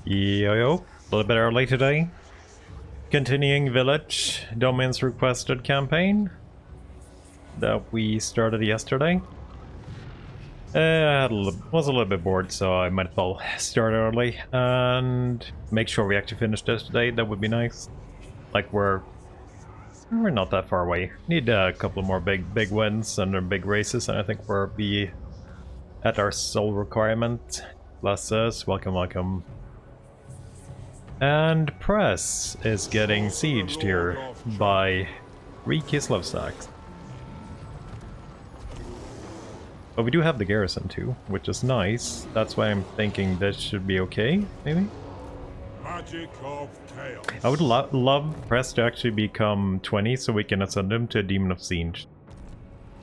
Yo, a little bit early today. Continuing Vilitch Domains Requested campaign that we started yesterday. Was a little bit bored, so I might as well start early and make sure we actually finish this today. That would be nice. Like we're not that far away. Need a couple more big wins and big races, and I think we'll be at our soul requirement. Bless us. Welcome. And Press is getting sieged here by 3 Kislev stacks. But we do have the garrison too, which is nice. That's why I'm thinking this should be okay, maybe? Magic of chaos. I would love Press to actually become 20 so we can ascend them to a Demon of Siege.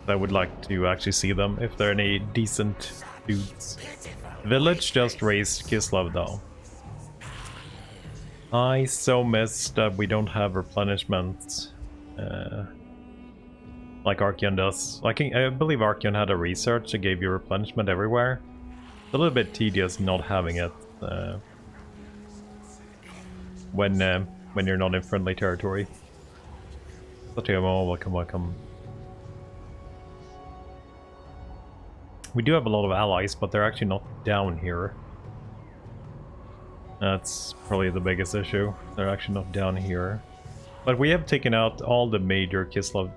I would like to actually see them if they're any decent dudes. Village just raised Kislev though. I so missed that we don't have replenishment like Archeon does. I believe Archeon had a research that gave you replenishment everywhere. It's a little bit tedious not having it when you're not in friendly territory. Welcome. We do have a lot of allies, but they're actually not down here. That's probably the biggest issue. They're actually not down here. But we have taken out all the major Kislev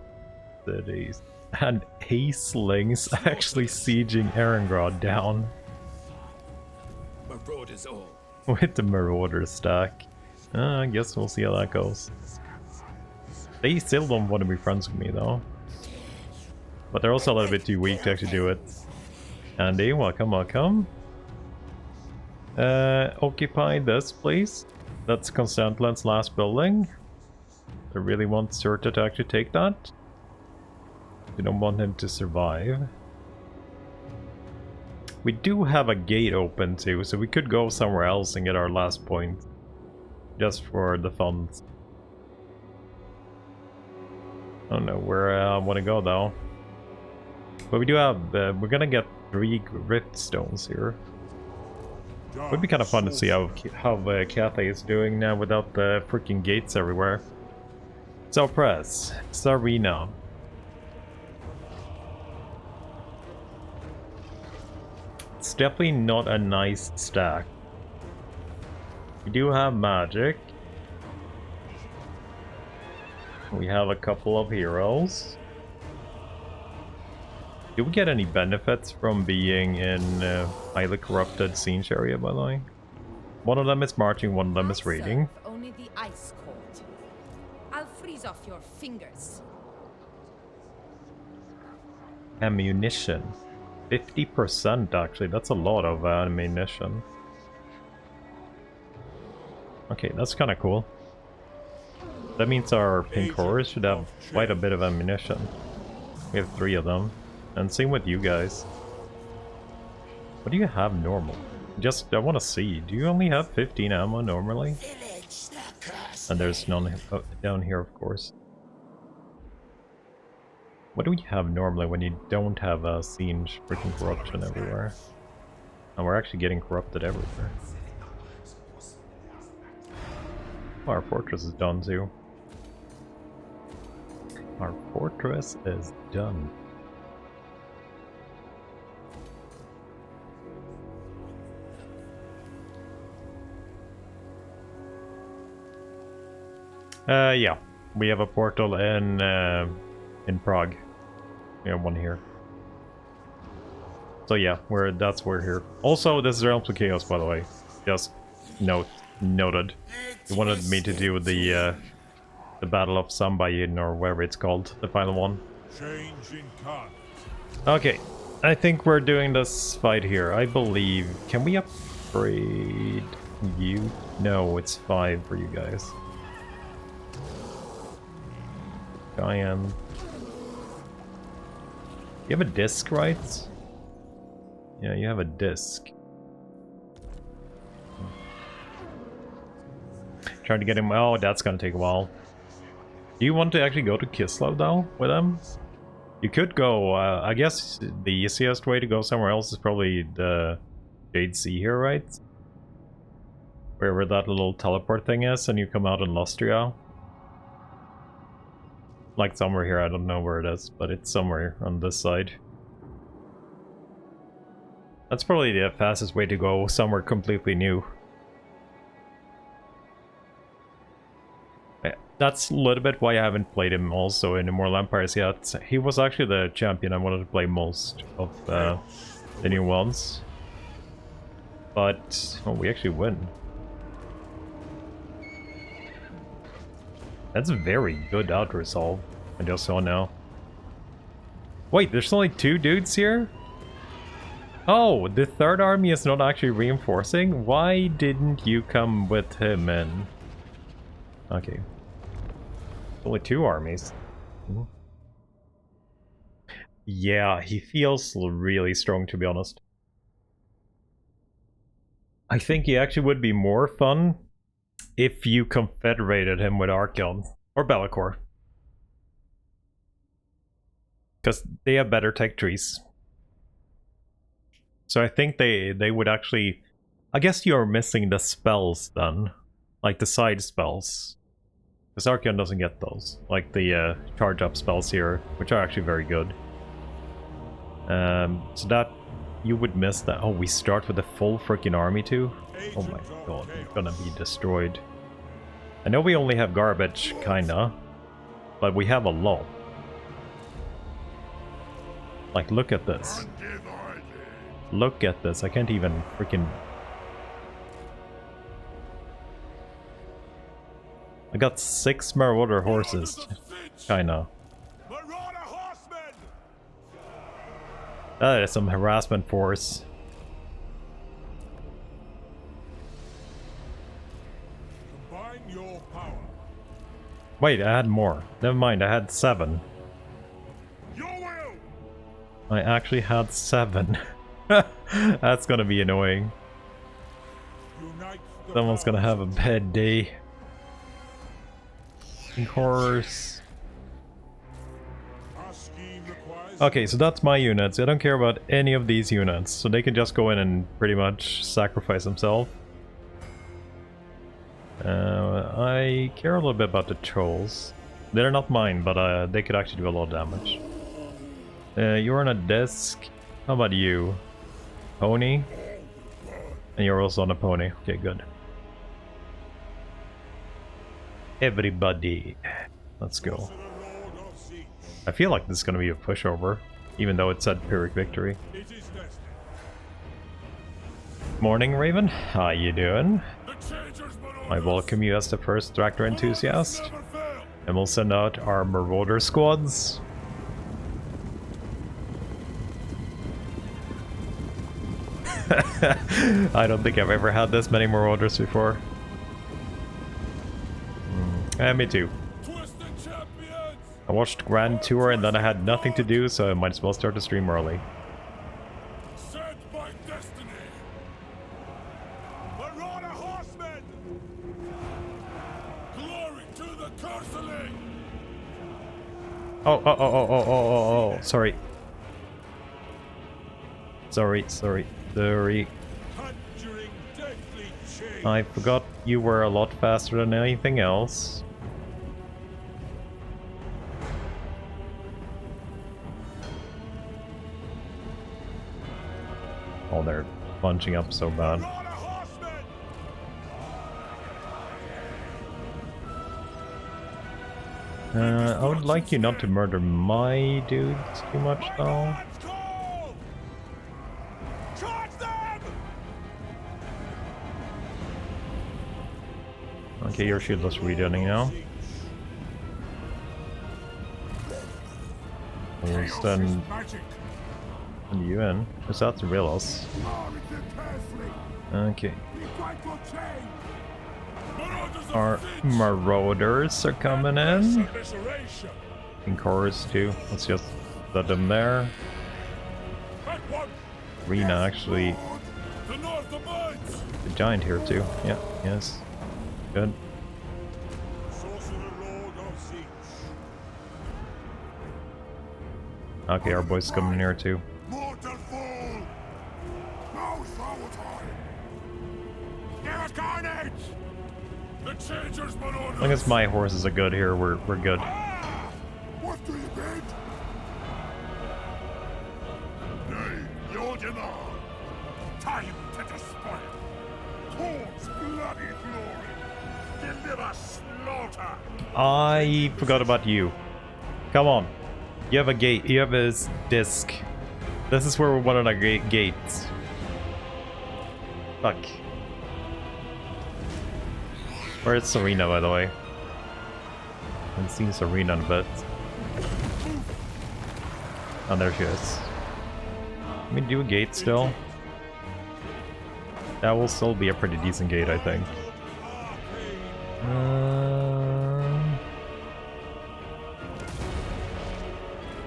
cities. And Acelings actually sieging Erengrad down. Marauders all. With the Marauder stack. I guess we'll see how that goes. They still don't want to be friends with me though. But they're also a little bit too weak to actually do it. Andy, welcome. Occupy this, please. That's Constantine's last building. I really want Surta to actually take that. We don't want him to survive. We do have a gate open too, so we could go somewhere else and get our last point. Just for the funds. I don't know where I want to go though. But we do have, we're gonna get 3 rift stones here. Would be kind of fun to see how Cathay is doing now without the freaking gates everywhere. So Press, Sarina. It's definitely not a nice stack. We do have magic. We have a couple of heroes. Do we get any benefits from being in highly corrupted siege area, by the way? One of them is marching, one of them is raiding. Only the ice cold. I'll freeze off your fingers. Ammunition. 50% actually, that's a lot of ammunition. Okay, that's kind of cool. That means our pink horrors should have quite a bit of ammunition. We have 3 of them. And same with you guys. What do you have normal? Just, I want to see. Do you only have 15 ammo normally? Vilitch the Curseling. And there's none down here, of course. What do we have normally when you don't have a siege freaking corruption everywhere? And we're actually getting corrupted everywhere. Oh, our fortress is done too. Our fortress is done. Yeah, we have a portal in Prague. We have one here. So yeah, that's where we're here. Also, this is Realms of Chaos, by the way. Just noted. You wanted me to do the Battle of Sambayin or whatever it's called, the final one. Change in cut. Okay, I think we're doing this fight here. I believe. Can we upgrade you? No, it's 5 for you guys. Giant. You have a disc, right? Yeah, you have a disc. Trying to get him. Oh, that's gonna take a while. Do you want to actually go to Kislev though with him? You could go. I guess the easiest way to go somewhere else is probably the Jade Sea here, right? Wherever that little teleport thing is, and you come out in Lustria. Like somewhere here, I don't know where it is, but it's somewhere on this side. That's probably the fastest way to go somewhere completely new. Yeah, that's a little bit why I haven't played him also in Immortal Empires yet. He was actually the champion I wanted to play most of the new ones. But, oh, we actually win. That's a very good out-resolve. I just saw now. Wait, there's only 2 dudes here? Oh, the third army is not actually reinforcing? Why didn't you come with him in? Okay. Only 2 armies. Yeah, he feels really strong, to be honest. I think he actually would be more fun if you confederated him with Archeon or Be'lakor. Because they have better tech trees. So I think they would actually... I guess you're missing the spells then. Like the side spells. Because Archeon doesn't get those. Like the charge up spells here, which are actually very good. So that... You would miss that. Oh, we start with a full freaking army too? Oh my god, we're gonna be destroyed. I know we only have garbage, kinda. But we have a lot. Like, look at this. Look at this. I can't even freaking... I got 6 Marauder horses. Kinda. That is some harassment force. Combine your power. Wait, I had more. Never mind, I had 7. Your will. I actually had 7. That's gonna be annoying. Unite the Someone's gonna have a powers. bad day. Horse. Our scheme requires Okay, so that's my units. I don't care about any of these units, so they can just go in and pretty much sacrifice themselves. I care a little bit about the trolls. They're not mine, but they could actually do a lot of damage. You're on a disc. How about you? Pony? And you're also on a pony. Okay, good. Everybody. Let's go. to the Lord of Siege. I feel like this is gonna be a pushover, even though it said Pyrrhic victory. It is destined. Morning, Raven. How you doing? The changers but I welcome you as the first tractor enthusiast, never fail. and we'll send out our Marauder squads. I don't think I've ever had this many Marauders before. Me too. Twisted champions. I watched Grand Tour and then I had nothing to do, so I might as well start the stream early. Sent by destiny. Marauder horsemen. Glory to the Curseling. Oh, sorry. Sorry. Conjuring deadly change. I forgot you were a lot faster than anything else. Oh, they're bunching up so bad. Marauder horsemen. I would like you not to murder my dudes too much, though. Lord's call. Charge them. Okay, your shieldless redoing now. We'll send Magic. you in. Is that Vilitch? Vilitch the Curseling. Okay. Fight for change. Marauders of Our Vilitch. Marauders are coming in. Commiseration. In chorus too. Let's just let them there. At one. Rena actually. The north abides. The giant here too. Yeah, yes. Good. Sorcerer Lord of Siege. Okay, our boys coming in here too. Mortal fall. Now is our time. Here it carnage! The Changer's been ordered! As long as my horses are good here, we're good. Ah! What do you bid? Nay, your demand. Time to despoil. Towards bloody glory. Deliver slaughter. I forgot about you. Come on. You have a gate. You have a disc. This is where one of the gates. Fuck. Where's Serena, by the way? I haven't seen Serena in a bit. Oh, there she is. Let me do a gate still. That will still be a pretty decent gate, I think.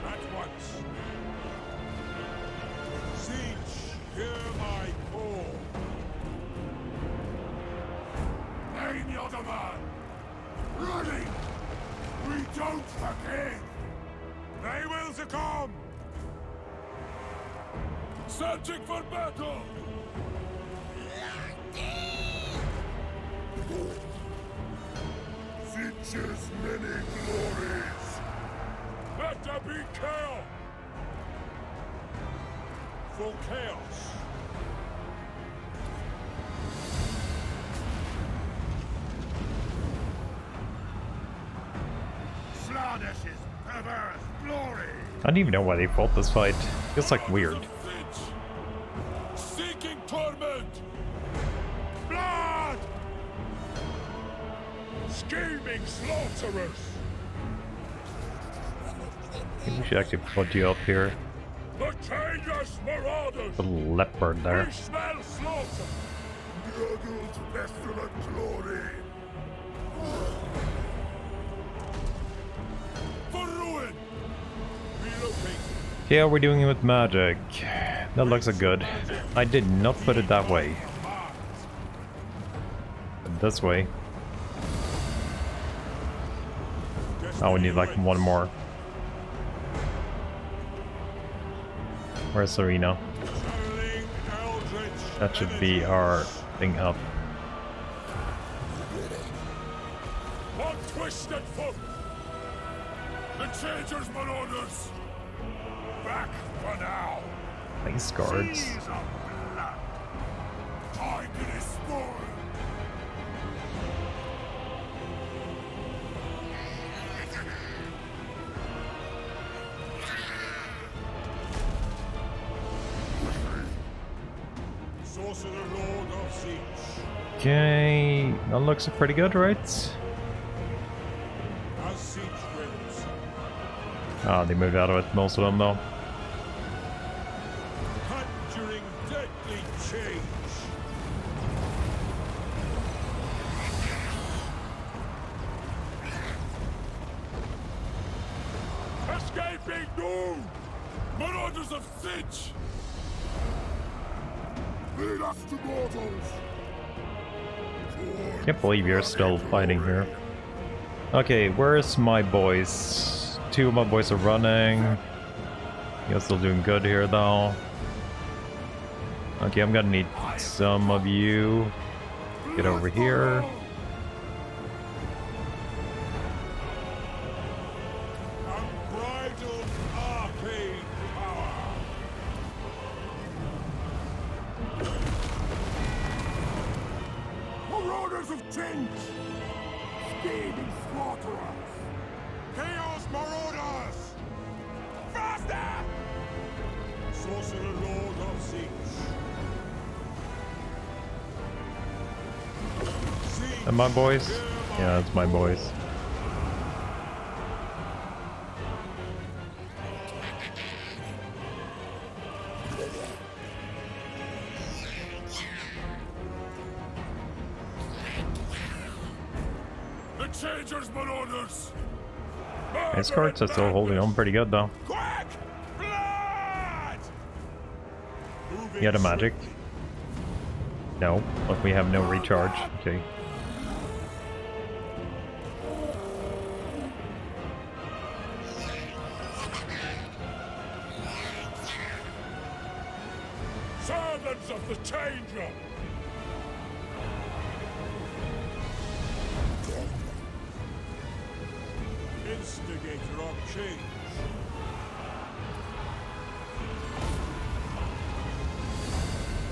At once. Siege, hear my call. Name your demand. Ready. We don't forgive. They will succumb. Searching for battle. Vilitch's many glories. Let there be chaos. For chaos. Slanish's perverse glory. I don't even know why they fought this fight. Feels like weird. Seeking torment. Blood. Scheming slaughterers. I think we should actually put you up here. The Changer's marauders. The leopard there. We smell slaughter. Nurgle's pestilent glory. For ruin. Relocate. Okay, how are we doing with magic? That looks good. I did not put it that way. But this way. Oh, we need like one more. Where's Serena? That should be our thing up. On twisted foot. The Changer's marauders. Back for now. Nice guards. Seas of blood. Time to despoil. Sorcerer Lord of Siege. Okay, that looks pretty good, right? As Siege wins. Ah, they moved out of it, most of them though. Conjuring deadly change. Escaping doom! Marauders of Vilitch! Lead us to mortals! Can't believe you're still fighting here. Okay, where's my boys? Two of my boys are running. You're still doing good here though. Okay, I'm gonna need some of you. Get over here. Unbridled arcane power! Marauders of Tinch! Scheming slaughterers! Chaos Marauders! Faster! Sorcerer Lord of Siege. And my boys? Yeah, that's my boys. The Changer's Marauders! His cards are still holding on pretty good though. Quick! Blood! You had a magic? No, but we have no recharge. Okay. Servants of the Changer! initiator of change.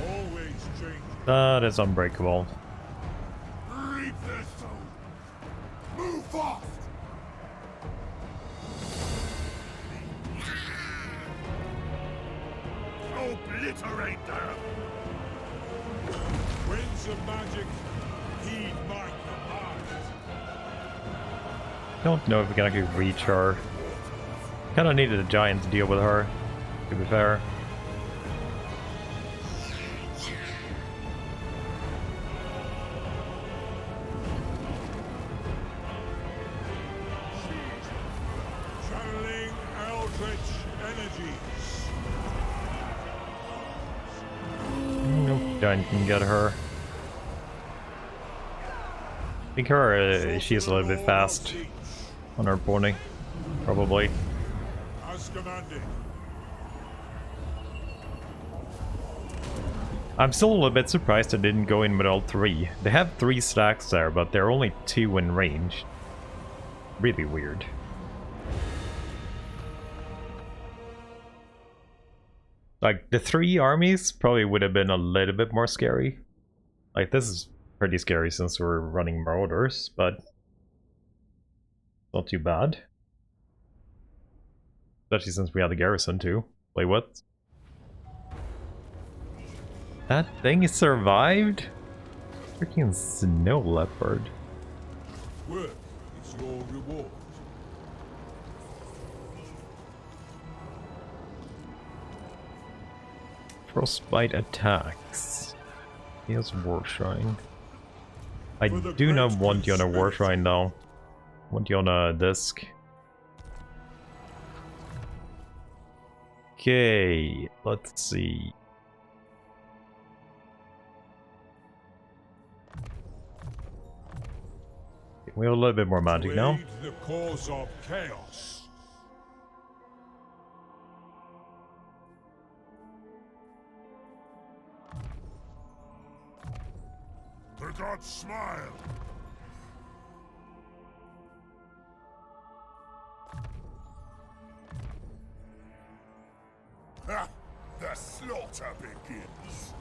Always change. That is unbreakable. Reap their soul. Move fast. Obliterate them. Winds of magic, heed my command. Don't know if we can actually reach her. Kinda needed a giant to deal with her, to be fair. Channeling eldritch energies. Nope, giant can get her. I think her, she is a little bit fast on her pony, probably. As commanded. I'm still a little bit surprised I didn't go in with all three. They have 3 stacks there, but they're only 2 in range. Really weird. Like, the 3 armies probably would have been a little bit more scary. Like, this is pretty scary since we're running marauders, but not too bad. Especially since we have the garrison too. Wait, what? That thing survived? Freaking snow leopard. Work is your reward. Frostbite attacks. He has War Shrine. I For the do not great want you on a War spirit. Shrine though. I want you on a disc. Okay, let's see. We have a little bit more magic now. Aid the cause of chaos. The gods smile. Ha! The slaughter begins.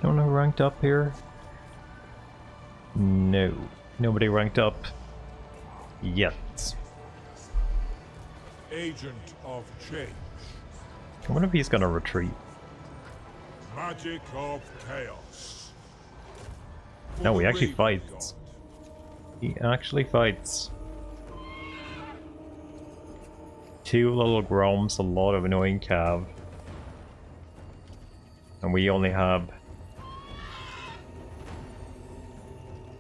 Anyone who ranked up here? No. Nobody ranked up yet. Agent of change. I wonder if he's gonna retreat. Magic of chaos. For No, he the actually Raven fights. He actually fights. 2 little Groms, a lot of annoying cav. And we only have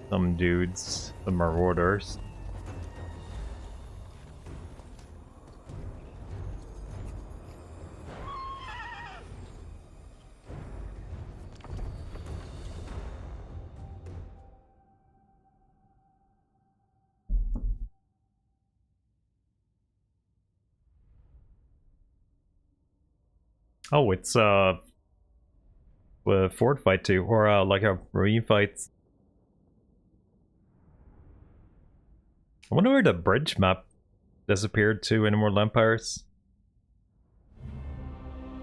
some dudes, the marauders. Oh, it's a fort fight too, or like a marine fight. I wonder where the bridge map disappeared to in Immortal Empires.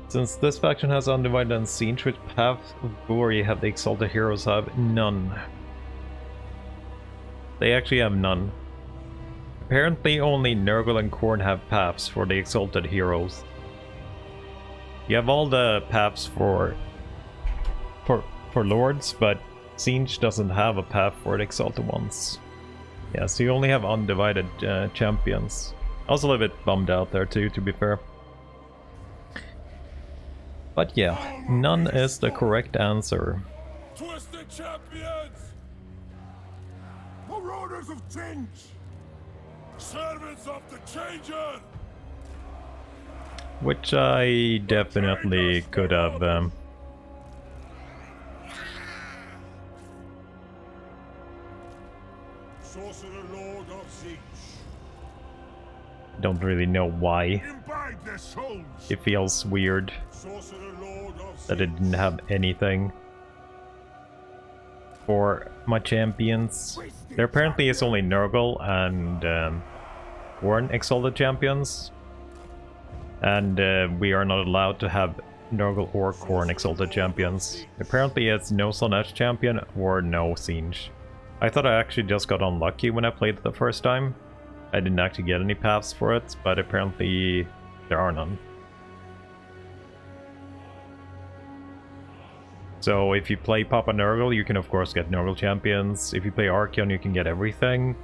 Since this faction has undivided and siege, which path of glory have the exalted heroes have? None. They actually have none. Apparently only Nurgle and Khorne have paths for the exalted heroes. You have all the paths for lords, but Siege doesn't have a path for the exalted ones. Yeah, so you only have undivided champions. I was a little bit bummed out there too, to be fair. But yeah, none is the correct answer. Twisted champions! Marauders of change! Servants of the changer! Which I definitely could have Sorcerer Lord of Siege. don't really know why. Imbibe their souls! It feels weird Sorcerer Lord of that it Siege. didn't have anything. for my champions. There apparently is only Nurgle and Warren Exalted champions. And we are not allowed to have Nurgle or Khorne Exalted champions. Apparently it's no Slaanesh champion or no fininsh. I thought I actually just got unlucky when I played it the first time. I didn't actually get any paths for it, but apparently there are none. So if you play Papa Nurgle, you can of course get Nurgle champions. If you play Archeon, you can get everything.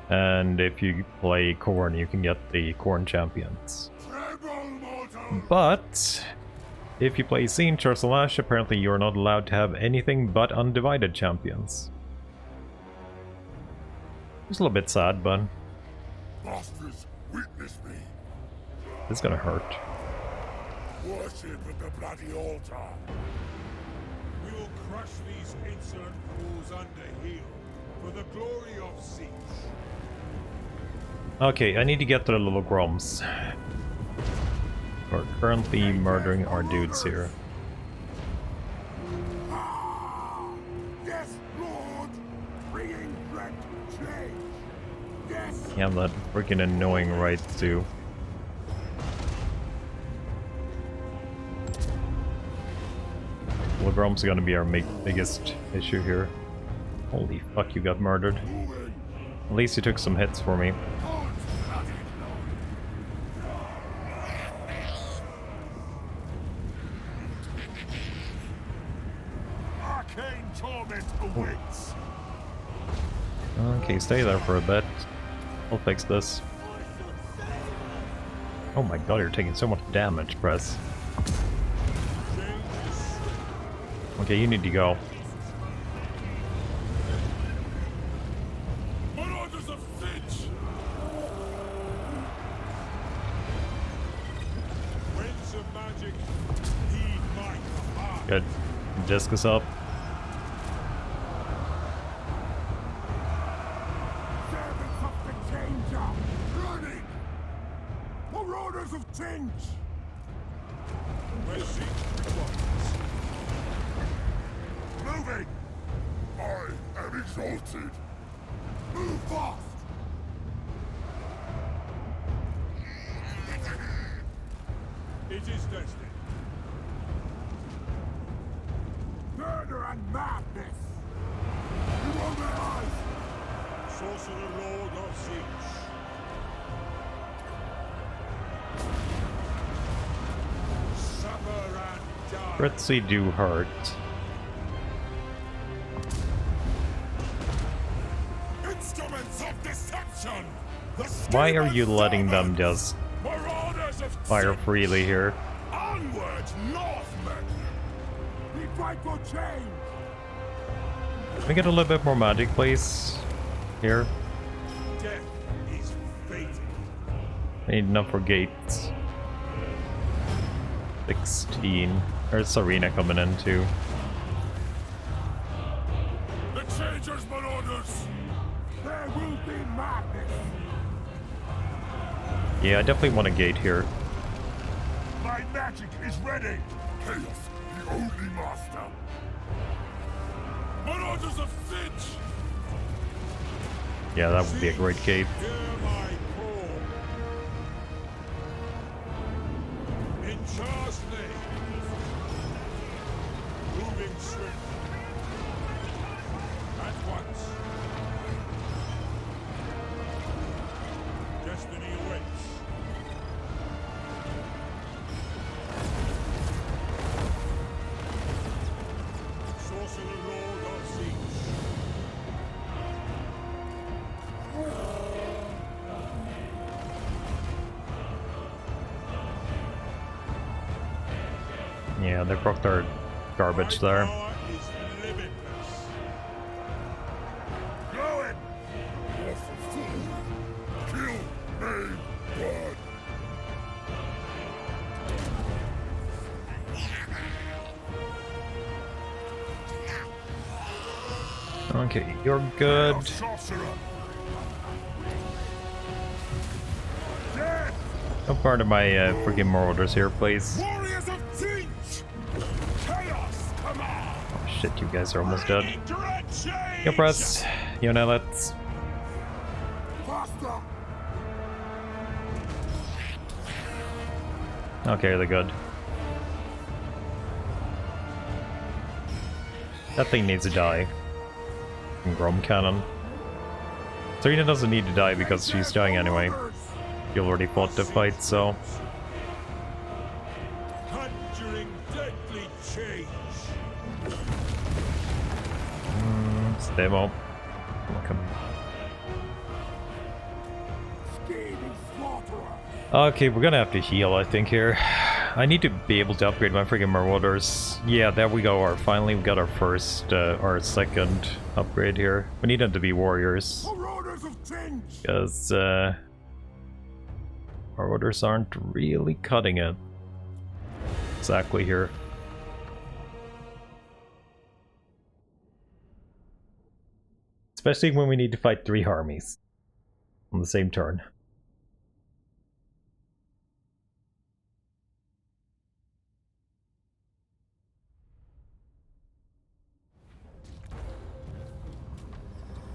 And if you play Khorne, you can get the Khorne champions. But if you play fininsh or Slaanesh, apparently you're not allowed to have anything but undivided champions. It's a little bit sad, but Masters, witness me. it's gonna hurt. Worship at the bloody altar. We will crush these insolent fools under heel for the glory of fininsh. Okay, I need to get to the little Groms. We're currently murdering our dudes here. Yes, Lord! Bringing great change! Yes! You have that freaking annoying right too. Little Groms are gonna be our biggest issue here. Holy fuck, you got murdered. At least you took some hits for me. Arcane torment awaits! Okay, stay there for a bit. I'll fix this. Oh my god, you're taking so much damage, Press. Okay, you need to go. Marauders of fininsh! Winds of magic, heed my command! Good. Discus up. Servants of the Changer! Running! Marauders of fininsh! Where fininsh requires. Moving! I am exalted! Move fast! It is destined. Murder and madness! You own their eyes! Sorcerer Lord of fininsh. Suffer and die! Fritzy do hurt. Instruments of deception! Why are you letting them just Marauders of fire fininsh! freely here? Onward, Northmen! We fight for change! Can we get a little bit more magic, please? Here. Death is fated. I need enough for gates. 16. There's Serena coming in too. The Changers, Marauders! There will be madness! Yeah, I definitely want a gate here. My magic is ready! Chaos, the only master! Marauders of fininsh! Yeah, that would be a great gate. Hear my call! In Char's name! Moving swift! At once! Destiny awaits! Sorcerer Lord of fininsh! Yeah, they broke their garbage there. Power is limitless. Going! Awful fool! Kill, maim, burn! Okay, you're good. Now, sorcerer! Death! No part of my freaking marauders here, please. Warriors of fininsh! Chaos command! Oh shit, you guys are almost dead. Dread Go press. You know, let's. Faster! Okay, they're good. That thing needs to die. Grom cannon. Serena doesn't need to die because she's dying anyway. You already fought the fight, so. Conjuring deadly change. Demo. Come Scheming slaughterer. on. Okay, we're gonna have to heal, I think, here. I need to be able to upgrade my freaking Marauders. Yeah, there we go. Finally, we got our first, our second upgrade here. We need them to be warriors. Marauders of change. Because, Marauders aren't really cutting it. Exactly here. Especially when we need to fight 3 armies on the same turn.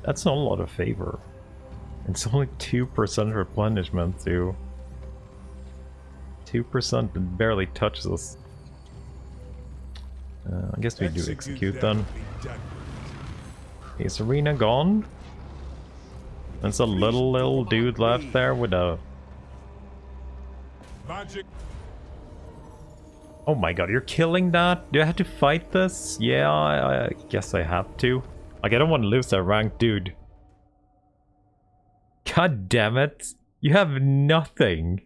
That's not a lot of favor. It's only 2% replenishment too. 2% and barely touches us. I guess we do execute then. Is Arena gone? There's a little dude left there with a... Magic. Oh my god, you're killing that? Do I have to fight this? Yeah, I guess I have to. Like, I don't want to lose that rank, dude. God damn it. You have nothing.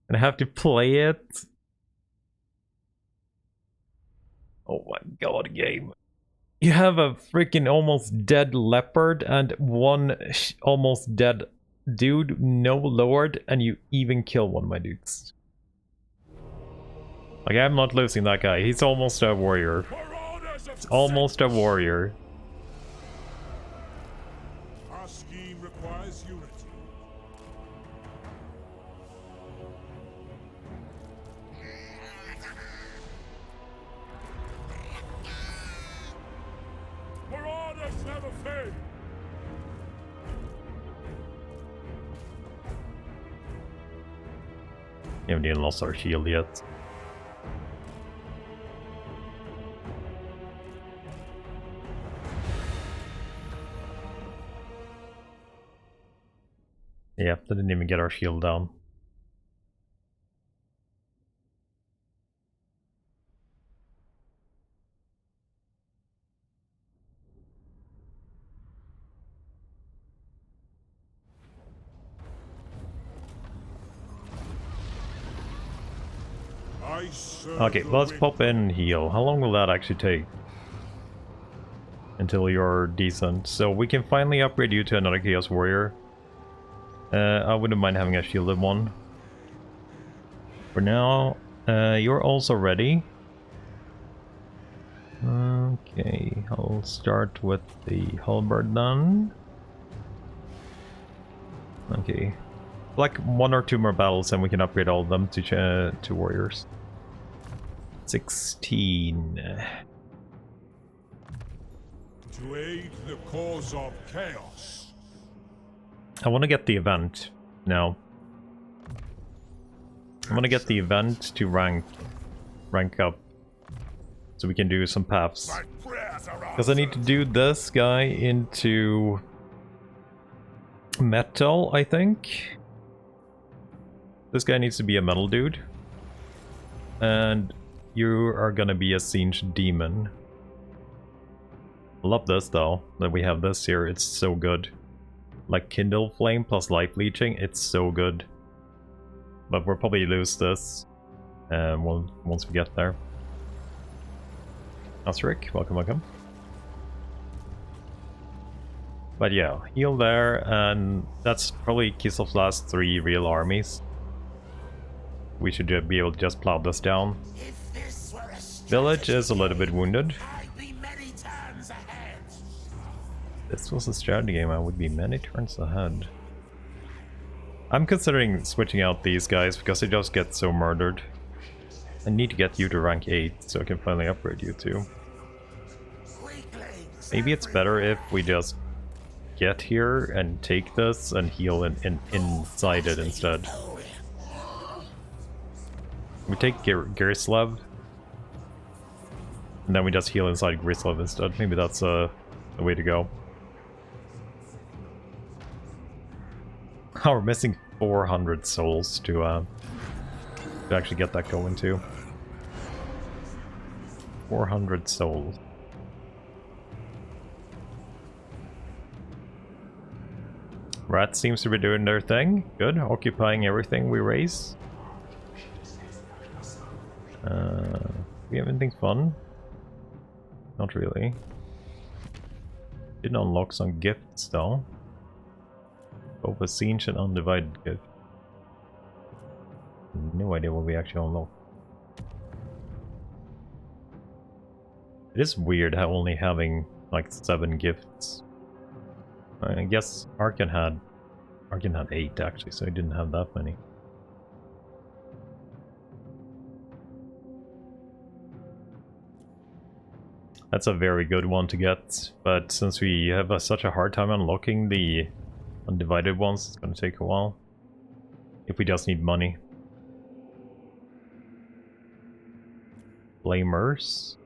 And I have to play it? Oh my god, game. You have a freaking almost dead leopard and one almost dead dude, no lord, and you even kill one of my dudes. Like, I'm not losing that guy. He's almost a warrior. It's almost a warrior. Our scheme requires unity. Marauders never fail. We haven't even lost our shield yet. Yeah, they didn't even get our shield down. Okay, let's pop in and heal. How long will that actually take? Until you're decent. So we can finally upgrade you to another Chaos Warrior. I wouldn't mind having a shielded one. For now, you're also ready. Okay, I'll start with the halberd then. Okay. Like 1 or 2 more battles and we can upgrade all of them to warriors. 16. To aid the cause of chaos. I want to get the event now. I want to get the event to rank up, so we can do some paths. Because I need to do this guy into metal, I think. This guy needs to be a metal dude, and you are gonna be a singed demon. I love this though, that we have this here. It's so good. Like Kindle Flame plus Life Leeching, it's so good. But we'll probably lose this once we get there. Osric, welcome, welcome. But yeah, heal there, and that's probably Kisle's last 3 real armies. We should be able to just plow this down. Vilitch is a little bit wounded. This was a strategy game, I would be many turns ahead. I'm considering switching out these guys because they just get so murdered. I need to get you to rank 8 so I can finally upgrade you too. Maybe it's better if we just get here and take this and heal inside it instead. We take Garislav, and then we just heal inside Garislav instead. Maybe that's the way to go. Oh, we're missing 400 souls to actually get that going too. 400 souls. Rat seems to be doing their thing. Good, occupying everything we raise. We have anything fun? Not really. Didn't unlock some gifts though. Both a fininsh and undivided gift. No idea what we actually unlocked. It is weird how only having like 7 gifts. I guess Arkan had 8 actually, so he didn't have that many. That's a very good one to get, but since we have such a hard time unlocking the undivided ones, it's gonna take a while. If we just need money. Flamers.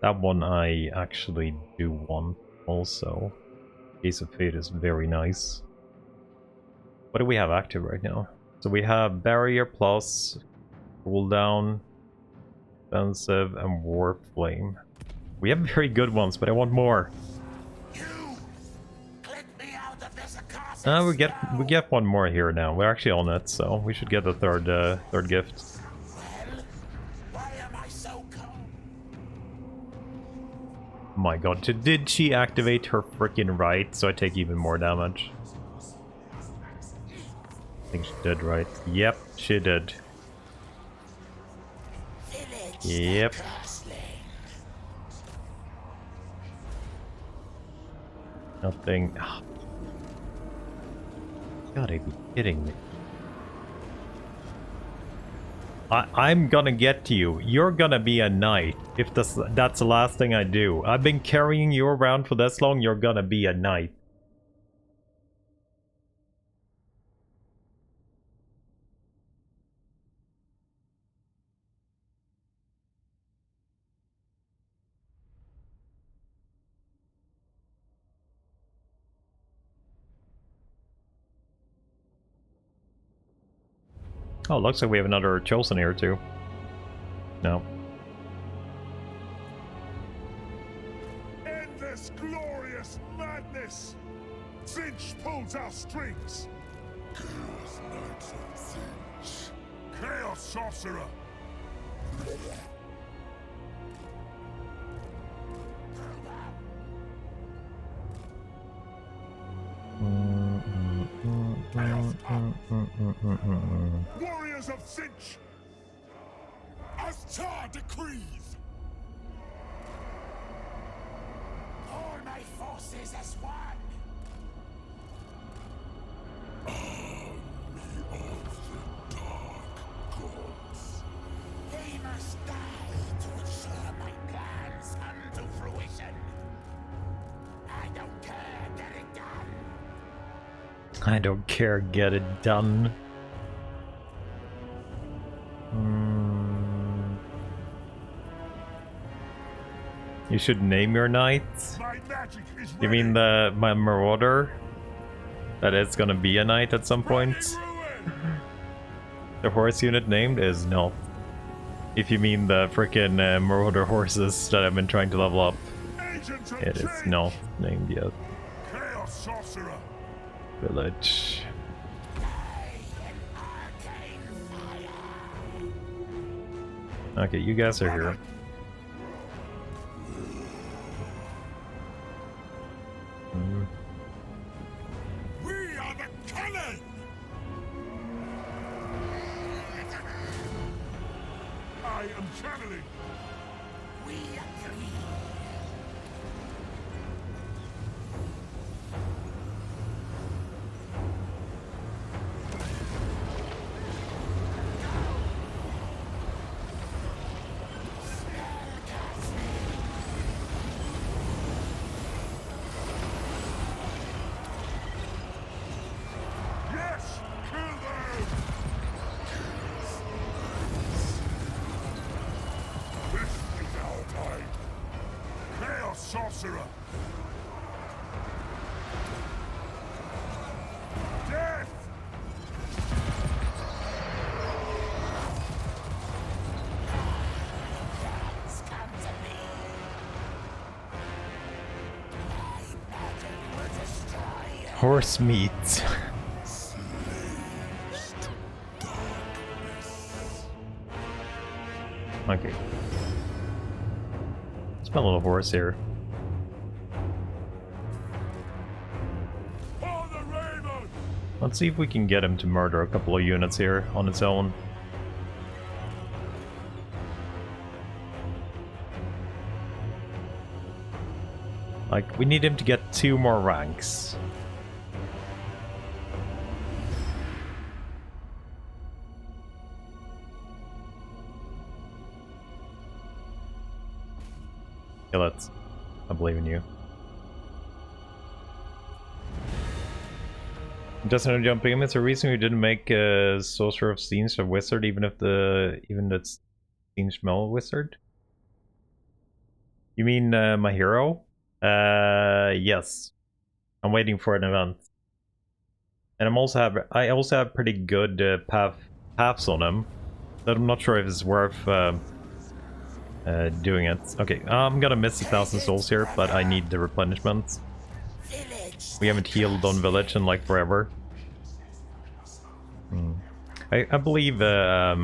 That one I actually do want also. Case of Fate is very nice. What do we have active right now? So we have Barrier Plus, Cooldown, Defensive, and Warp Flame. We have very good ones, but I want more. We get one more here now. We're actually on it, so we should get the third gift. My god, did she activate her freaking right, so I take even more damage? I think she did, right? Yep, she did. Vilitch Yep. the Curseling. Nothing. Oh. Gotta be kidding me. I'm gonna get to you. You're gonna be a knight. If that's the last thing I do. I've been carrying you around for this long, you're gonna be a knight. Oh, looks like we have another chosen here too. No. End this glorious madness! Fininsh pulls our strings! Chaos Knights of Fininsh. Chaos Sorcerer! Warriors of Fininsh! As Tar decrees! All my forces as one. They must die to ensure my plans come to fruition. I don't care, get it done. I don't care, get it done. You should name your knight. My magic is You mean my marauder? That it's gonna be a knight at some point? The horse unit named is no. If you mean the frickin' marauder horses that I've been trying to level up, it is not named yet. Chaos Sorcerer! Vilitch. Okay, you guys are here. We are the Killing! I am channeling! We agree. sorcerer! Death! It's come to me. My magic will destroy you. Horse meat. Okay. Smell a little horse here. For the Raven! Let's see if we can get him to murder a couple of units here on its own. Like, we need him to get 2 more ranks. Yeah, I believe in you. Just no jumping him. It's a reason we didn't make a Sorcerer of Fininsh a wizard, even that's Fininsh Mel wizard. You mean my hero? Yes. I'm waiting for an event, and I also have pretty good paths on him, but I'm not sure if it's worth doing it. Okay, I'm gonna miss 1,000 souls here, but I need the replenishment. Vilitch We haven't healed on Vilitch in like forever. I believe yeah,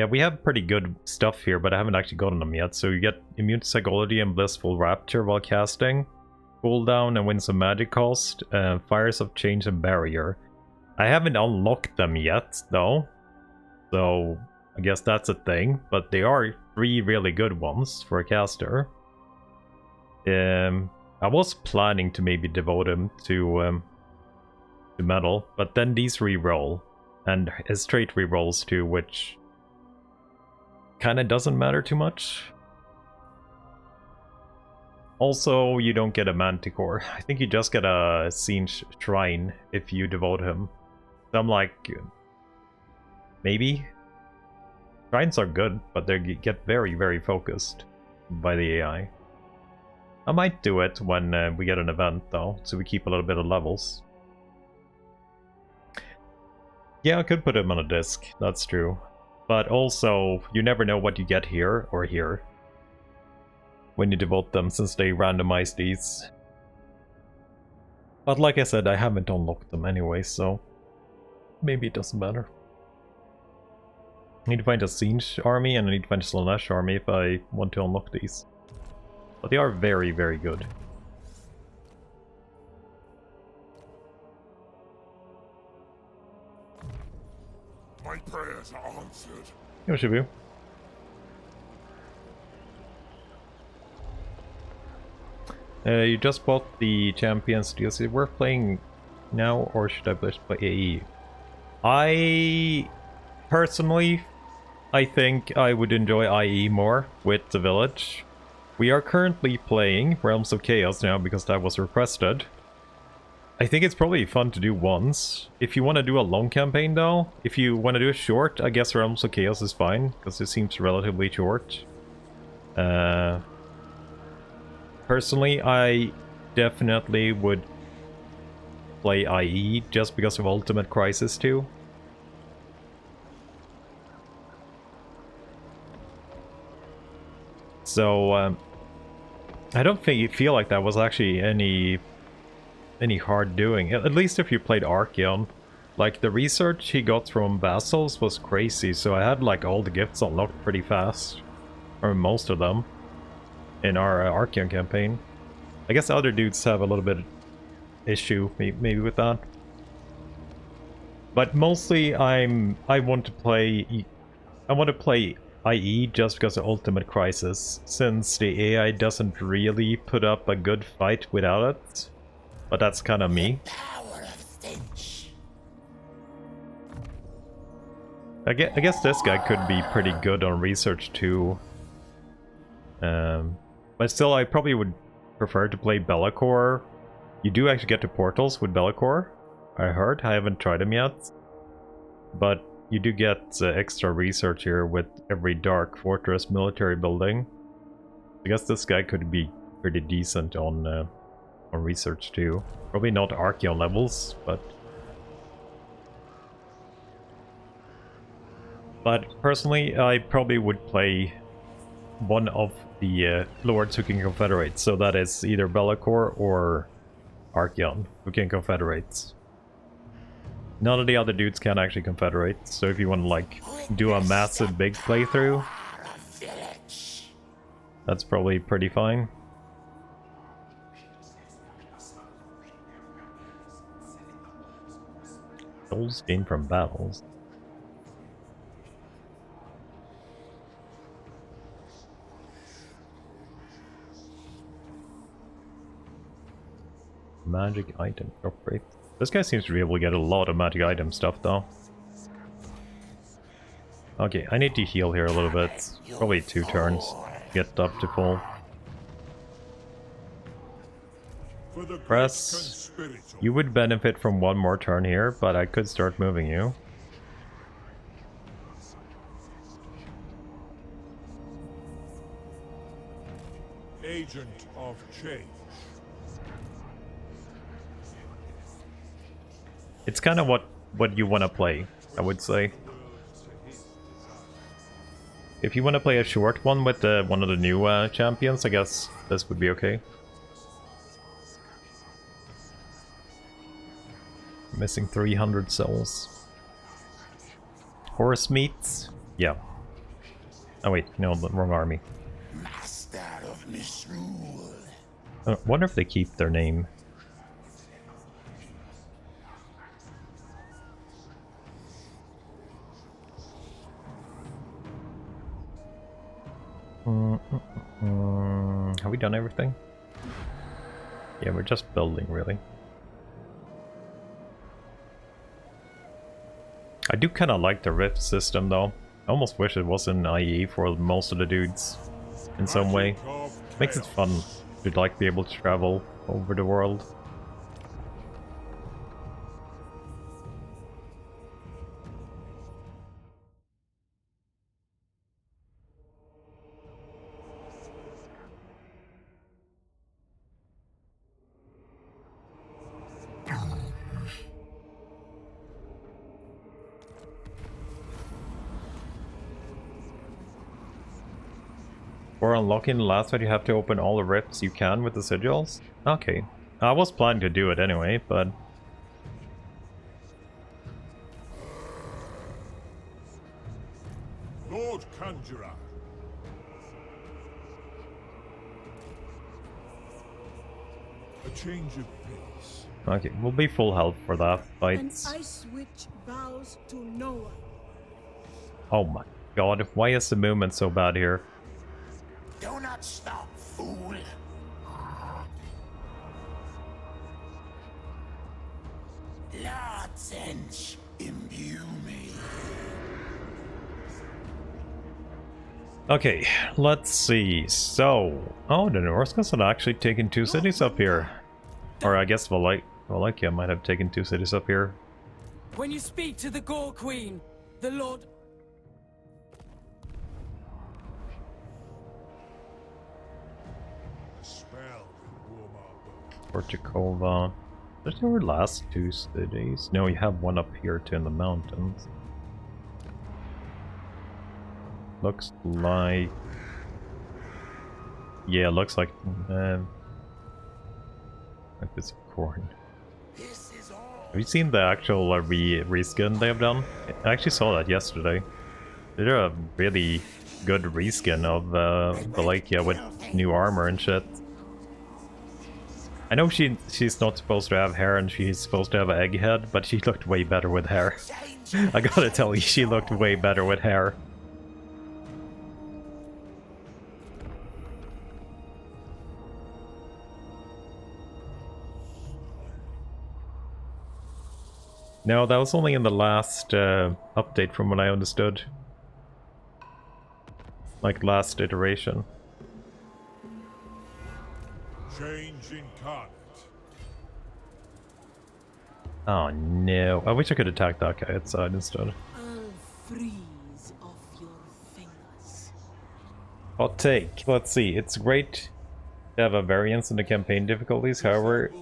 we have pretty good stuff here, but I haven't actually gotten them yet. So you get Immune to Psychology and Blissful Rapture while casting, cooldown and Winds of Magic cost, Fires of Change and Barrier. I haven't unlocked them yet though, so I guess that's a thing, but they are 3 really good ones for a caster. I was planning to maybe devote him to metal, but then these re-roll, and his straight re-rolls too, which kind of doesn't matter too much. Also, you don't get a manticore. I think you just get a fininsh shrine if you devote him. So I'm like, maybe? Shrines are good, but they get very, very focused by the AI. I might do it when we get an event though, so we keep a little bit of levels. Yeah, I could put him on a disc, that's true. But also, you never know what you get here or here when you devote them, since they randomize these. But like I said, I haven't unlocked them anyway, so maybe it doesn't matter. I need to find a fininsh army and I need to find a Slaanesh army if I want to unlock these. But they are very, very good. My prayers are answered. Yeah, should be. You just bought the Champions DLC. We're playing now, or should I just play AE? I think I would enjoy IE more with the Vilitch. We are currently playing Realms of Chaos now because that was requested. I think it's probably fun to do once. If you want to do a long campaign though, if you want to do a short, I guess Realms of Chaos is fine, because it seems relatively short. Personally, I definitely would play IE just because of Ultimate Crisis 2. So, I don't feel like that was actually any hard doing, at least if you played Archeon. Like, the research he got from vassals was crazy, so I had like all the gifts unlocked pretty fast, or most of them, in our Archeon campaign. I guess other dudes have a little bit of issue maybe with that, but mostly I want to play IE just because of Ultimate Crisis, since the AI doesn't really put up a good fight without it. But that's kind of me. power of stench. I guess this guy could be pretty good on research too. But still, I probably would prefer to play Be'lakor. You do actually get to portals with Be'lakor, I heard. I haven't tried them yet. But you do get extra research here with every Dark Fortress military building. I guess this guy could be pretty decent on research too. Probably not Archeon levels, but personally, I probably would play one of the lords who can confederate. So that is either Be'lakor or Archeon who can confederate. None of the other dudes can actually confederate. So if you want to like do a massive big playthrough, that's probably pretty fine. Souls gained from battles. Magic item drop rate. This guy seems to be able to get a lot of magic item stuff though. Okay, I need to heal here a little bit. Probably 2 turns to get up to full. Press. You would benefit from 1 more turn here, but I could start moving you. Agent of change. It's kind of what you want to play, I would say. If you want to play a short one with one of the new champions, I guess this would be okay. Missing 300 souls. Horse meats? Yeah. Oh wait, no, the wrong army. Master of misrule. I wonder if they keep their name. Have we done everything? Yeah, we're just building, really. I do kind of like the rift system, though. I almost wish it was in IE for most of the dudes in some way. Makes it fun to like be able to travel over the world. For unlocking the last fight, you have to open all the rifts you can with the sigils? Okay. I was planning to do it anyway, but... Lord Conjurer. A change of pace. Okay, we'll be full health for that fight. An ice witch bows to no one. Oh my god, why is the movement so bad here? Do not stop, fool. Lord Zinch, imbue me. Okay, let's see. So, oh, the Norscans had actually taken 2 cities up here. Or I guess Wallachia might have taken 2 cities up here. When you speak to the Gore Queen, the Lord... Porchikova. There's our last 2 cities. No, you have one up here too in the mountains. Looks like... Yeah, looks like... like this corn. Have you seen the actual reskin they have done? I actually saw that yesterday. They did a really good reskin of Wallachia with new armor and shit. I know she's not supposed to have hair and she's supposed to have an egg head, but she looked way better with hair. I gotta tell you, she looked way better with hair. No, that was only in the last update from what I understood. Like last iteration. Change incarnate. Oh no, I wish I could attack that guy outside instead. I'll freeze off your fingers. Hot take. Let's see. It's great to have a variance in the campaign difficulties. However,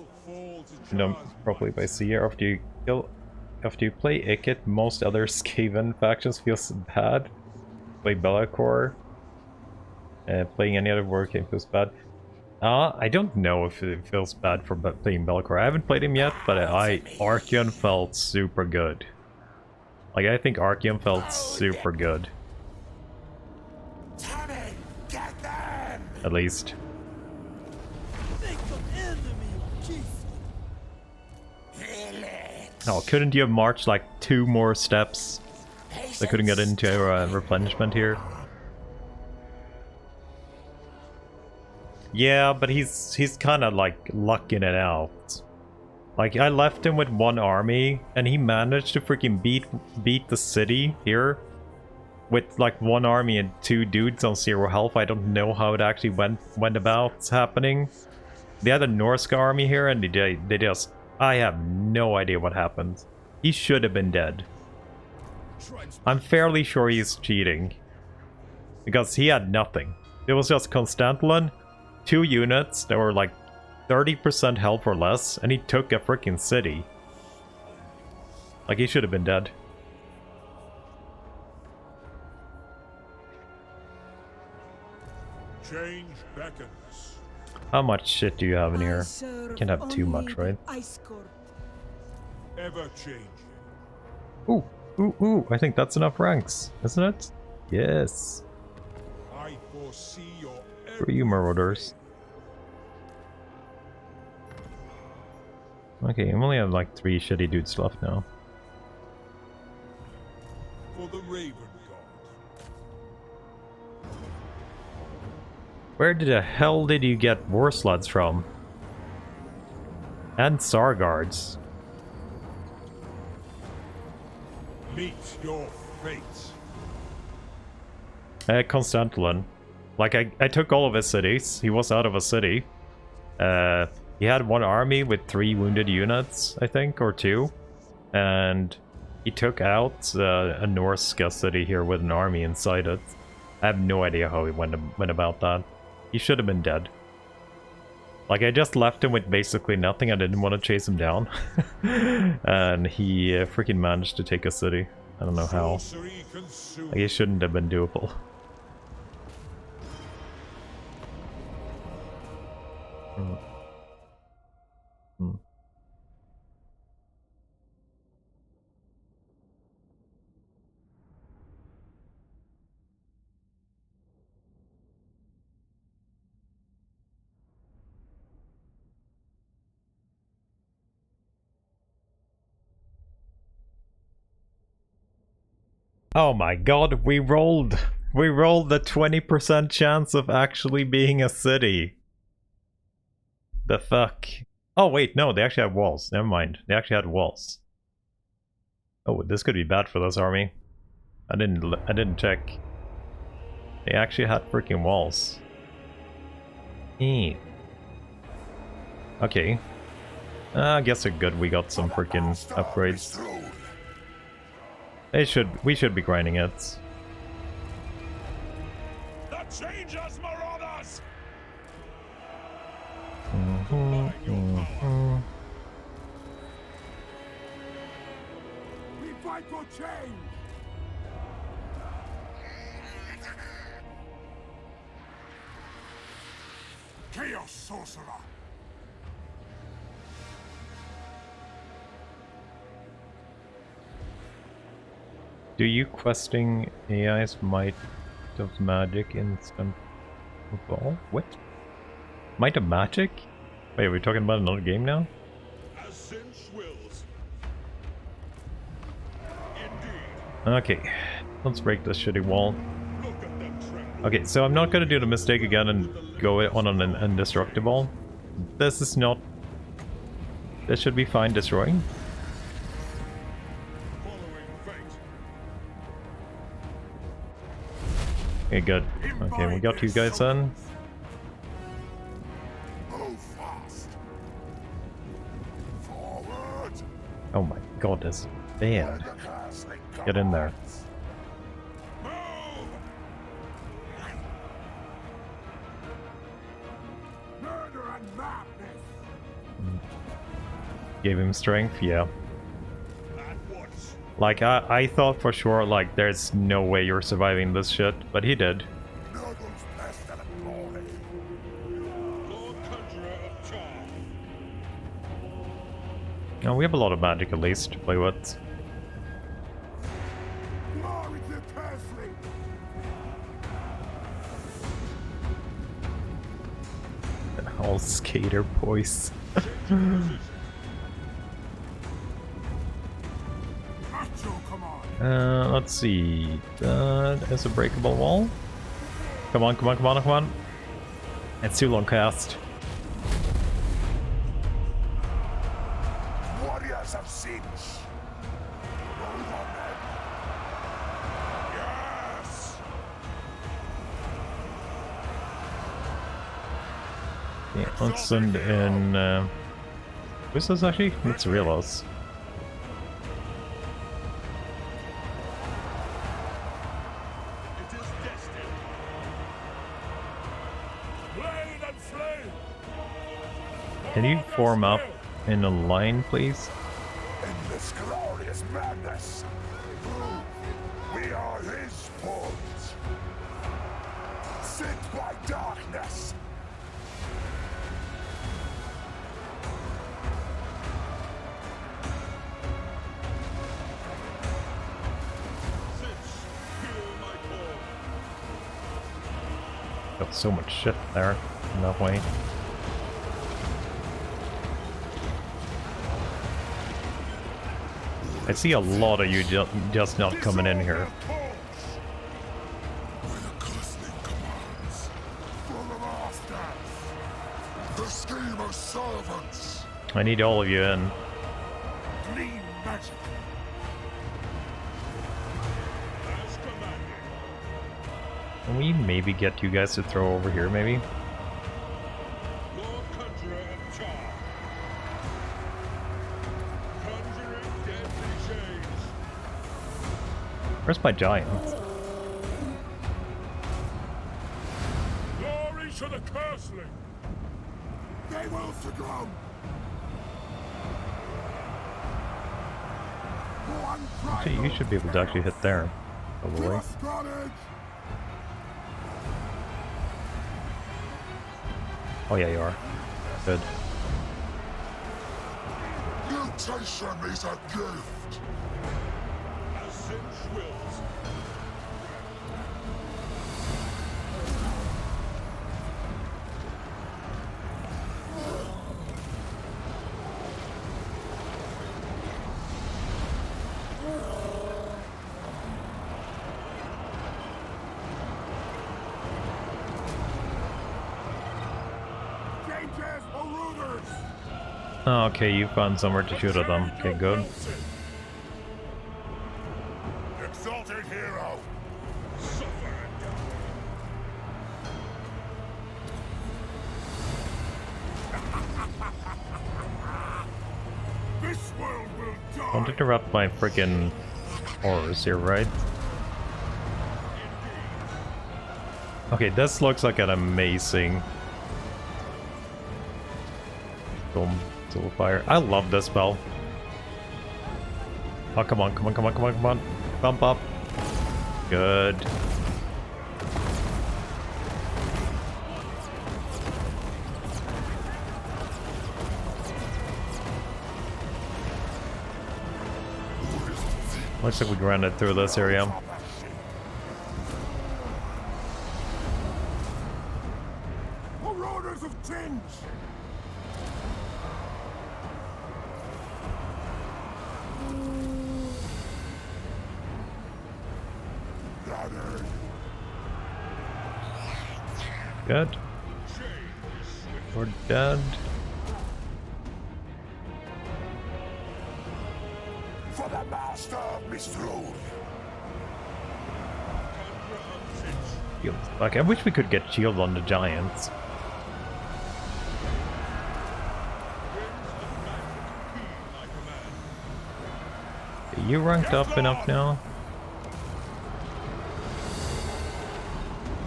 properly by sea after you play Ikit, most other Skaven factions feels bad. Play Bellacore. Playing any other war game feels bad. I don't know if it feels bad for playing Bellacore. I haven't played him yet, but Archeon felt super good. Like, I think Archeon felt super good. Tommy, get them! At least. Oh, couldn't you have marched like 2 more steps? They couldn't get into replenishment here. Yeah, but he's kind of like lucking it out. Like, I left him with 1 army, and he managed to freaking beat the city here with like 1 army and 2 dudes on 0 health. I don't know how it actually went about happening. They had a Norse army here, and they just... I have no idea what happened. He should have been dead. I'm fairly sure he's cheating. Because he had nothing. It was just Constantin, 2 units that were like 30% health or less, and he took a freaking city. Like, he should have been dead. Change beckons. How much shit do you have in here? Can't have too much, right? Ever changing. Ooh, ooh, ooh, I think that's enough ranks, isn't it? Yes. I foresee your For you, Marauders. Okay, I only have like 3 shitty dudes left now. for the Raven God. Where the hell did you get war sleds from? And Sar guards. Meet your fate. Constantin. Like, I took all of his cities. He was out of a city. He had 1 army with 3 wounded units, I think, or 2. And he took out a Norse city here with an army inside it. I have no idea how he went about that. He should have been dead. Like, I just left him with basically nothing. I didn't want to chase him down. And he freaking managed to take a city. I don't know how. Like, it shouldn't have been doable. Oh my god, we rolled the 20% chance of actually being a city. The fuck? Oh wait, no, they actually have walls. Never mind. They actually had walls. Oh, this could be bad for this army. I didn't check. They actually had freaking walls. Okay. I guess they're good. We got some freaking upgrades. We should be grinding it. The Changers, Marauders! We fight for change! Chaos Sorcerer! Do you questing AI's might of magic instant ball? What? Might of magic? Wait, are we talking about another game now? As Sinch wills. Indeed. Okay, let's break this shitty wall. Look at them tremble. Okay, so I'm not gonna do the mistake again and go on an indestructible. This is not... This should be fine destroying. Okay, good. Okay, we got you guys in. Move fast. Forward. Oh my god, this band. Get in there. Move. gave him strength, yeah. At once. Like, I thought for sure, like, there's no way you're surviving this shit, but he did. Nobles pest and glory. Lord Conjurer of Charm. Now, we have a lot of magic at least to play with. Glory to Curseling. All skater boys. At your command. Let's see. That is a breakable wall. Come on, come on, come on, come on. It's too long cast. Warriors of Sinch. Roll on them. Yes. Yeah, let's send in. Who's this actually? Let's realize. It is destined. Blade and flame. Can you form up in a line, please? In this glorious madness, we are his pawns. Sent by darkness. Got so much shit there in that way. I see a lot of you just not coming in here. Where the Curseling commands. Full of masters. The schemer's servants. I need all of you in. Clean magic. As commanded. Can we maybe get you guys to throw over here, maybe? Lord Conjurer of Charm. Conjuring deadly shades. Where's my giants? Glory to the Curseling. They will succumb. Actually, you should be able to actually hit there, probably. Oh yeah, you are. Good. Mutation is a gift. As Sinch wills. Changes or rooters. Oh, okay, you found somewhere to shoot at them. Okay, good. Exalted hero. Suffer and die. This world will die. Don't interrupt my freaking horrors here, right? Okay, this looks like an amazing Soul Fire. I love this spell. Oh, come on, come on, come on, come on, come on. Bump up. Good. Looks like we grounded through this area. Marauders of Tinge. Good. We're dead. For the master of Misrule. Shield. Okay, I wish we could get shield on the giants. Are you ranked up enough now?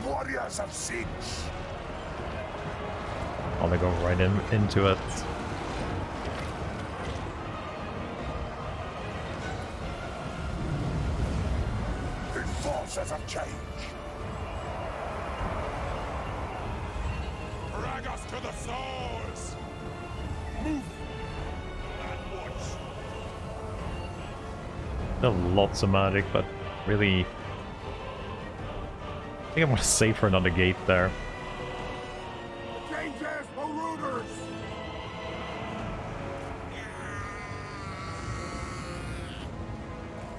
Warriors of Sinch. Oh, they go right into it. forces of change. Drag us to the source! Move! And watch! Still lots of magic, but really... I think I'm gonna save for another gate there. Changes, marauders!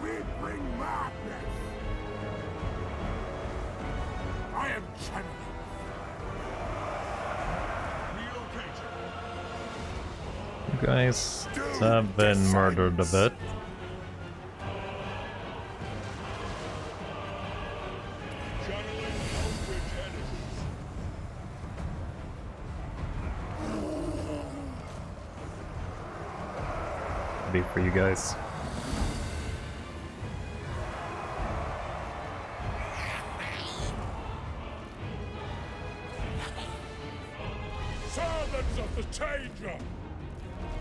We bring madness! I am channeling. You guys have been murdered a bit. Be for you guys. Servants of the Changer!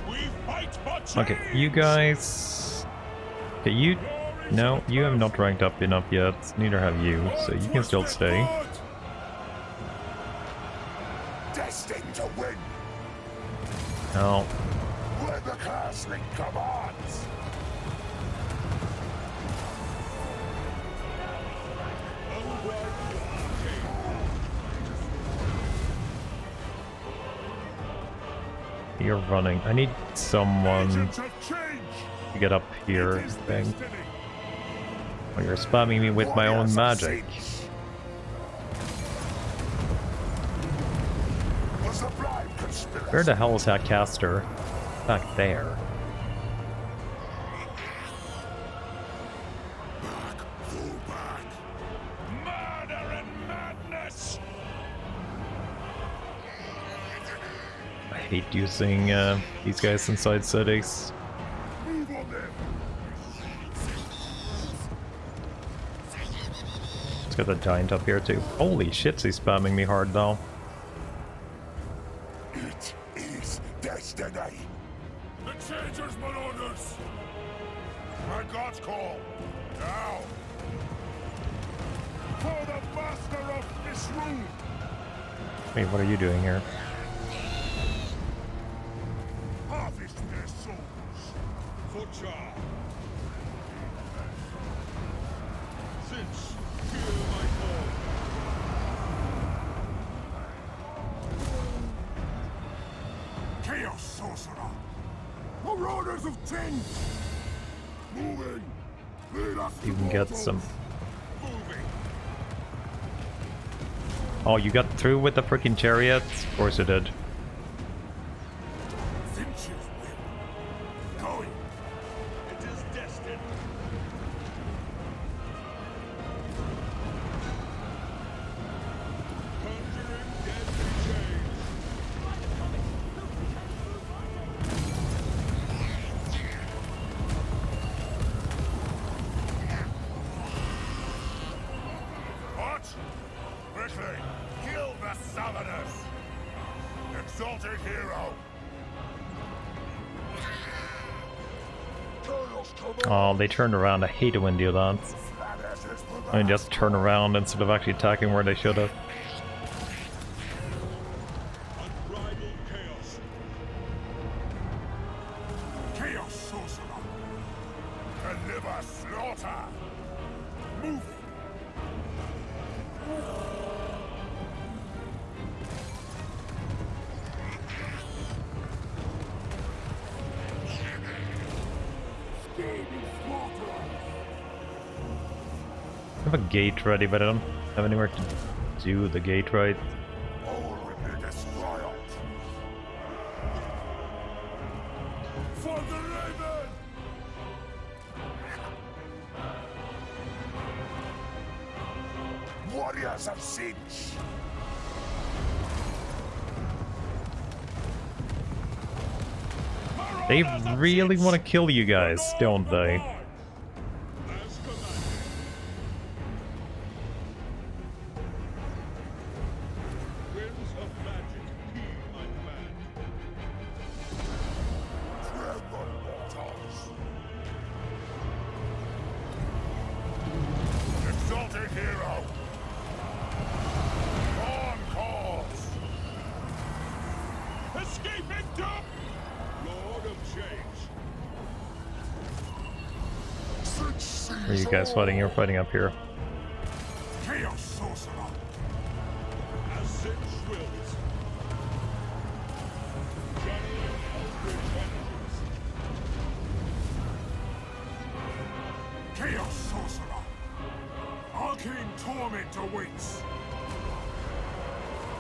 We fight for change! Okay, you guys... Okay, you... No, you have not ranked up enough yet, neither have you, so you can still stay. Destined to win Now, when the Curseling commands. you're running. I need someone Agents of change! to get up here, I It is think. destiny. Oh, you're spamming me with my own Warriors of magic. Siege. Was the blind conspiracy? Where the hell is that caster? Back there. Fall back! Murder and madness! I hate using these guys inside cities. Move on them! Let's get the giant up here too. Holy shit, he's spamming me hard though. It is destiny. The Changer's marauders! My God's call! Now! For the master of this room! Wait, what are you doing here? Harvest their souls! For Char! Since hear my call! Chaos Sorcerer! Marauders of Change! Moving! Lead us You to can get mortals. some... Moving! Oh, you got through with the freaking chariot? Of course you did. Finch's will. Going! It is destined! Conjuring deadly change! What? Quickly! Kill the summoners! Exalted hero! Oh, they turned around. I hate it when they do that. I mean, just turn around instead of actually attacking where they should have. Unbridled chaos. Chaos sorcerer. Deliver slaughter. Moving. Screaming slaughter. I have a gate ready, but I don't have anywhere to do the gate right. All will be destroyed. For the Raven! Warriors of Siege. They really want to kill you guys, don't they? As commanded. Winds of magic, heed my command. Tremble, mortals. Exalted Where are you guys fighting? You're fighting up here. Chaos Sorcerer! As Sid wills. Journey of Eldritch Energies. Chaos Sorcerer! Arcane Torment awaits!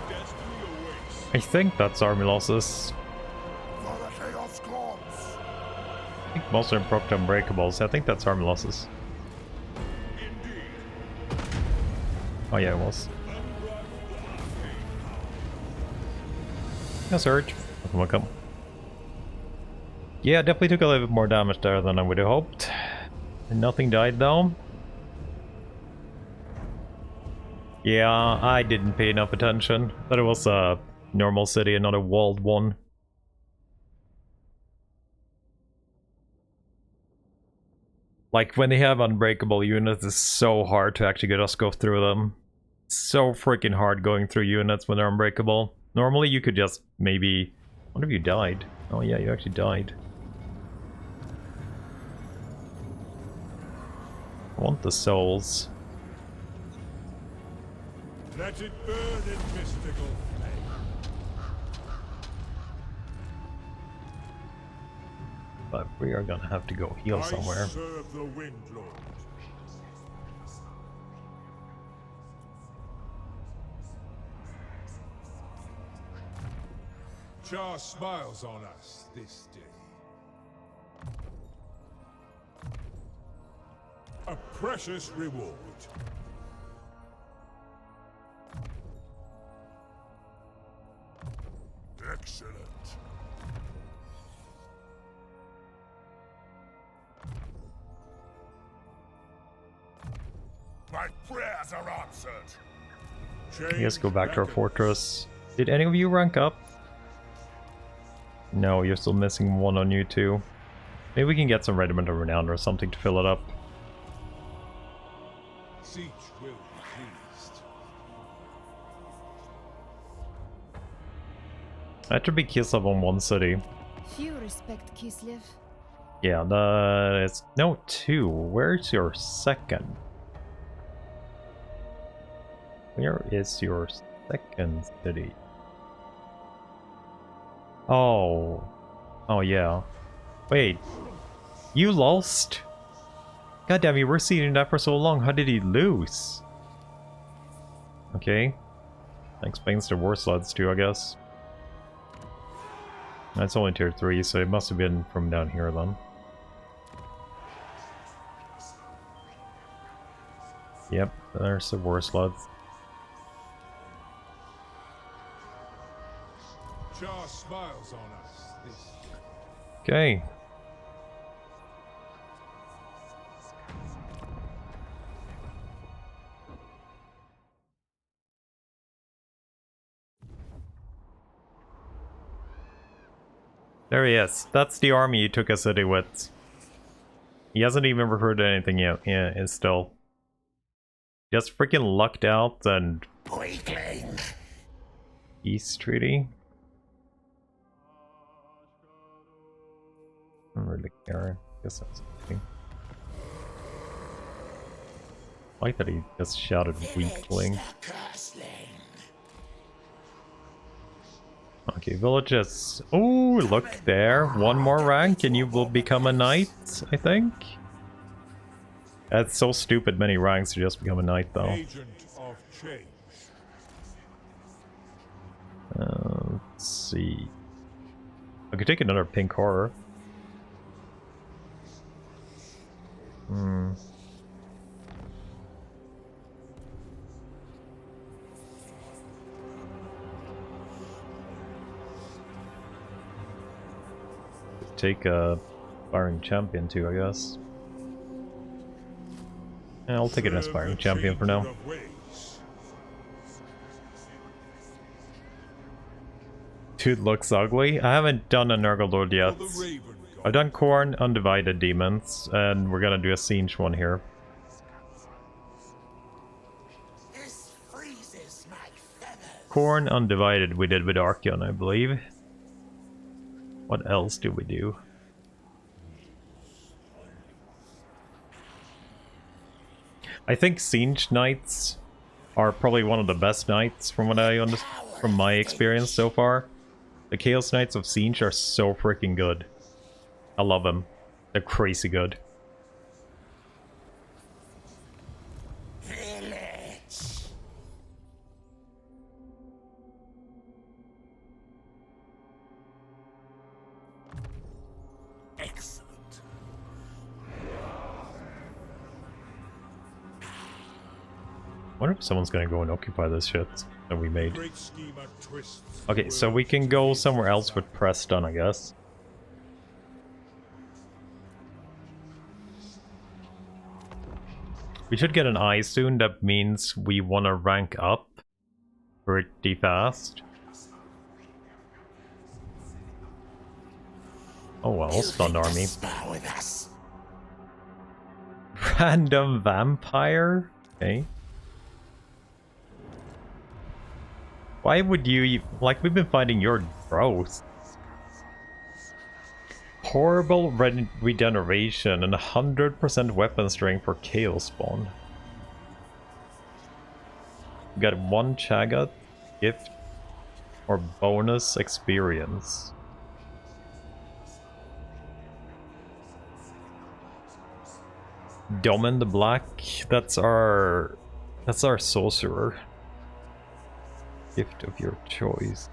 Destiny awaits. I think that's army losses. For the Chaos Gods! I think most of them proc unbreakables. I think that's army losses. Indeed. Oh yeah, it was. No surge. Welcome, welcome. Yeah, definitely took a little bit more damage there than I would have hoped. Nothing died though. Yeah, I didn't pay enough attention. Thought it was a normal city and not a walled one. Like, when they have unbreakable units, it's so hard to actually get us go through them. So freaking hard going through units when they're unbreakable. Normally you could just maybe... I wonder if you died. Oh yeah, you actually died. I want the souls. Let it burn in mystical flame. But we are gonna have to go heal somewhere. I serve the Wind Lord. Char smiles on us this day. A precious reward. Excellent. My prayers are answered. Let's go back to our fortress. Did any of you rank up? No, you're still missing one on you too. Maybe we can get some Regiment of Renown or something to fill it up. Siege will be pleased. That should be Kislev on one city. Few respect Kislev. Yeah, it's no 2. Where's your second? Where is your second city? Oh. Oh yeah. Wait. You lost? God damn, you were seeing that for so long. How did he lose? Okay. That explains the war sleds too, I guess. That's only tier 3, so it must have been from down here then. Yep, there's the war sleds. Char smiles on us this day. Okay. There he is. That's the army you took a city with. He hasn't even recruited anything yet. Yeah, it's still just freaking lucked out and Weakling. peace treaty. I don't really care. I guess that's okay. I like that he just shouted weakling. Vilitch the Curseling. Okay, villages. Oh, look there. One more rank and you will become a knight, I think. That's so stupid, many ranks to just become a knight, though. Agent of change. Let's see. I could take another pink horror. Hmm. Take a aspiring champion too, I guess. Yeah, I'll take an aspiring champion for now. Dude looks ugly. I haven't done a Nurgle yet. I've done Khorne, Undivided Demons, and we're gonna do a Siege one here. This freezes my feathers. Khorne, Undivided we did with Archeon, I believe. What else do we do? I think Siege Knights are probably one of the best knights from what I from my experience so far. The Chaos Knights of Siege are so freaking good. I love them. They're crazy good. Vilitch. Excellent. I wonder if someone's gonna go and occupy this shit that we made. Great schema twists. Okay, so we can go somewhere else with press done, I guess. We should get an eye soon. That means we want to rank up pretty fast. Oh well, stunned army. With us. Random vampire? Okay. Why would you... Like, we've been fighting your bros. Horrible regeneration and 100% weapon strength for Chaos Spawn. We got 1 Chagat, gift, or bonus experience. Domin the Black, that's our sorcerer. Gift of your choice.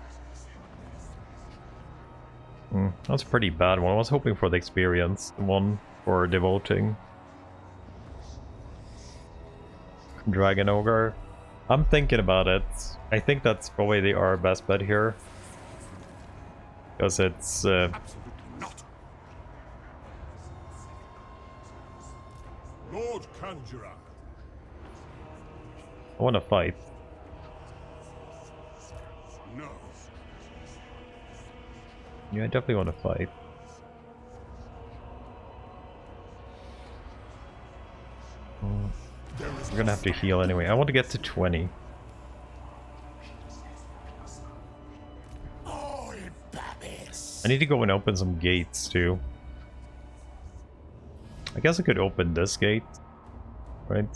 That's a pretty bad one. I was hoping for the experience, the one for devoting. Dragon Ogre. I'm thinking about it. I think that's probably our best bet here. Because it's... Absolutely not. Lord Conjurer. I want to fight. No. Yeah, I definitely want to fight. We're gonna have to heal anyway. I want to get to 20. All babbits. I need to go and open some gates too. I guess I could open this gate. Right?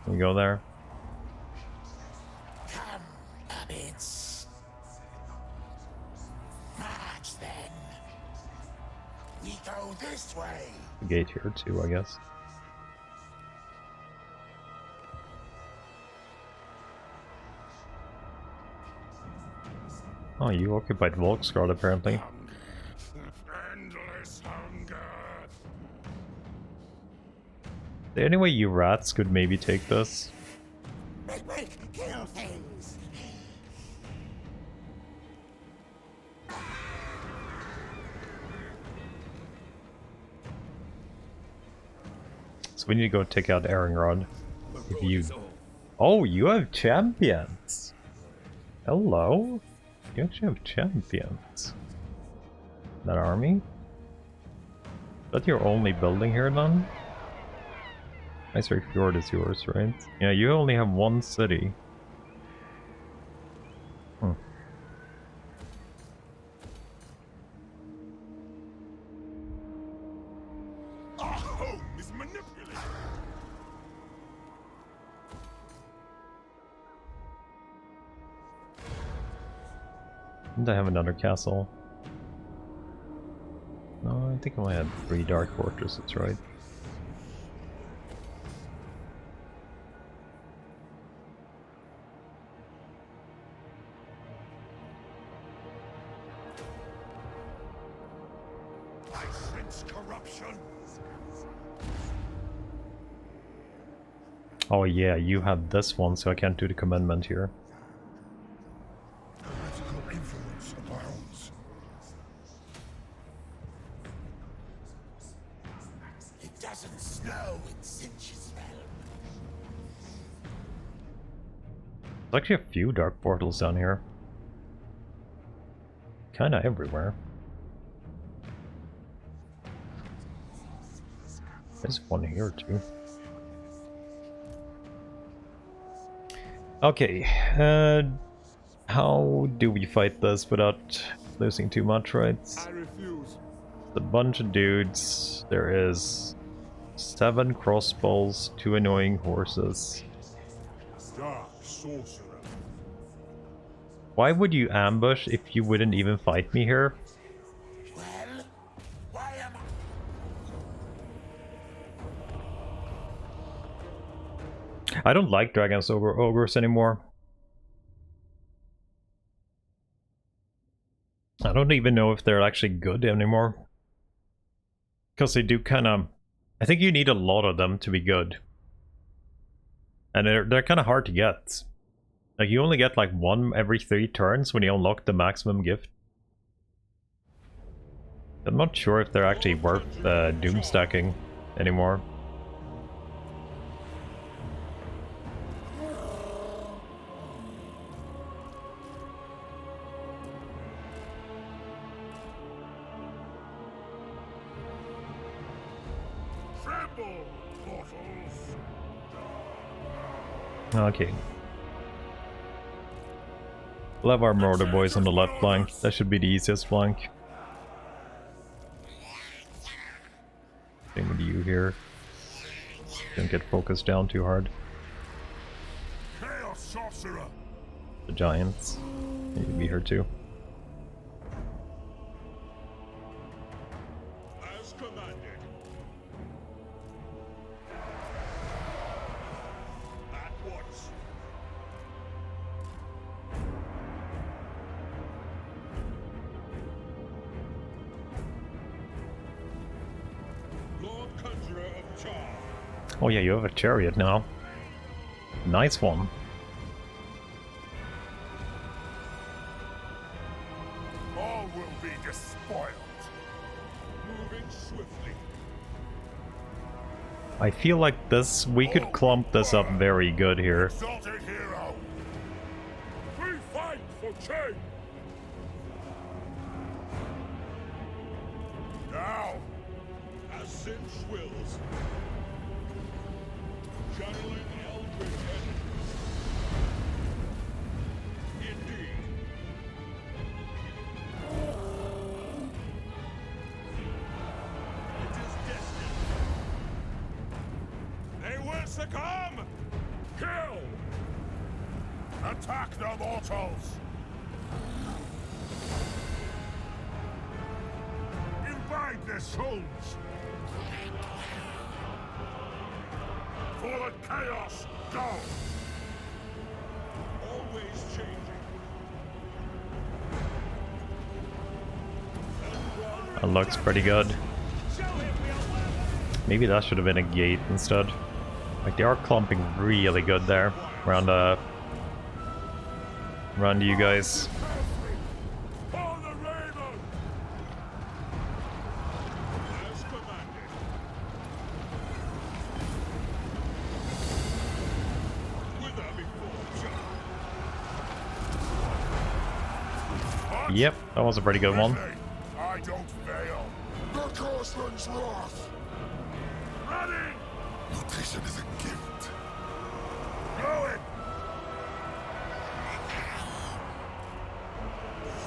Can we go there? Come, babbits. March then. We go this way. A gate here too, I guess. Oh, you occupied Volksguard apparently. Endless hunger. Is there any way you rats could maybe take this? Make, kill things. So we need to go take out Erenrod. If you... Oh, you have champions! Hello? You actually have champions. That army? Is that your only building here then? Iceberg Fjord is yours, right? Yeah, you only have 1 city. Our home is manipulated. Didn't I have another castle? No, I think I only had 3 dark fortresses, that's right. I sense corruption. Oh yeah, you have this one, so I can't do the commandment here. Political influence abounds. It doesn't snow in Sinch's realm. There's actually a few dark portals down here. Kinda everywhere. There's one here too. Okay, how do we fight this without losing too much, right? I refuse. A bunch of dudes. There is 7 crossbows, 2 annoying horses. Dark sorcerer. Why would you ambush if you wouldn't even fight me here? Well, why am I don't like dragons over ogres anymore. I don't even know if they're actually good anymore. Because they do kind of... I think you need a lot of them to be good. And they're kind of hard to get. Like, you only get like 1 every 3 turns when you unlock the maximum gift. I'm not sure if they're actually worth doom stacking anymore. Tremble, mortals! Okay. We'll have our murder boys on the left flank. That should be the easiest flank. Same with you here. Don't get focused down too hard. Chaos sorcerer! The giants. You can be here too. As commanded. At once. Lord Conjurer of Char. Oh yeah, you have a chariot now. Nice one. All will be despoiled. Moving swiftly. I feel like this, we could clump this up very good here. Exalted hero. We fight for change. Now, as sin swills, channeling eldritch energies. Indeed. It is destined. They will succumb! Kill! Attack the mortals! Imbibe their souls! For the chaos go! Always changing. That looks pretty good. Maybe that should have been a gate instead. Like, they are clumping really good there. Around you guys. For the Raven! As commanded. Whither before Jar? Yep, that was a pretty good one. I don't fail. The Curseling's wrath. Ready. Notation is a gift. Going.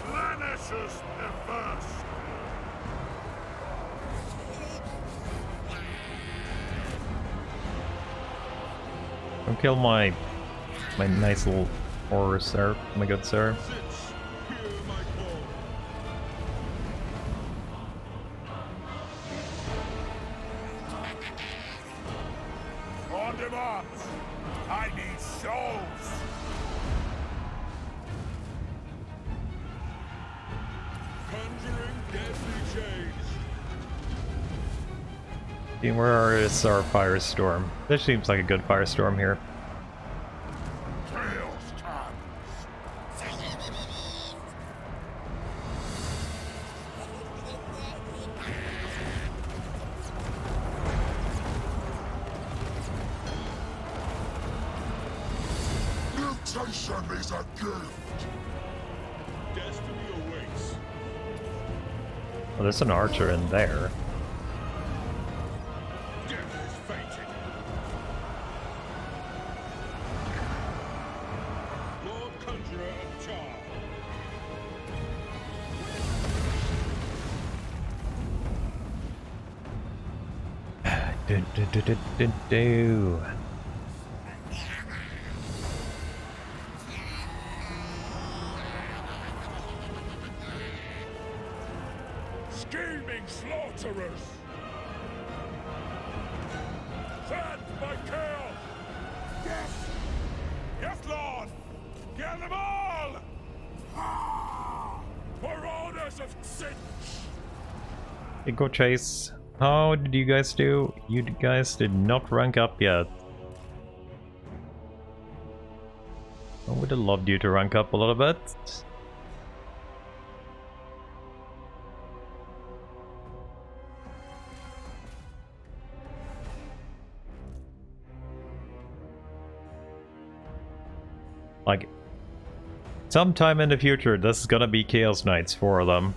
Slaanesses the first. Don't kill my nice little horse there, my good sir. Sits. Hear my call. On demand. I need souls. Conjuring deadly shades. Where is our firestorm? This seems like a good firestorm here. Chaos comes. Mutation is a gift. Destiny awaits. Well, there's an archer in there. Death is fated. Lord Conjurer of Char. Do. Scheming slaughterers! Fed by chaos! Yes! Yes, Lord! Kill them all! For orders of Sinch! Hey, go Chase. How did you guys do? You guys did not rank up yet. I would have loved you to rank up a little bit. Like, sometime in the future, this is gonna be Chaos Knights for them.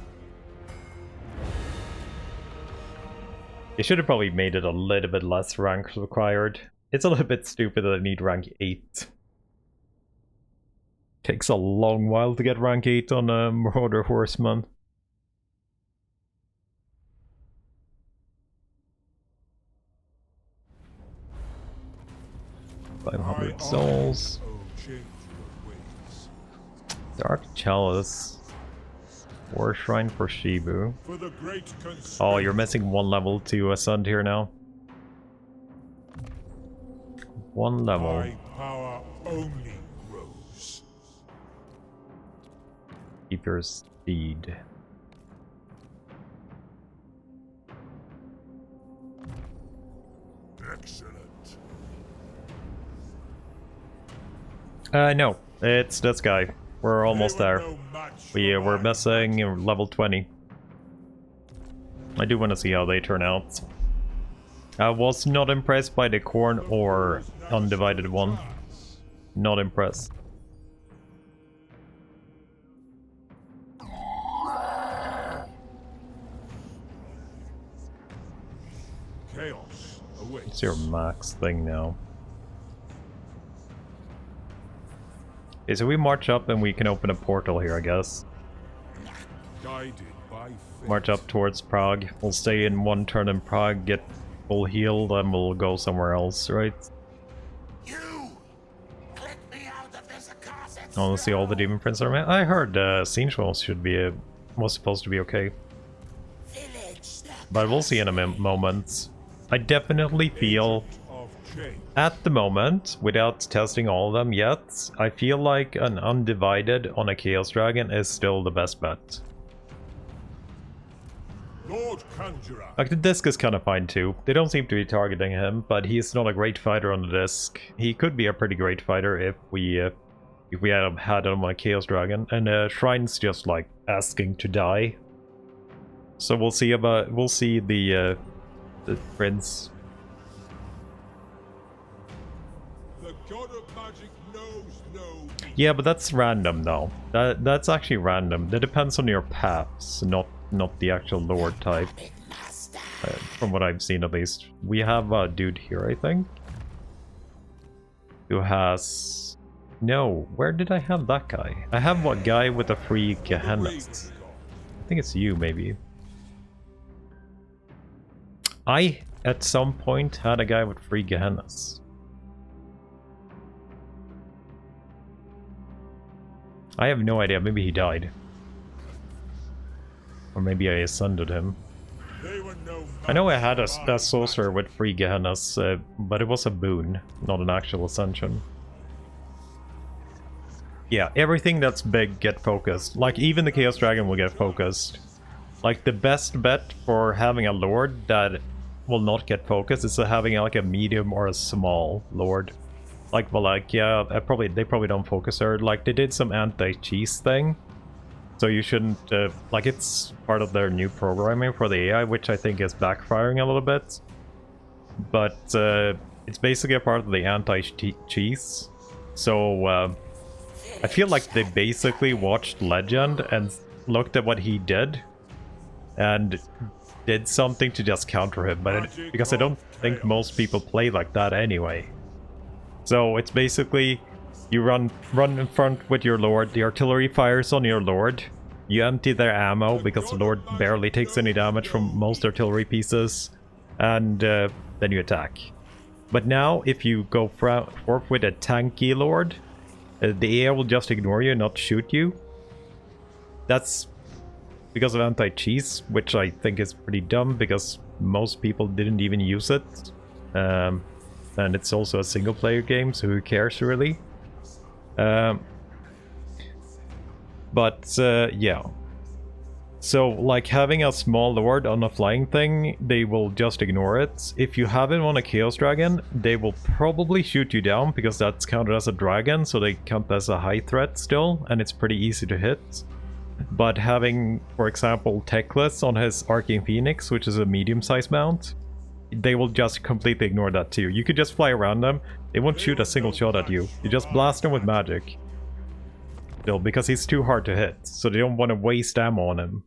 They should have probably made it a little bit less rank required. It's a little bit stupid that I need rank 8. Takes a long while to get rank 8 on a Marauder Horseman. $500 souls. Dark Chalice. War Shrine for Shibu. For the great Oh, you're missing one level to Ascend here now. One level. My power only grows. Keep your speed. Excellent. No, it's this guy. We're almost They were there. no match for We're my missing level 20. I do want to see how they turn out. I was not impressed by the Corn or Undivided one. Not impressed. Chaos awaits. It's your max thing now. Okay, so we march up and we can open a portal here, I guess. Guided by fate. March up towards Prague. We'll stay in one turn in Prague, get full healed, and we'll go somewhere else, right? You! Click me out of this accursed I want to see all the Demon Prince are. I heard Siege was supposed to be okay. Vilitch the But we'll see in a moment. I definitely feel, Of change. at the moment, without testing all of them yet, I feel like an Undivided on a Chaos Dragon is still the best bet. Lord Conjurer. Like, the disc is kind of fine too. They don't seem to be targeting him, but he's not a great fighter on the disc. He could be a pretty great fighter if we had him on a Chaos Dragon. And Shrine's just like asking to die. So we'll see the prince. The god of magic knows no evil. Yeah, but that's random though. That's actually random. That depends on your paths, not the actual lord type. From what I've seen at least. We have a dude here, I think. Who has... No, where did I have that guy? I have a guy with a free Gehennas. I think it's you, maybe. I, at some point, had a guy with free Gehennas. I have no idea, maybe he died. Or maybe I ascended him. They were no I know I had match for a sorcerer with free Gehennas, but it was a boon, not an actual ascension. Yeah, everything that's big get focused. Like, even the Chaos Dragon will get focused. Like, the best bet for having a lord that will not get focused is having like a medium or a small lord. Like, well, like, yeah, they probably don't focus her. Like, they did some anti-cheese thing. So you shouldn't, like, it's part of their new programming for the AI, which I think is backfiring a little bit. But it's basically a part of the anti-cheese. So I feel like they basically watched Legend and looked at what he did and did something to just counter him. But because I don't think most people play like that anyway. So it's basically... You run in front with your lord, the artillery fires on your lord, you empty their ammo because the lord barely takes any damage from most artillery pieces, and then you attack. But now, if you go forth with a tanky lord, the AI will just ignore you and not shoot you. That's because of anti-cheese, which I think is pretty dumb because most people didn't even use it. And it's also a single player game, so who cares really? Yeah. So, like, having a small lord on a flying thing, they will just ignore it. If you have it on a Chaos Dragon, they will probably shoot you down because that's counted as a dragon, so they count as a high threat still, and it's pretty easy to hit. But having, for example, Teclis on his Arcane Phoenix, which is a medium-sized mount, they will just completely ignore that too. You could just fly around them, they won't shoot a single shot at you. You just blast them with magic. Still, because he's too hard to hit, so they don't want to waste ammo on him.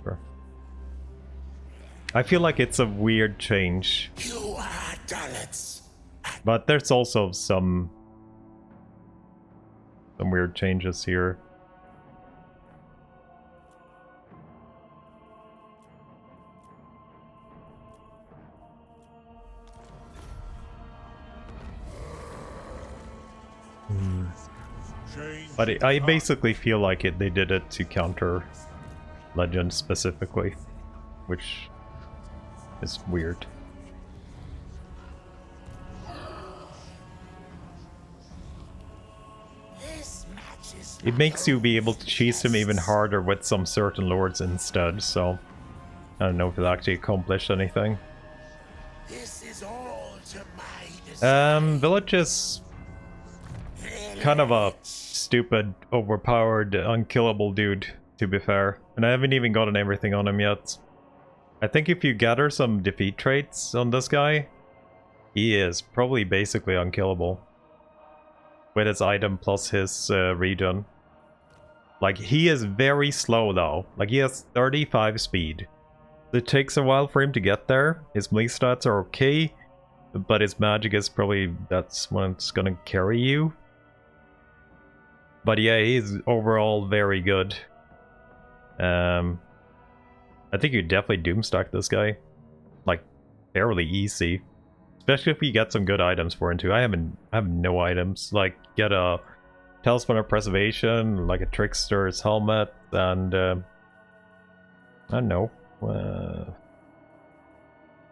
Sure. I feel like it's a weird change. You are dullets. But there's also some weird changes here. But I basically feel like they did it to counter Legend specifically, which is weird. It makes you be able to cheese him even harder with some certain lords instead, so I don't know if it actually accomplished anything. This is all to my Vilitch is kind of a stupid, overpowered, unkillable dude, to be fair. And I haven't even gotten everything on him yet. I think if you gather some defeat traits on this guy, he is probably basically unkillable. With his item plus his regen. Like, he is very slow though. Like, he has 35 speed. It takes a while for him to get there. His melee stats are okay, but his magic is probably, that's when it's gonna carry you. But yeah, he's overall very good. I think you definitely doomstack this guy. Like, fairly easy. Especially if you get some good items for him too. I have no items. Like, get a Talisman of Preservation, like a Trickster's Helmet, and I don't know.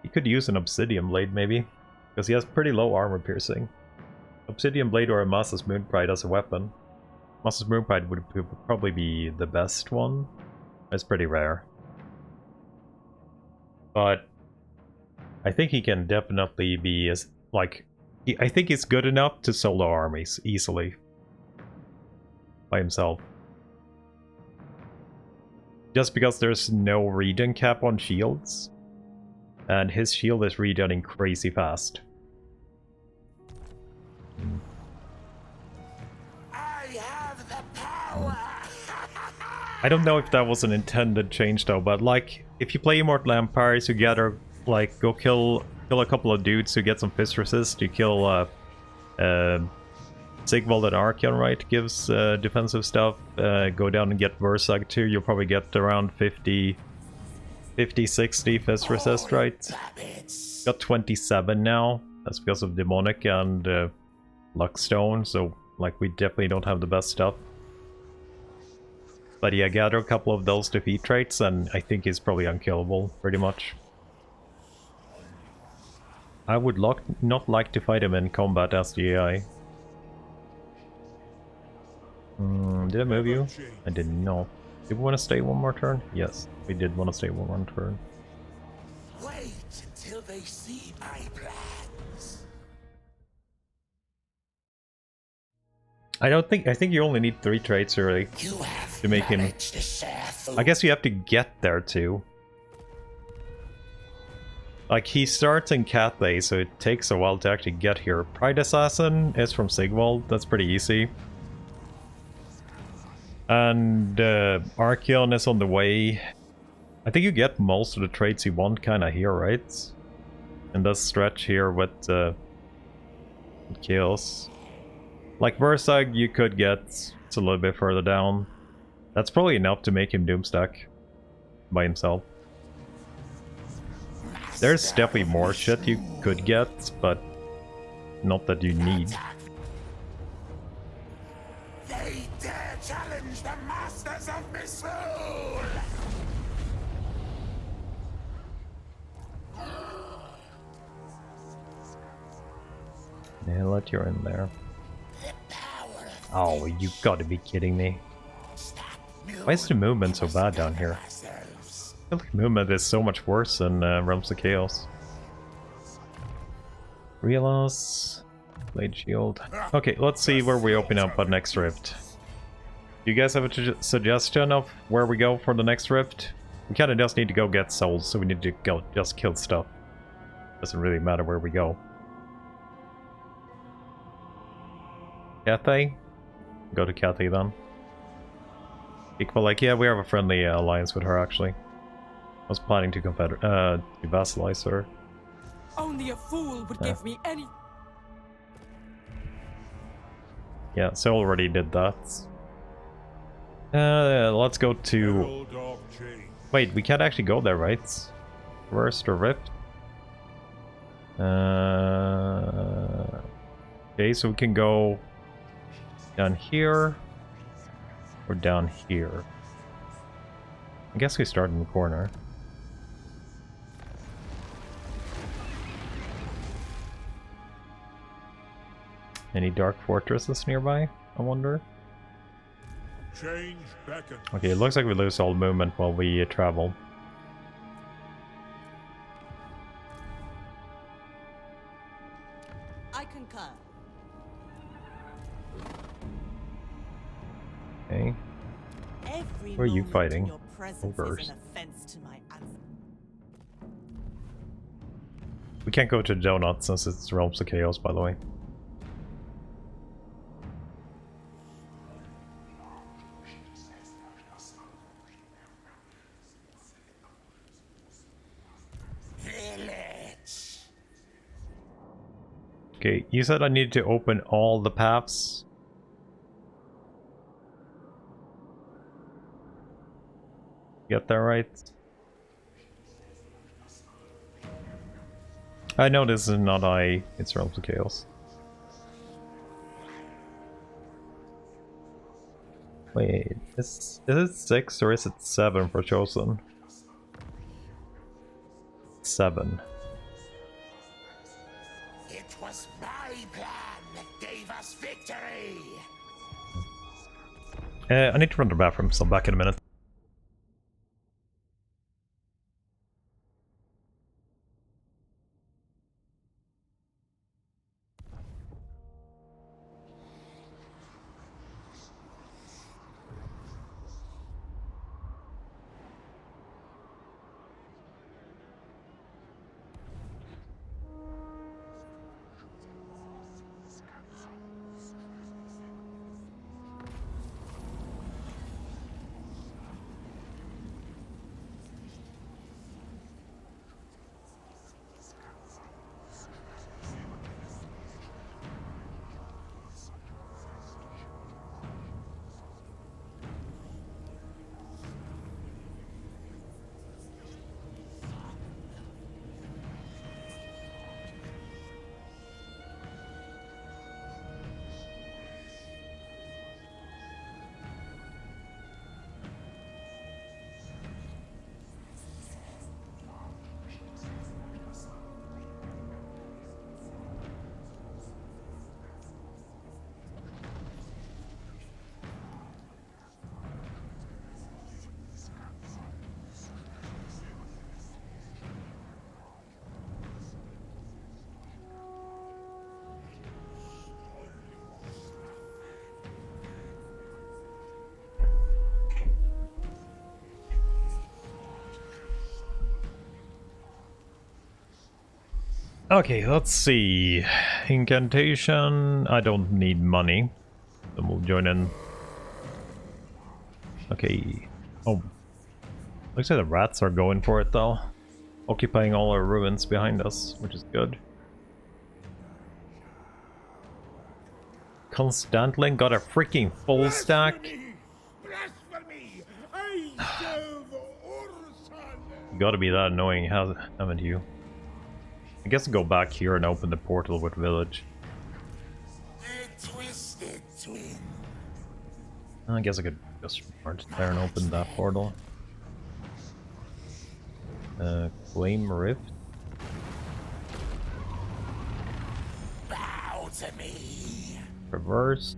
He could use an Obsidian Blade maybe, because he has pretty low armor piercing. Obsidian Blade or a Master's Moonpride as a weapon. Master's Moonpride would probably be the best one. It's pretty rare. But I think he can definitely be like, I think he's good enough to solo armies easily by himself. Just because there's no regen cap on shields, and his shield is regenning crazy fast. I have the power. I don't know if that was an intended change though, but like, if you play Immortal Empires, you gather, like, go kill a couple of dudes to get some fist resist. You kill Sigvald and Archeon, right? Gives defensive stuff. Go down and get Versag too. You'll probably get around 50, 60 fist resist, right? Got 27 now. That's because of Demonic and Luckstone, so like, we definitely don't have the best stuff. But yeah, gather a couple of those defeat traits and I think he's probably unkillable, pretty much. I would not like to fight him in combat as the AI. Did I move you? I did not. Did we want to stay one more turn? Yes, we did want to stay one more turn. Wait until they see my plans. I think you only need 3 traits really to make him. I guess you have to get there too. Like, he starts in Cathay, so it takes a while to actually get here. Pride Assassin is from Sigvald, that's pretty easy. And Archeon is on the way. I think you get most of the traits you want kinda here, right? In this stretch here with Chaos. Like Versag, you could get. It's a little bit further down. That's probably enough to make him Doomstack by himself. There's definitely more shit you could get, but not that you need. They dare challenge the masters of Missoul! Yeah, let you in there. Oh, you gotta be kidding me. Why is the movement so bad down here? I feel like movement is so much worse than Realms of Chaos. Realize. Blade Shield. Okay, let's see where we open up at next rift. Do you guys have a suggestion of where we go for the next rift? We kinda just need to go get souls, so we need to go just kill stuff. Doesn't really matter where we go. Cathay? Go to Cathay then. Equal, like, yeah, we have a friendly alliance with her actually. I was planning to vassalize her. Only a fool would give me any. Yeah, so already did that. Let's go to. Herald of change. Wait, we can't actually go there, right? Worst or rift? Okay, so we can go down here or down here. I guess we start in the corner. Any dark fortresses nearby, I wonder? Change beckons. Okay, it looks like we lose all movement while we travel. I concur. Okay. Every Where are you moment in fighting? your presence Ogres. is an offense to my anthem. We can't go to Donut since it's Realms of Chaos, by the way. Vilitch! Okay, you said I need to open all the paths. Get that right? I know this is not it's Realms of Chaos. Wait, is it 6 or is it 7 for Chosen? 7. It was my plan that gave us victory! I need to run to the bathroom, so I'm back in a minute. Okay, let's see. Incantation. I don't need money. Then we'll join in. Okay. Oh. Looks like the rats are going for it though. Occupying all our ruins behind us, which is good. Constantlin got a freaking full stack. Blasphemy! I serve Ursan! You gotta be that annoying, haven't you? I guess I'll go back here and open the portal with Vilitch. The Twisted Twin. I guess I could just march there and open that portal. Flame Rift. Bow to me. Reverse.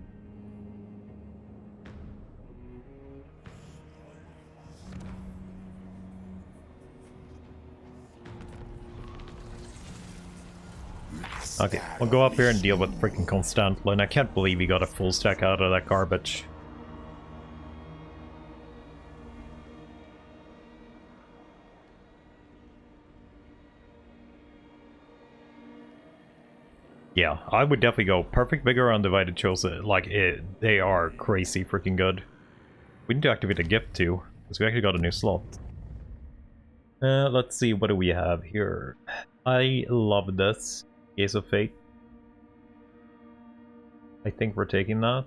Okay, we'll go up here and deal with freaking Constantlin. I can't believe he got a full stack out of that garbage. Yeah, I would definitely go Perfect Vigor, Undivided Chosen. Like, they are crazy freaking good. We need to activate a gift too, because we actually got a new slot. Let's see, what do we have here? I love this. Gaze of Fate. I think we're taking that.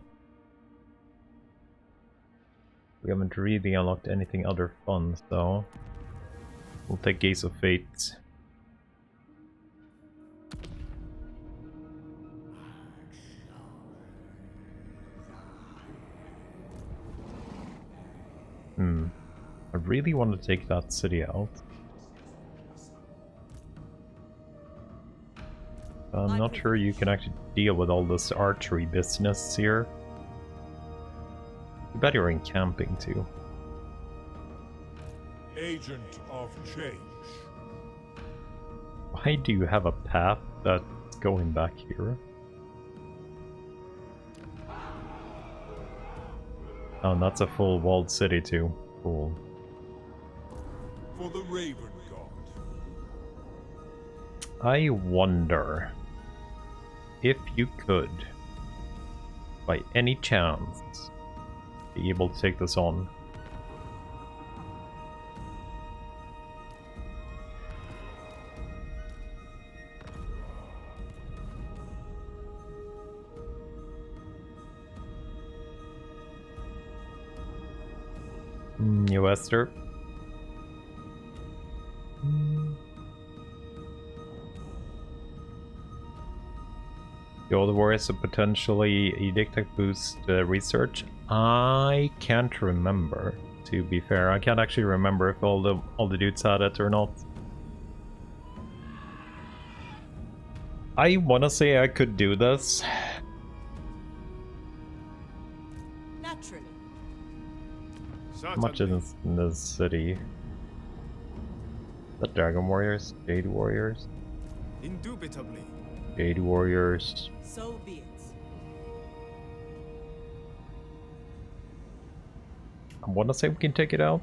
We haven't really unlocked anything other fun, so we'll take Gaze of Fate. I really want to take that city out. I'm not sure you can actually deal with all this archery business here. You bet you're in camping too. Agent of change. Why do you have a path that's going back here? Oh, and that's a full walled city too. Cool. For the Raven God. I wonder if you could, by any chance, be able to take this on. New Esther. The Old Warriors are potentially edict that boost research. I can't remember, to be fair. I can't actually remember if all the dudes had it or not. I wanna say I could do this. Naturally. How much is in this city? The Dragon Warriors? Jade Warriors? Indubitably. Jade Warriors. So be it. I want to say we can take it out.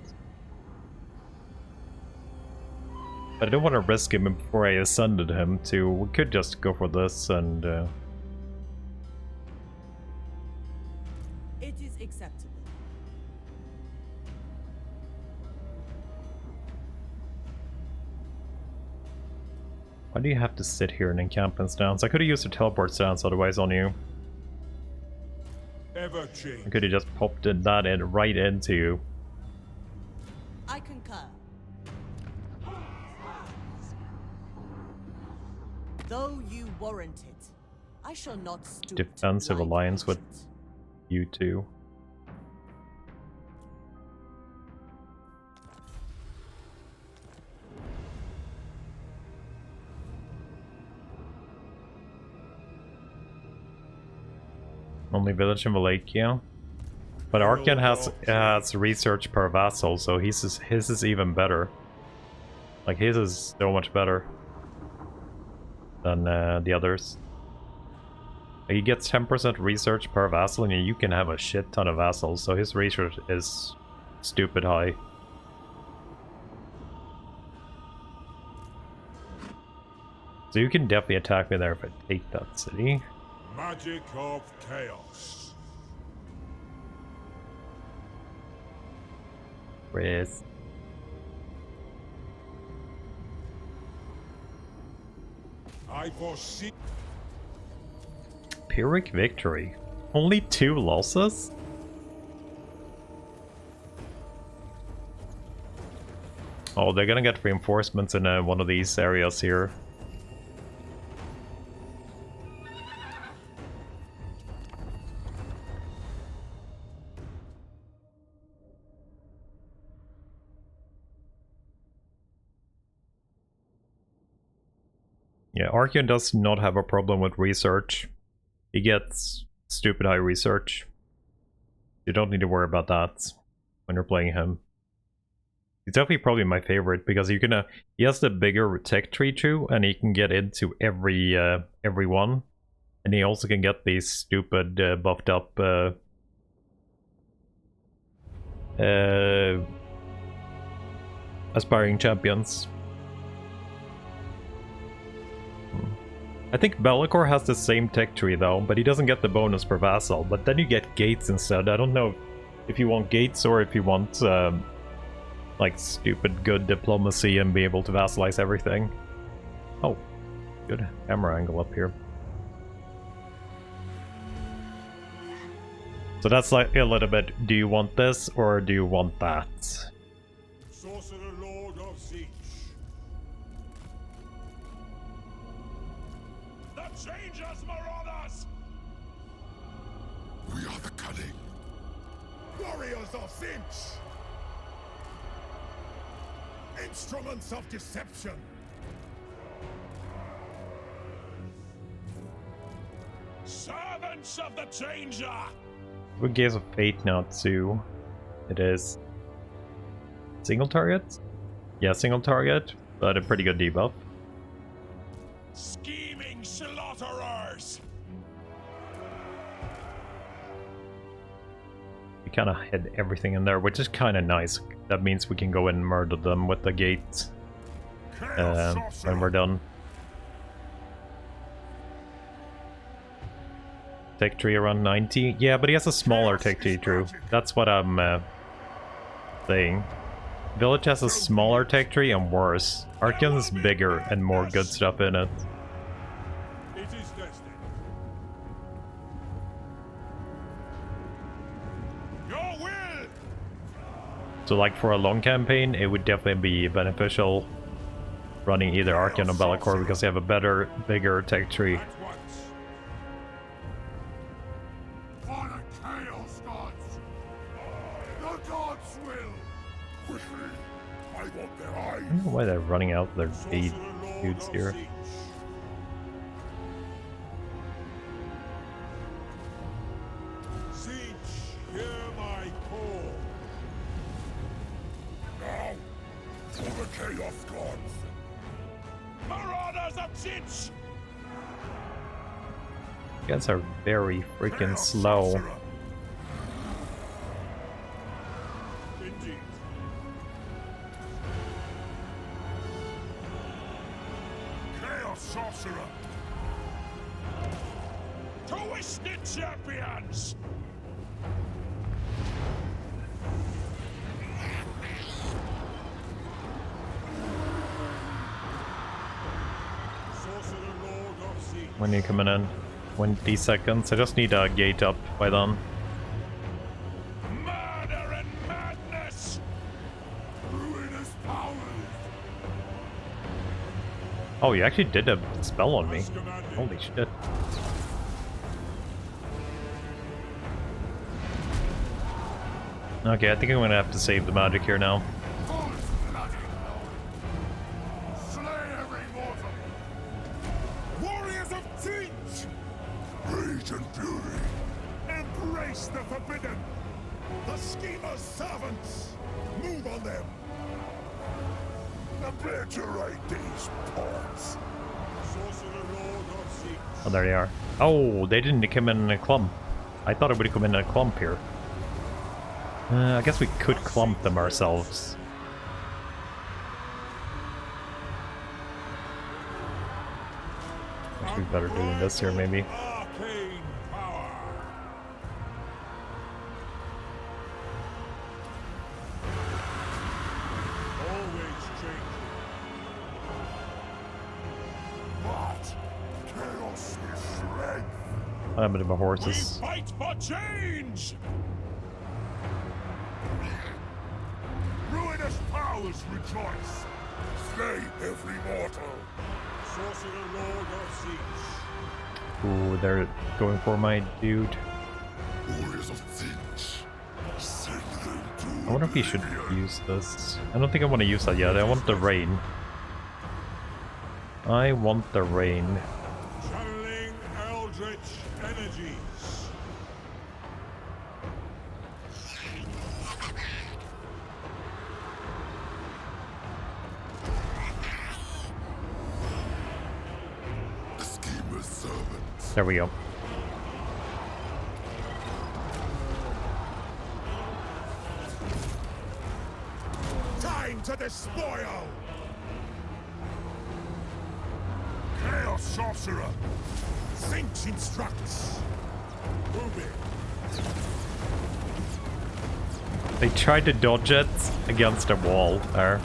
But I don't want to risk him before I ascended him too. We could just go for this and... It is acceptable. Why do you have to sit here and encamp in stance? I could have used a teleport stance otherwise on you. Ever change. I could have just popped that in right into you. I concur. Though you warrant it, I shall not stoop to Defensive blind alliance with bullshit. you two. Only village in Wallachia. But Arkan has research per vassal, so his is even better. Like, his is so much better than the others. Like, he gets 10% research per vassal, and you can have a shit ton of vassals, so his research is stupid high. So you can definitely attack me there if I take that city. Magic of chaos. Riz. I foresee. Pyrrhic Victory. Only 2 losses? Oh, they're gonna get reinforcements in one of these areas here. Yeah, Archeon does not have a problem with research. He gets stupid high research. You don't need to worry about that when you're playing him. He's definitely probably my favorite because you can he has the bigger tech tree too, and he can get into every one, and he also can get these stupid buffed up aspiring champions. I think Bellicor has the same tech tree though, but he doesn't get the bonus per vassal. But then you get gates instead. I don't know if you want gates or if you want like stupid good diplomacy and be able to vassalize everything. Oh, good camera angle up here. So that's like a little bit, do you want this or do you want that? Sorcerer Lord of Siege. The Changers, Marauders! We are the cunning warriors of Finch. Instruments of deception. Servants of the Changer! What Gaze of Fate now too? It is single target? Yeah, single target, but a pretty good debuff. Scheming slaughterers! We kind of hid everything in there, which is kind of nice. That means we can go and murder them with the gate when we're done. Tech tree around 90. Yeah, but he has a smaller tech tree, Drew. That's what I'm saying. Vilitch has a smaller tech tree and worse. Archeon is bigger and more good stuff in it. It is destined. Your will! So like for a long campaign, it would definitely be beneficial running either Archeon or Bellicor because they have a better, bigger tech tree. At once. For the Chaos Gods! The Gods will! With me, I want their eyes! I don't know why they're running out their eight Sorcerer Lord dudes of here. Siege. Siege, hear my call. Now, for the Chaos Gods! Marauders of Siege! You guys are very freaking Chaos slow. Sorcerer! Indeed. Chaos Sorcerer! Twisted champions! Sorcerer Lord of Siege. When are you coming in? 20 seconds. I just need a gate up by then. Murder and madness! Ruinous powers! Oh, you actually did a spell on me. As commanded. Holy shit. Okay, I think I'm gonna have to save the magic here now. False bloody Lord! Slay every mortal! Warriors of Teach! Rage and fury! Embrace the forbidden! The schemer's servants! Move on them! Obliterate these pawns! Sorcerer Lord of Siege. Oh, there they are. Oh, they didn't come in a clump. I thought it would come in a clump here. I guess we could clump them ourselves. Actually better doing this here, maybe. Arcane power. Always changing. But chaos is strength! What happened to my We horses? fight for change! Ruinous powers rejoice! Slay every mortal! Sorcerer Lord of Siege! Ooh, they're going for my dude. Warriors of Finch! Send them to I wonder if he should use this. I don't think I want to use that yet. I want the rain. I want the rain. channeling eldritch energies. The schemer's servants. There we go. Time to despoil! Chaos Sorcerer! Finch instructs! Move it! They tried to dodge it against a wall there.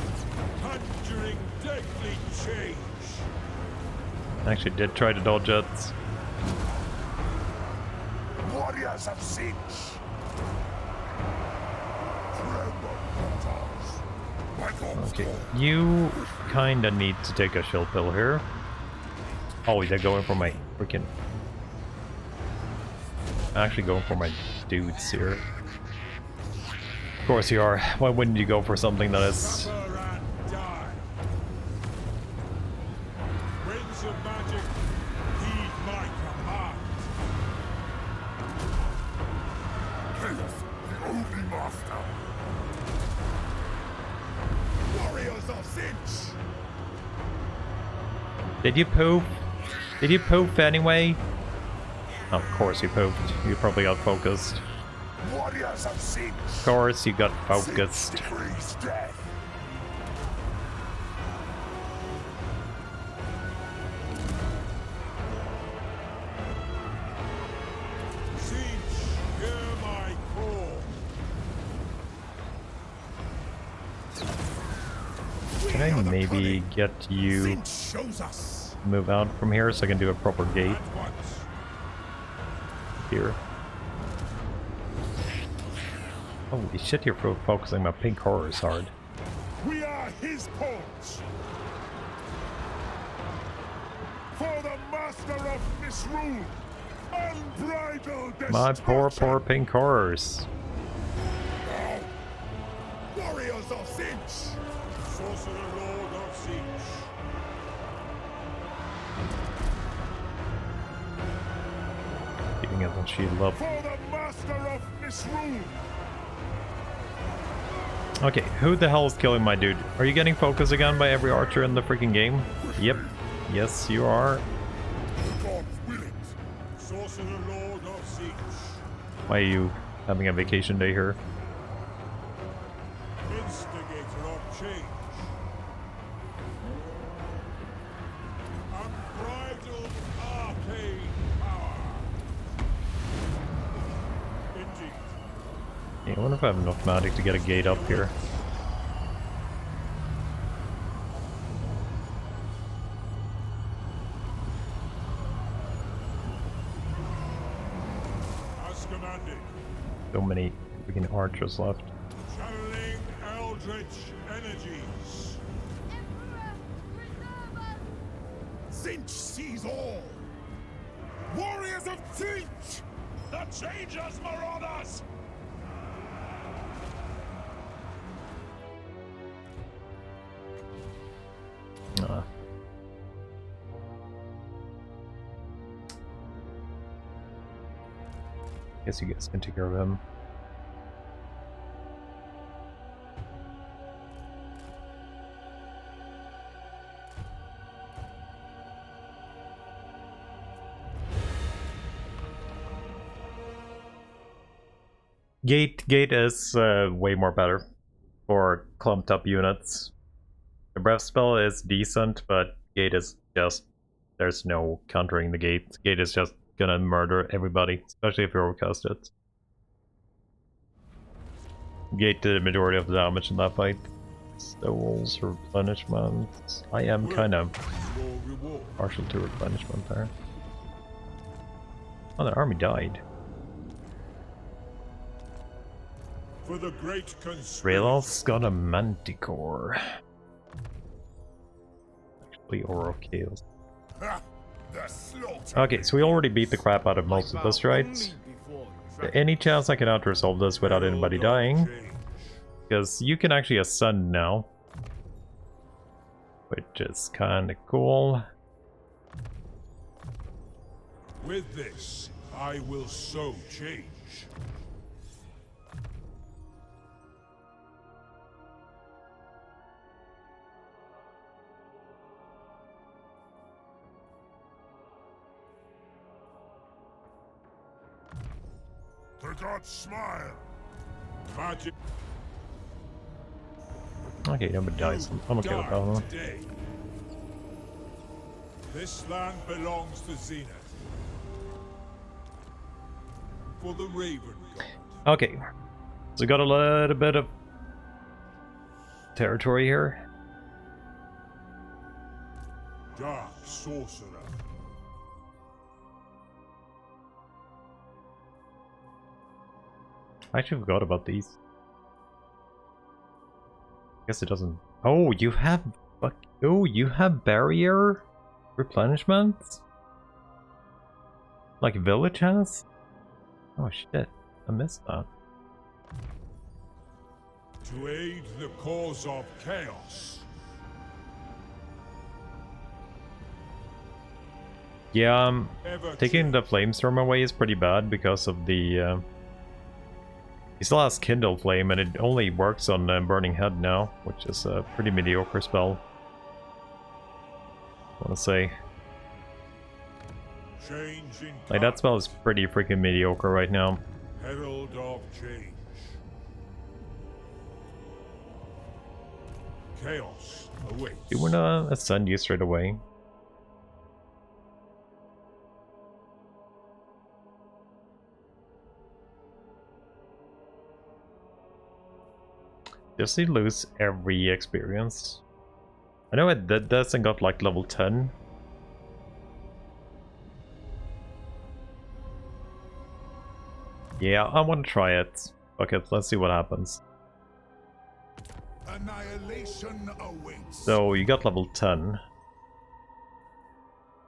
Conjuring deadly change! Actually did try to dodge it. Warriors of Sinch! Tremble, mortals! Like all Okay, you kinda need to take a shield pill here. Oh, they're going for my freaking... Actually going for my dudes here. Of course you are. Why wouldn't you go for something that is... Suffer and die! Winds of magic, heed my command! Chaos, the only master! Warriors of Sinch! Did you poop? Did you poop anyway? Of course you pooped. You probably got focused. Warriors of Sinch! Of course you got focused. Decrees death! Sinch, hear my call! Can I maybe get you Sinch shows us! move out from here so I can do a proper gate At once! here? Holy shit, you're focusing my pink horrors hard. We are his pawns! For the master of misrule! Unbridled My poor destruction! pink horrors. Now, warriors of Sinch! Sorcerer Lord of Sinch! Keeping it on shield up. For the master of misrule! Okay, who the hell is killing my dude? Are you getting focused again by every archer in the freaking game? Yep. Yes, you are. The gods will it! Sorcerer Lord of Sinch! Why are you having a vacation day here? Instigator of change! Unbridled arcane power! Indeed. Yeah, I wonder if I have enough magic to get a gate up here. As commanded. So many freaking archers left. Channeling eldritch energies. Sinch sees all. Warriors of Sinch! The Changers Marauders! Ah. Guess you guys can take care of him. Gate is way more better for clumped up units. The breath spell is decent, but gate is just, there's no countering the gate. Gate is just gonna murder everybody, especially if you overcast it. Gate did the majority of the damage in that fight. Souls, replenishment. I am kind of Your reward. partial to replenishment there. Oh, the army died. For the great conspiracy. Ralos got a manticore. Actually, Oro Chaos. Ha! The slaughter. Okay, so we already beat the crap out of most of this, right? Any chance I can out-resolve this without anybody dying? Because you can actually ascend now. Which is kinda cool. With this, I will so change. The gods smile. Magic. Okay, nobody dies. I'm okay with that one. Today. This land belongs to Zenith. For the Raven God. Okay, so we got a little bit of territory here. Dark sorcerer. I actually forgot about these. Guess it doesn't. Oh, you have. Oh, you have barrier replenishments? Like Vilitch has? Oh shit, I missed that. To aid the cause of chaos. Yeah, Ever taking the flamestorm away is pretty bad because of the. He still has Kindle Flame and it only works on Burning Head now, which is a pretty mediocre spell. I want to say. change in Like, that spell is pretty freaking mediocre right now. Herald of change. Chaos awaits. Do you want to ascend you straight away? Does he lose every experience? I know it did this and got like level 10. Yeah, I want to try it. Okay, let's see what happens. Annihilation awaits. So you got level 10.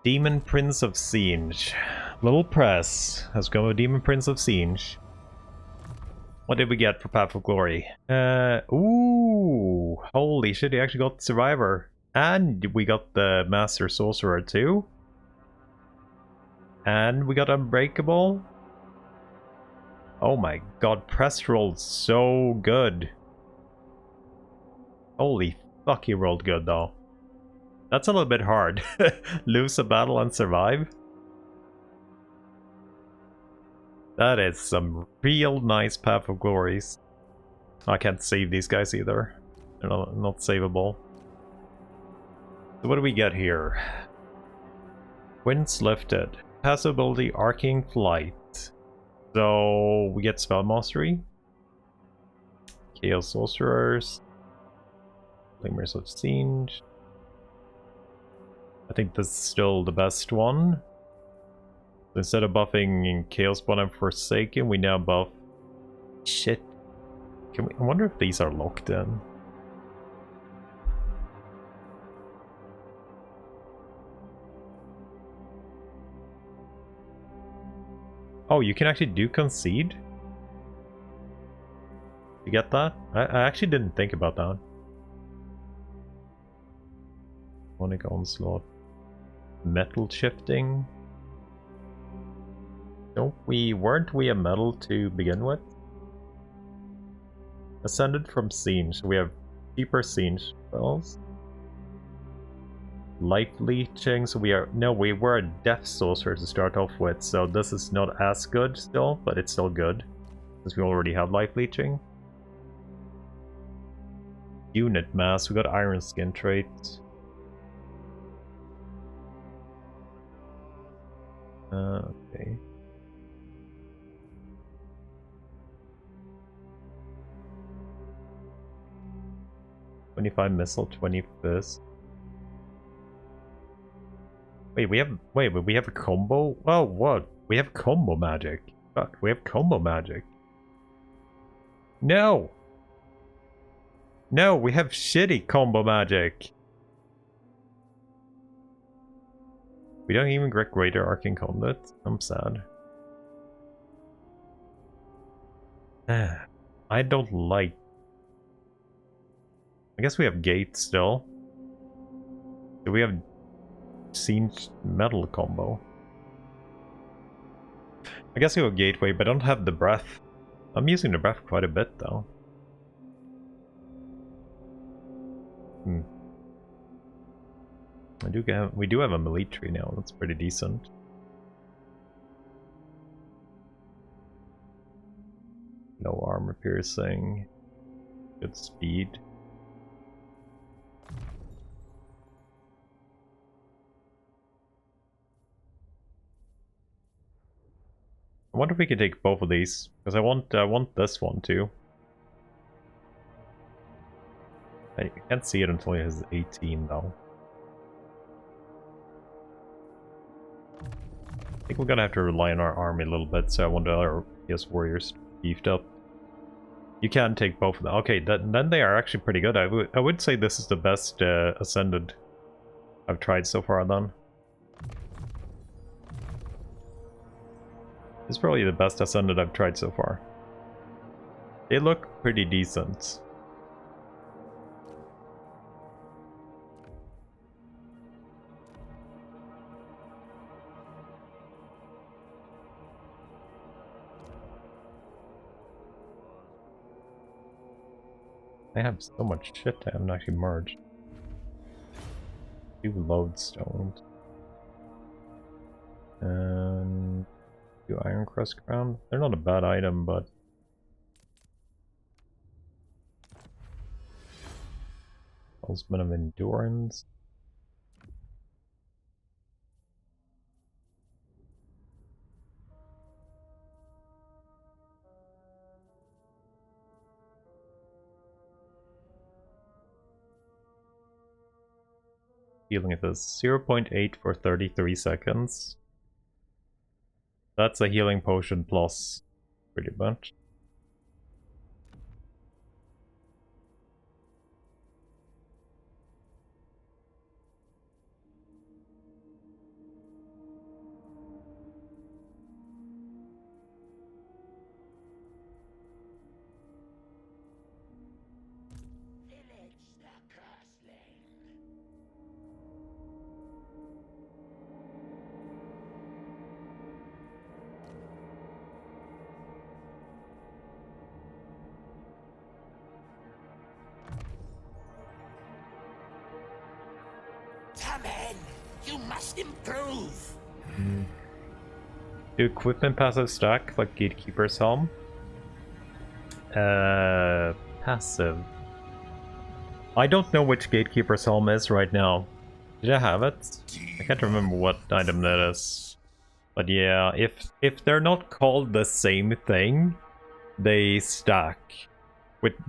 Demon Prince of Singe. Little press has gone with Demon Prince of Singe. What did we get for Path of Glory? Ooh, holy shit, he actually got Survivor. And we got the Master Sorcerer too. And we got Unbreakable. Oh my god, press rolled so good. Holy fuck, he rolled good though. That's a little bit hard. Lose a battle and survive. That is some real nice Path of Glories. I can't save these guys either. They're not savable. So what do we get here? Winds lifted. Passive ability Arcane Flight. So we get Spell Mastery. Chaos Sorcerers. Flamers of Singe. I think this is still the best one. Instead of buffing Chaos Spawn and Forsaken, we now buff... Shit. Can we... I wonder if these are locked in. Oh, you can actually do Concede? You get that? I actually didn't think about that. Demonic Onslaught. Metal Shifting. Weren't we a metal to begin with? Ascended from Singe. We have cheaper Singe spells. Life Leeching, so we were a Death Sorcerer to start off with, so this is not as good still, but it's still good. Since we already have Life Leeching. Unit Mass, we got Iron Skin traits. Okay. $25 missile, 20 fist. Wait, we have a combo? Oh, what? We have combo magic. Fuck, we have combo magic. No! No, we have shitty combo magic. We don't even get greater arcane combat. I'm sad. I don't like... I guess we have gate still. Do we have fininsh metal combo? I guess we have gateway, but I don't have the breath. I'm using the breath quite a bit though. We do have a melee tree now, that's pretty decent. No armor piercing. Good speed. I wonder if we can take both of these, because I want this one too. I can't see it until he has 18 though. I think we're gonna have to rely on our army a little bit, so I want our PS warriors beefed up. You can take both of them. Okay, then they are actually pretty good. I would say this is the best Ascended I've tried so far then. It's probably the best Ascended I've tried so far. They look pretty decent. I have so much shit I haven't actually merged. 2 lodestones. And 2 iron crust crown. They're not a bad item, but Talisman of Endurance. Healing it is 0.8 for 33 seconds. That's a healing potion plus, pretty much. Vilitch the Curseling. Come in! You must improve! Do equipment passive stack like Gatekeeper's Helm? Passive. I don't know which Gatekeeper's Helm is right now. Did I have it? I can't remember what item that is. But yeah, if they're not called the same thing, they stack.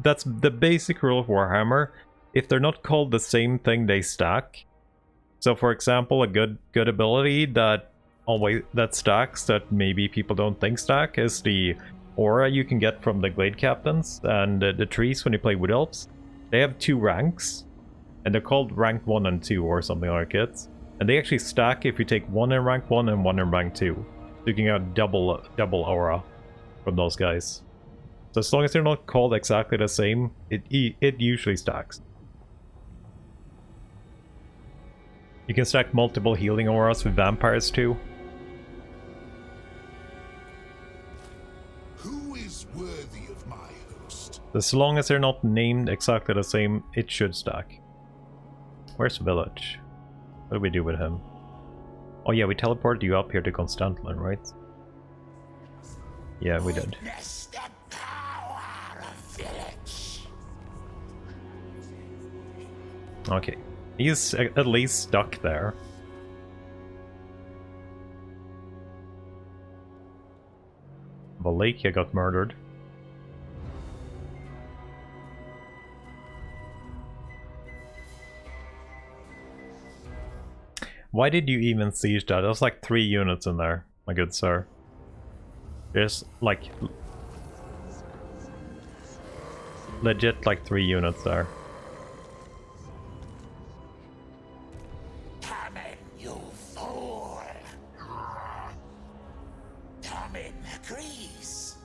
That's the basic rule of Warhammer. If they're not called the same thing, they stack. So for example, a good ability that stacks that maybe people don't think stack is the aura you can get from the Glade Captains and the trees when you play Wood Elves. They have 2 ranks, and they're called rank 1 and 2 or something like it. And they actually stack if you take 1 in rank 1 and 1 in rank 2. So you can get double aura from those guys. So as long as they're not called exactly the same, it usually stacks. You can stack multiple healing auras with vampires too. Who is worthy of my host? As long as they're not named exactly the same, it should stack. Where's Vilitch? What do we do with him? Oh yeah, we teleported you up here to Constantin, right? Yeah, we did. Witness the power of Vilitch. Okay. He's at least stuck there. Valekia got murdered. Why did you even siege that? There was like 3 units in there. my good sir. There's like legit like 3 units there. Come in, you fool! Come in, Grease!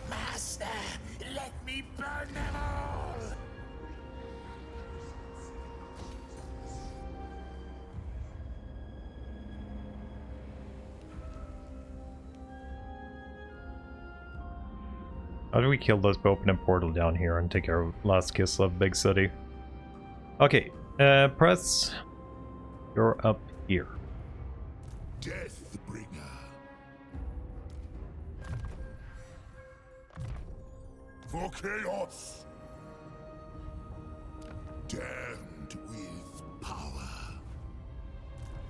Master, let me burn them all! How do we kill those by opening a portal down here and take our last kiss of Big City? Okay, press. You're up here. Deathbringer. For chaos. Damned with power.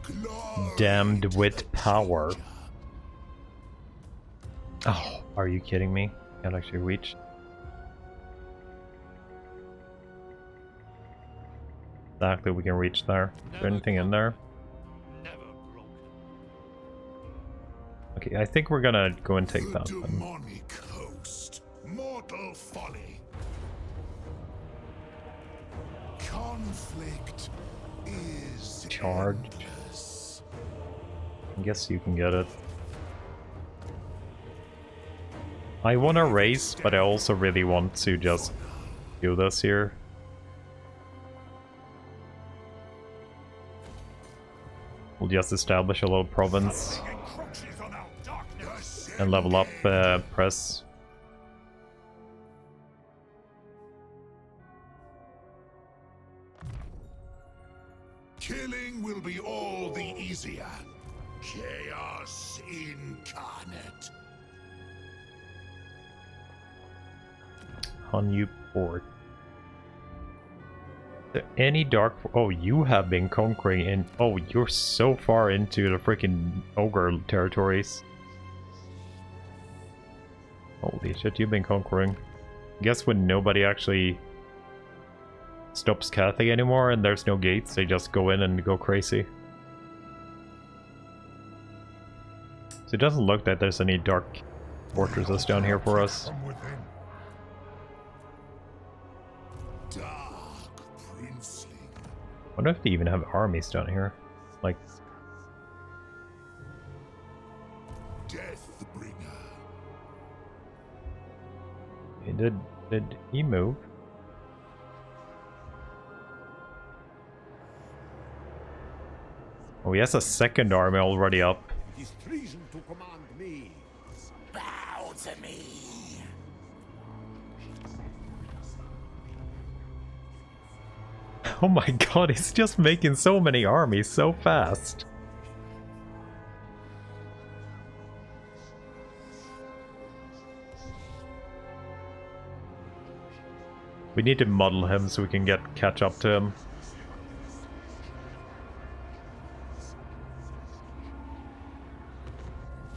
Glory Damned with to the power. soldier. Oh, are you kidding me? Can't actually reach. Exactly, we can reach there. Is there anything in there? Okay, I think we're gonna go and take that The then. demonic host. Mortal folly. Conflict is Charged. endless. I guess you can get it. I want to race, but I also really want to just do this here. We'll just establish a little province Encroaches on our darkness. and level up press. Killing will be all the easier. Chaos incarnate. Hanyu Port. Is there any dark... Oh, you have been conquering in... Oh, you're so far into the freaking ogre territories. Holy shit, you've been conquering. Guess when nobody actually stops Cathay anymore and there's no gates, they just go in and go crazy. So it doesn't look that there's any dark fortresses down here for us. From within. Dark princeling. Wonder if they even have armies down here. Like, Deathbringer. did he move? Oh, he has a second army already up. It is treason to command me. Bow to me! Oh my god, he's just making so many armies so fast. We need to muddle him so we can catch up to him.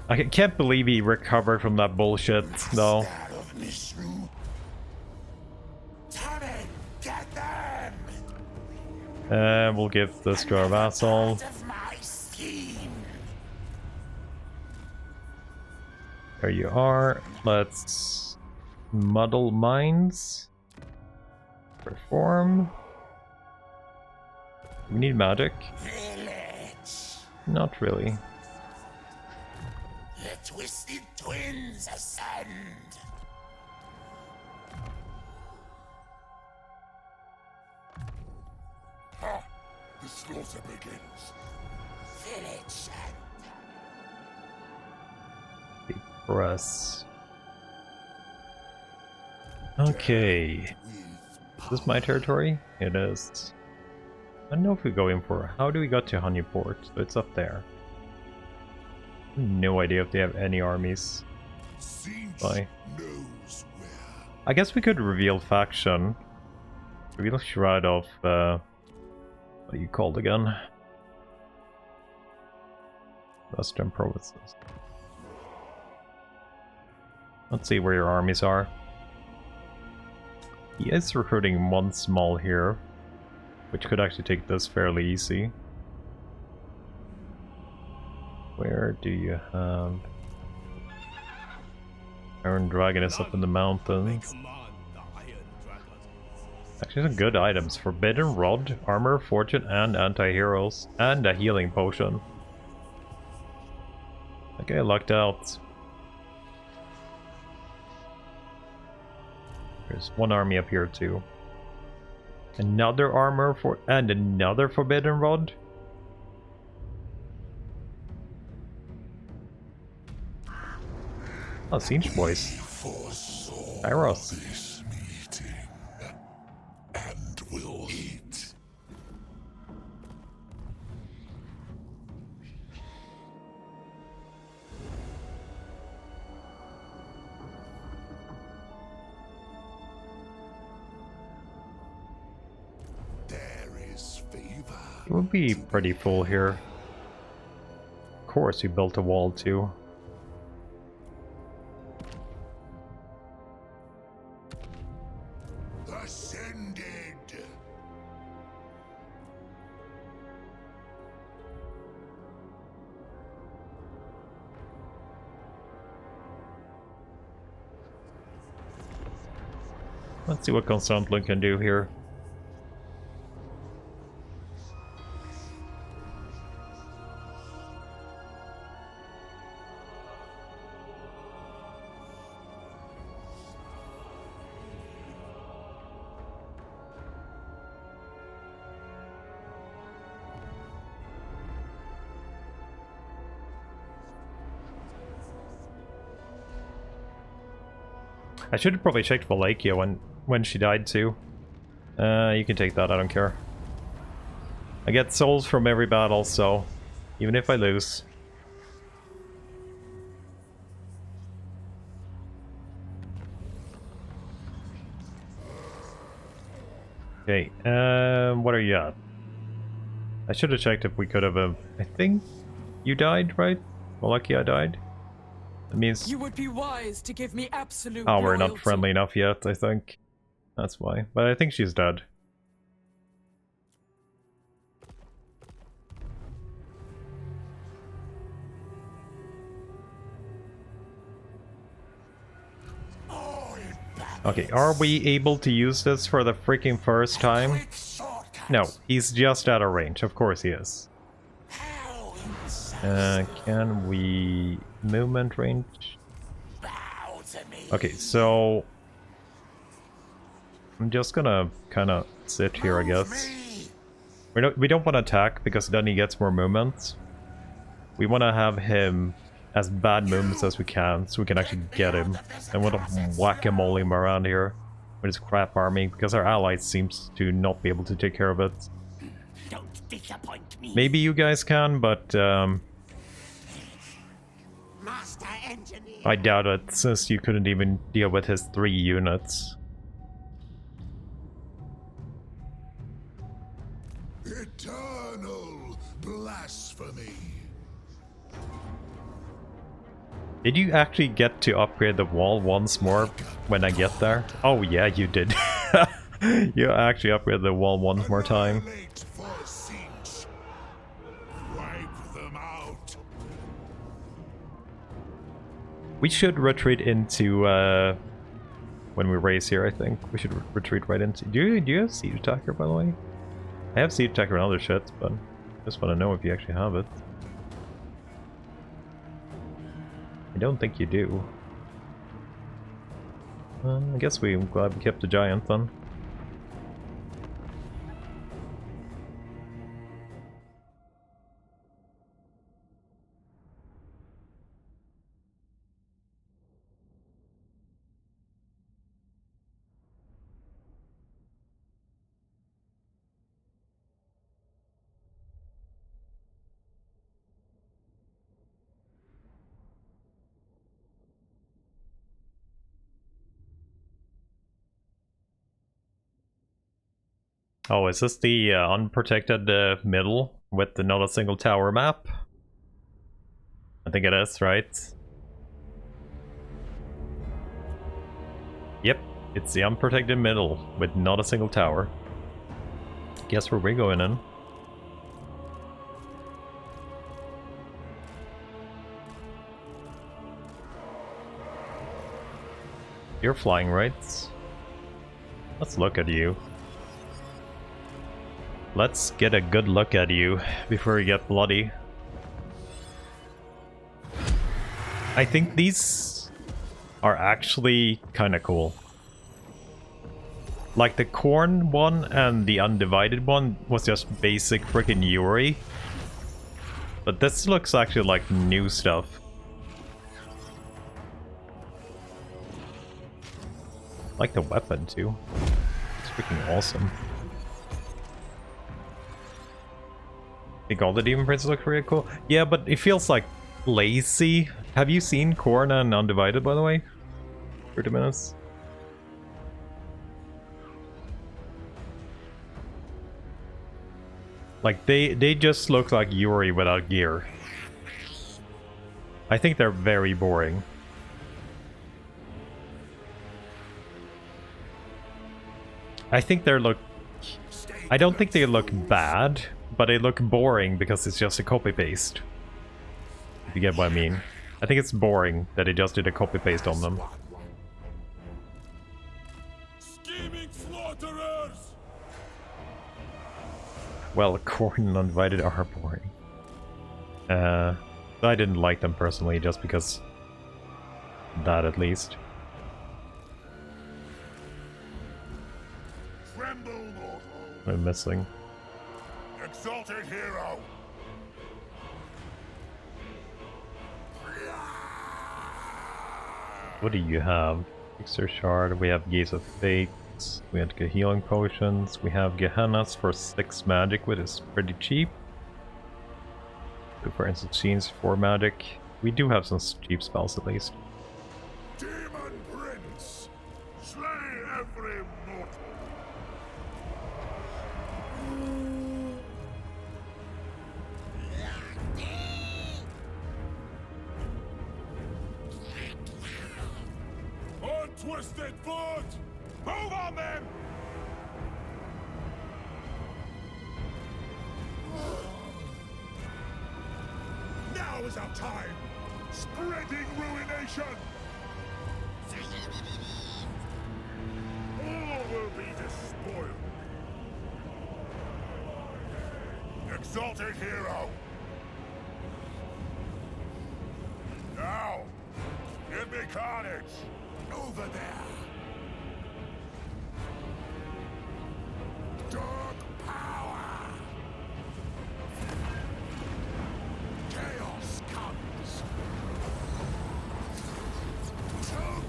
I can't believe he recovered from that bullshit, though. Master of Mishnu. Tommen, get them! We'll give this to our vassal. Part of my scheme. There you are. Let's muddle mines. Perform. We need magic? Vilitch. Not really. The Twisted Twins ascend. Ah, the slaughter begins. Vilitch Press. Okay. Is this my territory? It is. I don't know if we go in for... How do we get to Honeyport? So it's up there. No idea if they have any armies. Sinch Bye. knows where. I guess we could reveal faction. Reveal shroud of... what are you called again? Western provinces. Let's see where your armies are. He is recruiting one small here. which could actually take this fairly easy. Where do you have... Iron Dragon is up in the mountains. Actually some good items. Forbidden Rod, Armor, Fortune, and Anti-Heroes. And a healing potion. Okay, lucked out. There's one army up here too. Another armor for and another Forbidden Rod. Oh, Siege Boys. Iros. This meeting and will eat. There is favor. It would be pretty full here. Of course, we built a wall too. Ascended. Let's see what Constantin can do here. I should have probably checked Valakia when she died too. You can take that, I don't care. I get souls from every battle, so even if I lose. Okay, what are you at? I should have checked if we could have, I think you died, right? Valakia died? That means... You would be wise to give me absolute Oh, we're not loyalty. friendly enough yet, I think. That's why. But I think she's dead. Okay, are we able to use this for the freaking first time? No, he's just out of range. Of course he is. Can we... movement range? Okay, so... I'm just gonna kind of sit here, I guess. We don't want to attack, because then he gets more movement. We want to have him as bad movements as we can, so we can actually get him. And we want to whack-a-mole him around here with his crap army, because our allies seems to not be able to take care of it. Don't disappoint me. Maybe you guys can, but Master Engineer. I doubt it, since you couldn't even deal with his 3 units. Eternal blasphemy. Did you actually get to upgrade the wall once more when I get there? Oh yeah, you did. You actually upgraded the wall one more time. Annihilate for siege. Wipe them out. We should retreat into when we race here, I think. We should retreat right into... Do you have Siege Attacker, by the way? I have Siege Attacker and other shit, but I just want to know if you actually have it. I don't think you do. I guess I'm glad we kept the giant then. Oh, is this the unprotected middle with not a single tower map? I think it is, right? Yep, it's the unprotected middle with not a single tower. Guess where we're going in. You're flying, right? Let's look at you. Let's get a good look at you before you get bloody. I think these are actually kind of cool. Like the corn one and the undivided one was just basic freaking Yuri. But this looks actually like new stuff. I like the weapon too. It's freaking awesome. I think all the Demon Princes look really cool. Yeah, but it feels like lazy. Have you seen Corn and Undivided, by the way? 30 minutes. Like, they just look like Yuri without gear. I think they're very boring. I think they look... I don't think they look bad, but they look boring because it's just a copy-paste. If you get what I mean. I think it's boring that they just did a copy-paste on them. Scheming slaughterers! Well, Corn and Undivided are boring. I didn't like them personally, just because... that at least. Tremble, mortal! I'm missing. Exalted hero! What do you have? Fixer Shard, we have Gaze of Fate, we have healing potions, we have Gehennas for 6 magic, which is pretty cheap. For instance, scenes 4 magic. We do have some cheap spells at least. Demon Prince! Slay every mortal! Untwisted foot! Move on them! Now is our time! Spreading ruination! All will be despoiled! Exalted hero! Now! Give me carnage! Over there! Dark power! Chaos comes!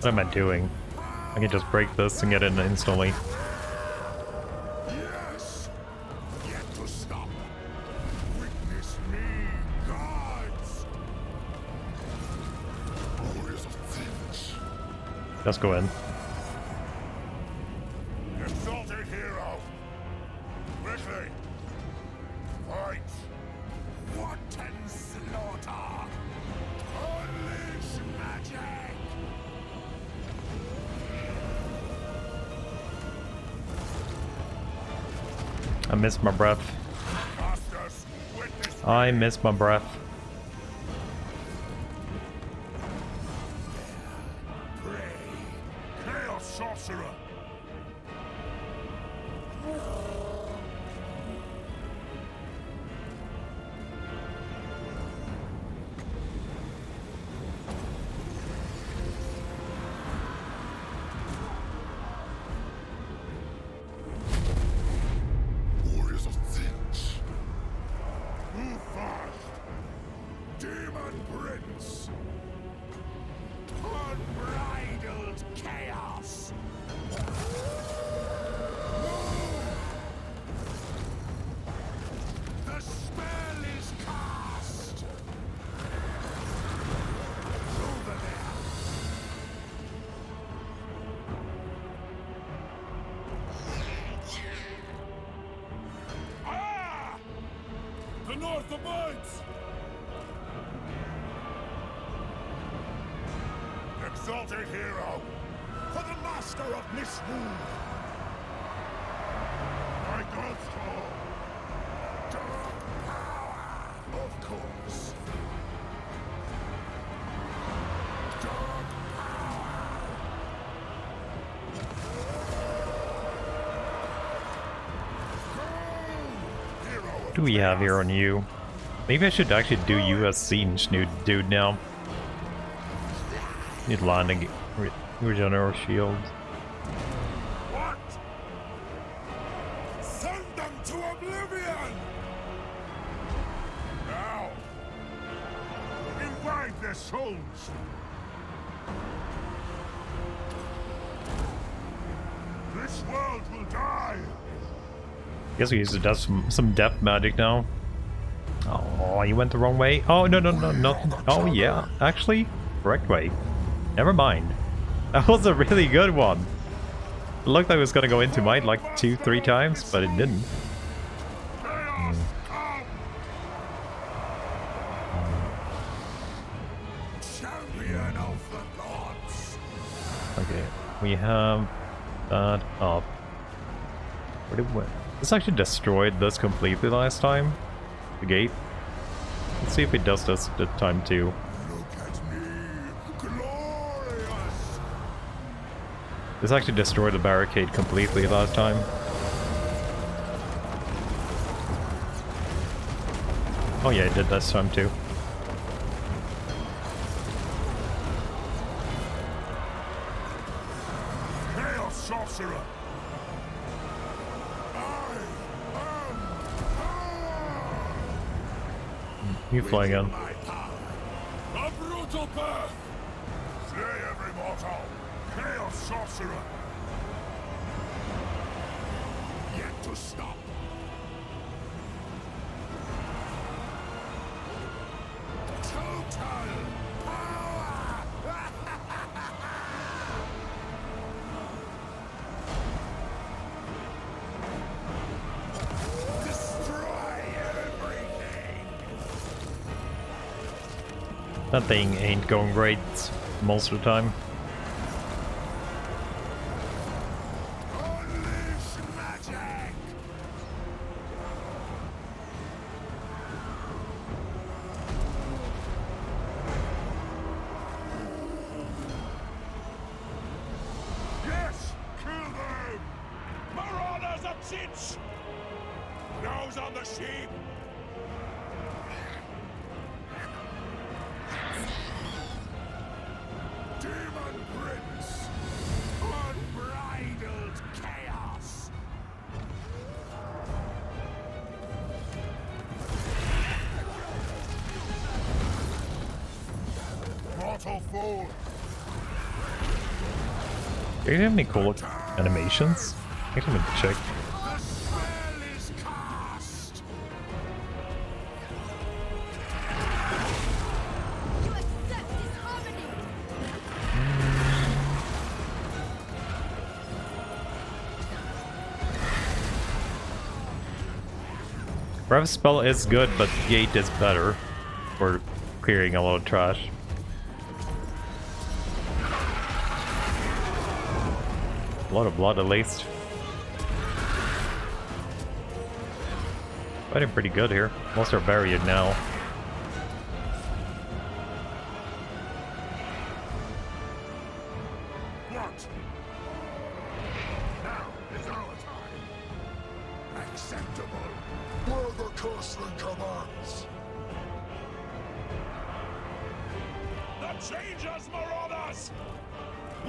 What am I doing? I can just break this and get it instantly. Yes! Yet to stop! Witness me, gods! Warriors of Vilitch! Let's go in. Exalted hero! Quickly! Fight! Wanton slaughter! Unleash magic! I missed my breath. Masters, witness I missed my breath. prey! Chaos sorcerer! Warriors of Vilitch! Move fast! Demon Prince! Unbridled chaos! The spell is cast! Over there! Ah! The North abides! Exalted hero! For the master of misrule! My Hellstorm! Dark power! Of course! Dark power! Hero What do we have here on you? Maybe I should actually do you as fininsh, dude, now. Need landing regenerate shield. What? Send them to oblivion! Now! Imbibe their souls! This world will die! Guess we used to do some death magic now. Oh, you went the wrong way. Oh, no. Oh, yeah. Actually, correct way. Never mind. That was a really good one. It looked like it was gonna go into mine like 2-3 times, but it didn't. Chaos come! Champion of the gods! Okay, we have that up. Where did we? This actually destroyed this completely last time. The gate. Let's see if it does this this time too. Look at me! Glorious! This actually destroyed the barricade completely last time. Oh yeah, it did this time too. Chaos sorcerer! You fly again. My power! A brutal birth! Slay every mortal! Chaos sorcerer! Yet to stop! Total power! Destroy everything! That thing ain't going great most of the time. Unleash magic! Yes! Kill them! Marauders of Chich! Nose on the sheep! Demon Prince! Unbridled chaos! Mortal fool! Do you have any cool animations? I can even check. The spell is cast! You accept this harmony! Breath spell is good, but gate is better for clearing a lot of trash. A lot of blood at least. Fighting pretty good here. Most are buried now. What? Now is our time. Acceptable. Where the Curseling commands. The Changers, Marauders!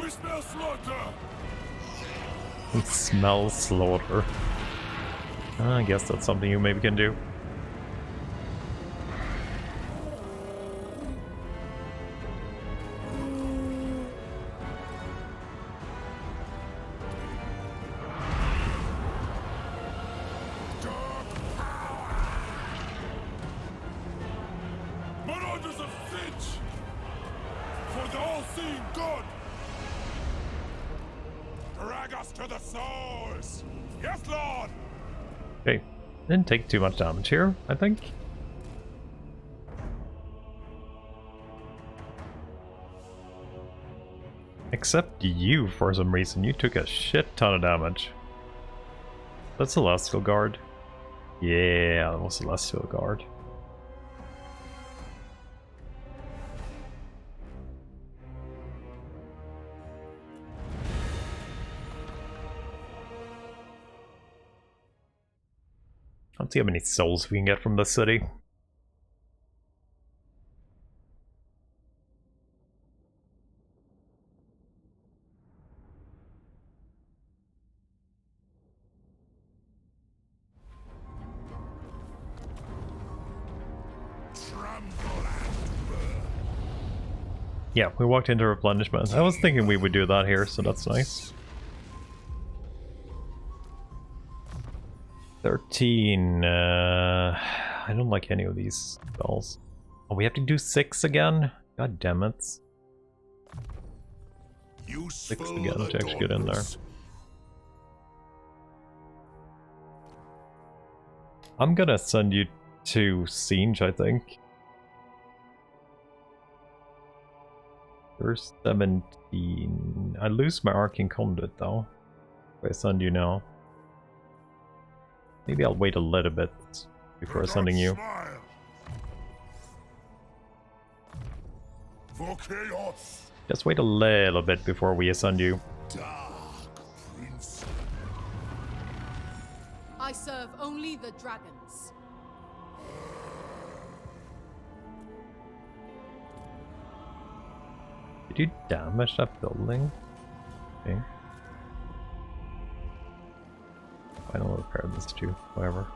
We smell slaughter! It smells slaughter. I guess that's something you maybe can do. Marauders of Finch! For the all-seeing God! Drag us to the source! Yes, Lord! Okay, didn't take too much damage here, I think. Except you, for some reason, you took a shit ton of damage. That's Celestial Guard. Yeah, that was Celestial Guard. Let's see how many souls we can get from the city. Yeah, we walked into replenishment. I was thinking we would do that here, so that's nice. 13. I don't like any of these spells. Oh, we have to do 6 again? God damn it. 6 again to actually get in there. I'm gonna send you to Siege, I think. There's 17. I lose my Arcane Conduit though. If I send you now. Maybe I'll wait a little bit before sending you. For chaos. Just wait a little bit before we send you. Dark Prince. I serve only the dragons. Did you damage that building? Okay. Final repair this too, whatever.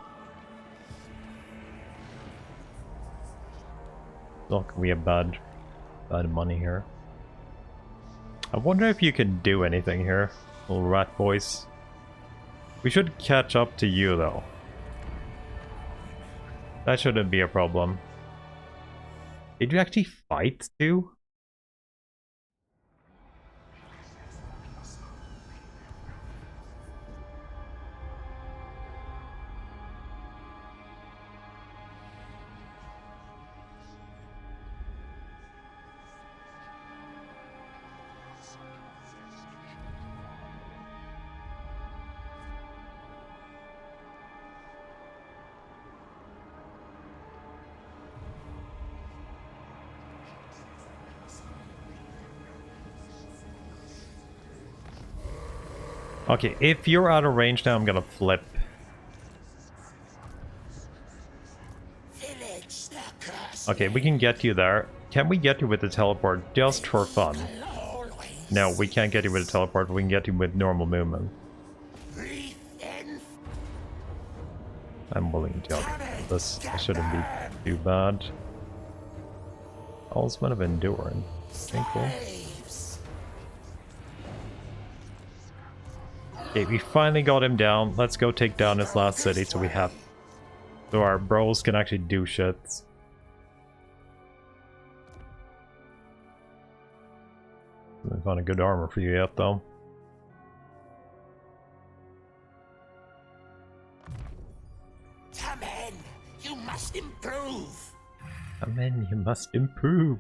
Look, we have bad money here. I wonder if you can do anything here, little rat boys. We should catch up to you though. That shouldn't be a problem. Did you actually fight too? Okay, if you're out of range now, I'm gonna flip. Vilitch the Curseling. Okay, we can get you there. Can we get you with the teleport just for fun? No, we can't get you with the teleport, but we can get you with normal movement. I'm willing to help you. This shouldn't be too bad. All's one of endurance. Okay, cool. Okay, we finally got him down. Let's go take down his last city so we have... so our bros can actually do shit. Haven't found a good armor for you yet, though. Come in, you must improve. Come in, you must improve.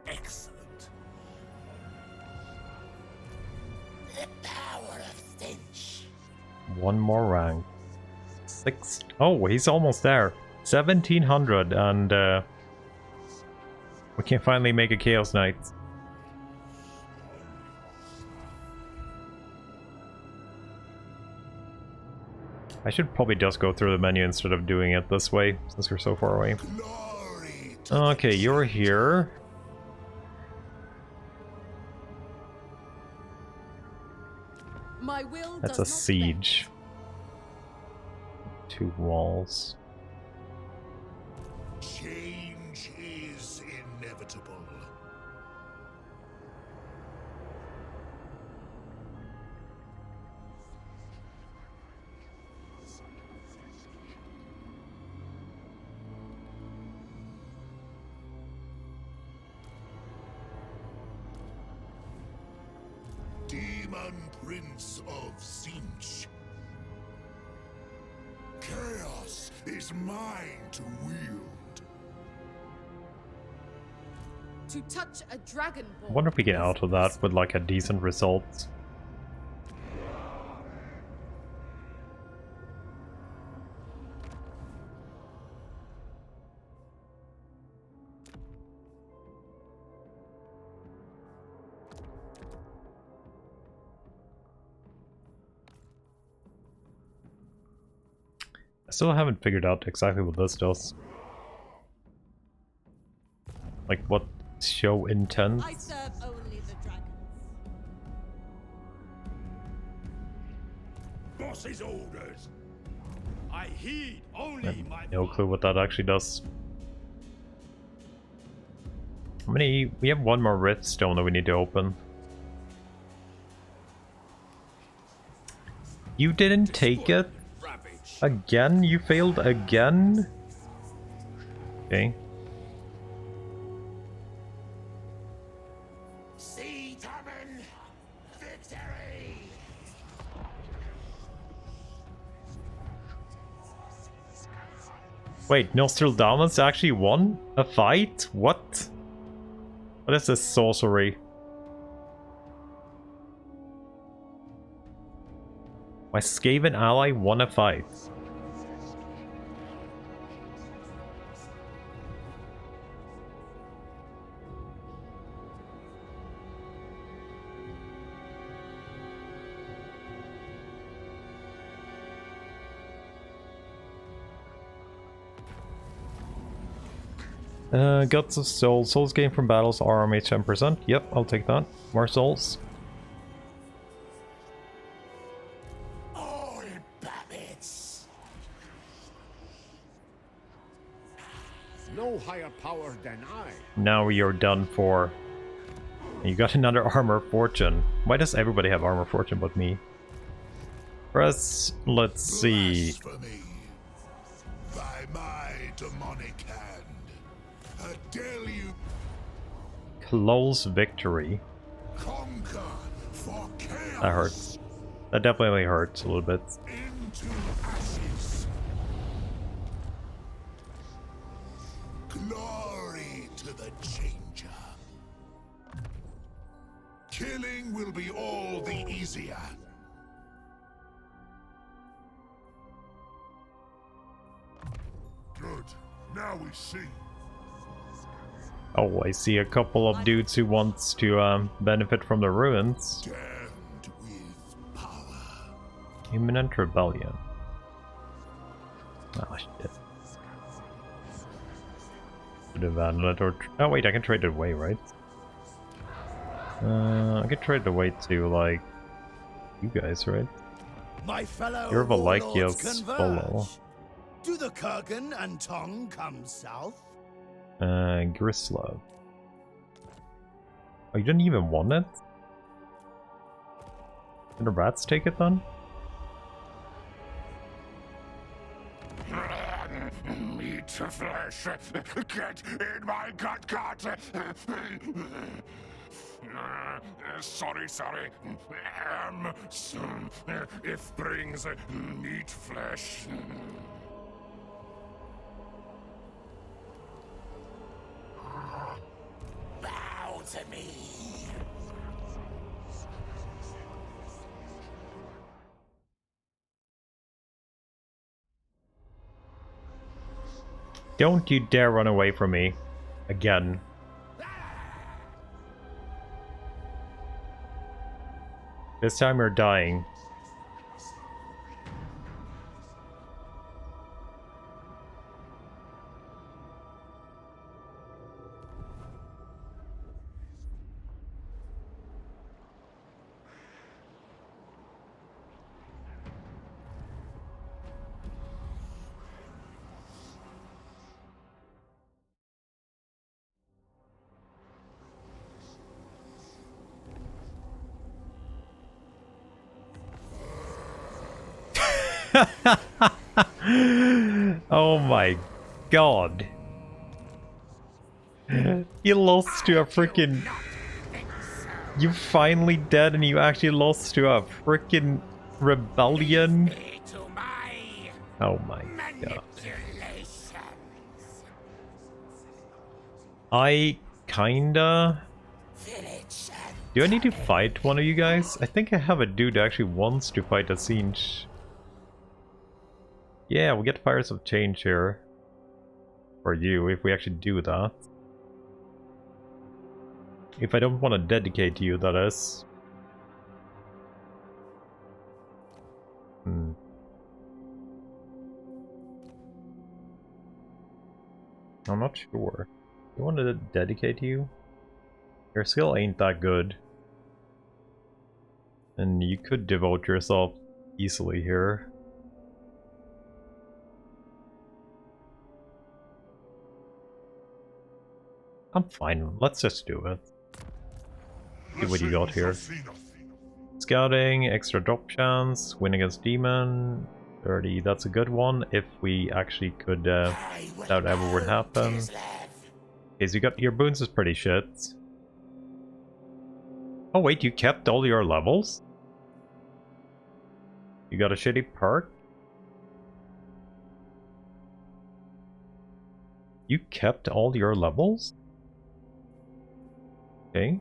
Excellent. The power of fininsh. One more rank. 6. Oh, he's almost there. 1700, and we can finally make a Chaos Knight. I should probably just go through the menu instead of doing it this way, since we're so far away. Okay, you're here. My will That's does a not siege. 2 walls. Change is inevitable. Demon Prince of Fininsh. Chaos is mine to wield. To touch a dragon I wonder if we get out of that with like a decent result. I still haven't figured out exactly what this does. Like what show intents. I serve only the dragons. Boss's orders. I heed only my No clue what that actually does. How many? We have one more redstone that we need to open. You didn't take it? ravage. Again? You failed again? Okay. See, Tommen, victory! Wait, Nostradamus actually won a fight? What? What is this sorcery? My Skaven ally won a fight. Guts of Souls. Souls gained from battles are army 10%. Yep, I'll take that. More souls. All babbits! No higher power than I. Now you're done for. You got another armor fortune. Why does everybody have armor fortune but me? Press, let's see. Blasphemy. By my demonic hand. A deluge Close victory. conquer for chaos. That hurts. That definitely hurts a little bit. Into ashes. Glory to the changer. Killing will be all the easier. Good. Now we see. Oh, I see a couple of dudes who wants to benefit from the ruins. Damned with power. Imminent rebellion. Oh shit. Should have handled it or oh wait, I can trade it away, right? I can trade it away to like you guys, right? My fellow You're warlords Valachia's follow. converge. Do the Kurgan and Tong come south? Grislav. Oh, you didn't even want it? Did the rats take it then? Meat flesh. Get in my gut. Sorry. If brings meat flesh. Bow to me. Don't you dare run away from me. Again. This time you're dying. Oh my god. You lost to a freaking. You finally dead and you actually lost to a freaking rebellion. Oh my god. kinda. Vilitch Do I need to fight one of you guys? I think I have a dude that actually wants to fight a fininsh. Yeah, we get Fires of Change here. For you, if we actually do that. If I don't want to dedicate to you, that is. Hmm. I'm not sure. You want to dedicate you? Your skill ain't that good. And you could devote yourself easily here. I'm fine. Let's just do it. See what you got here. Scouting, extra drop chance, win against demon. 30, that's a good one. If we actually could, that ever would happen. Okay, so you got your boons is pretty shit. Oh wait, you kept all your levels? You got a shitty perk? You kept all your levels? Okay.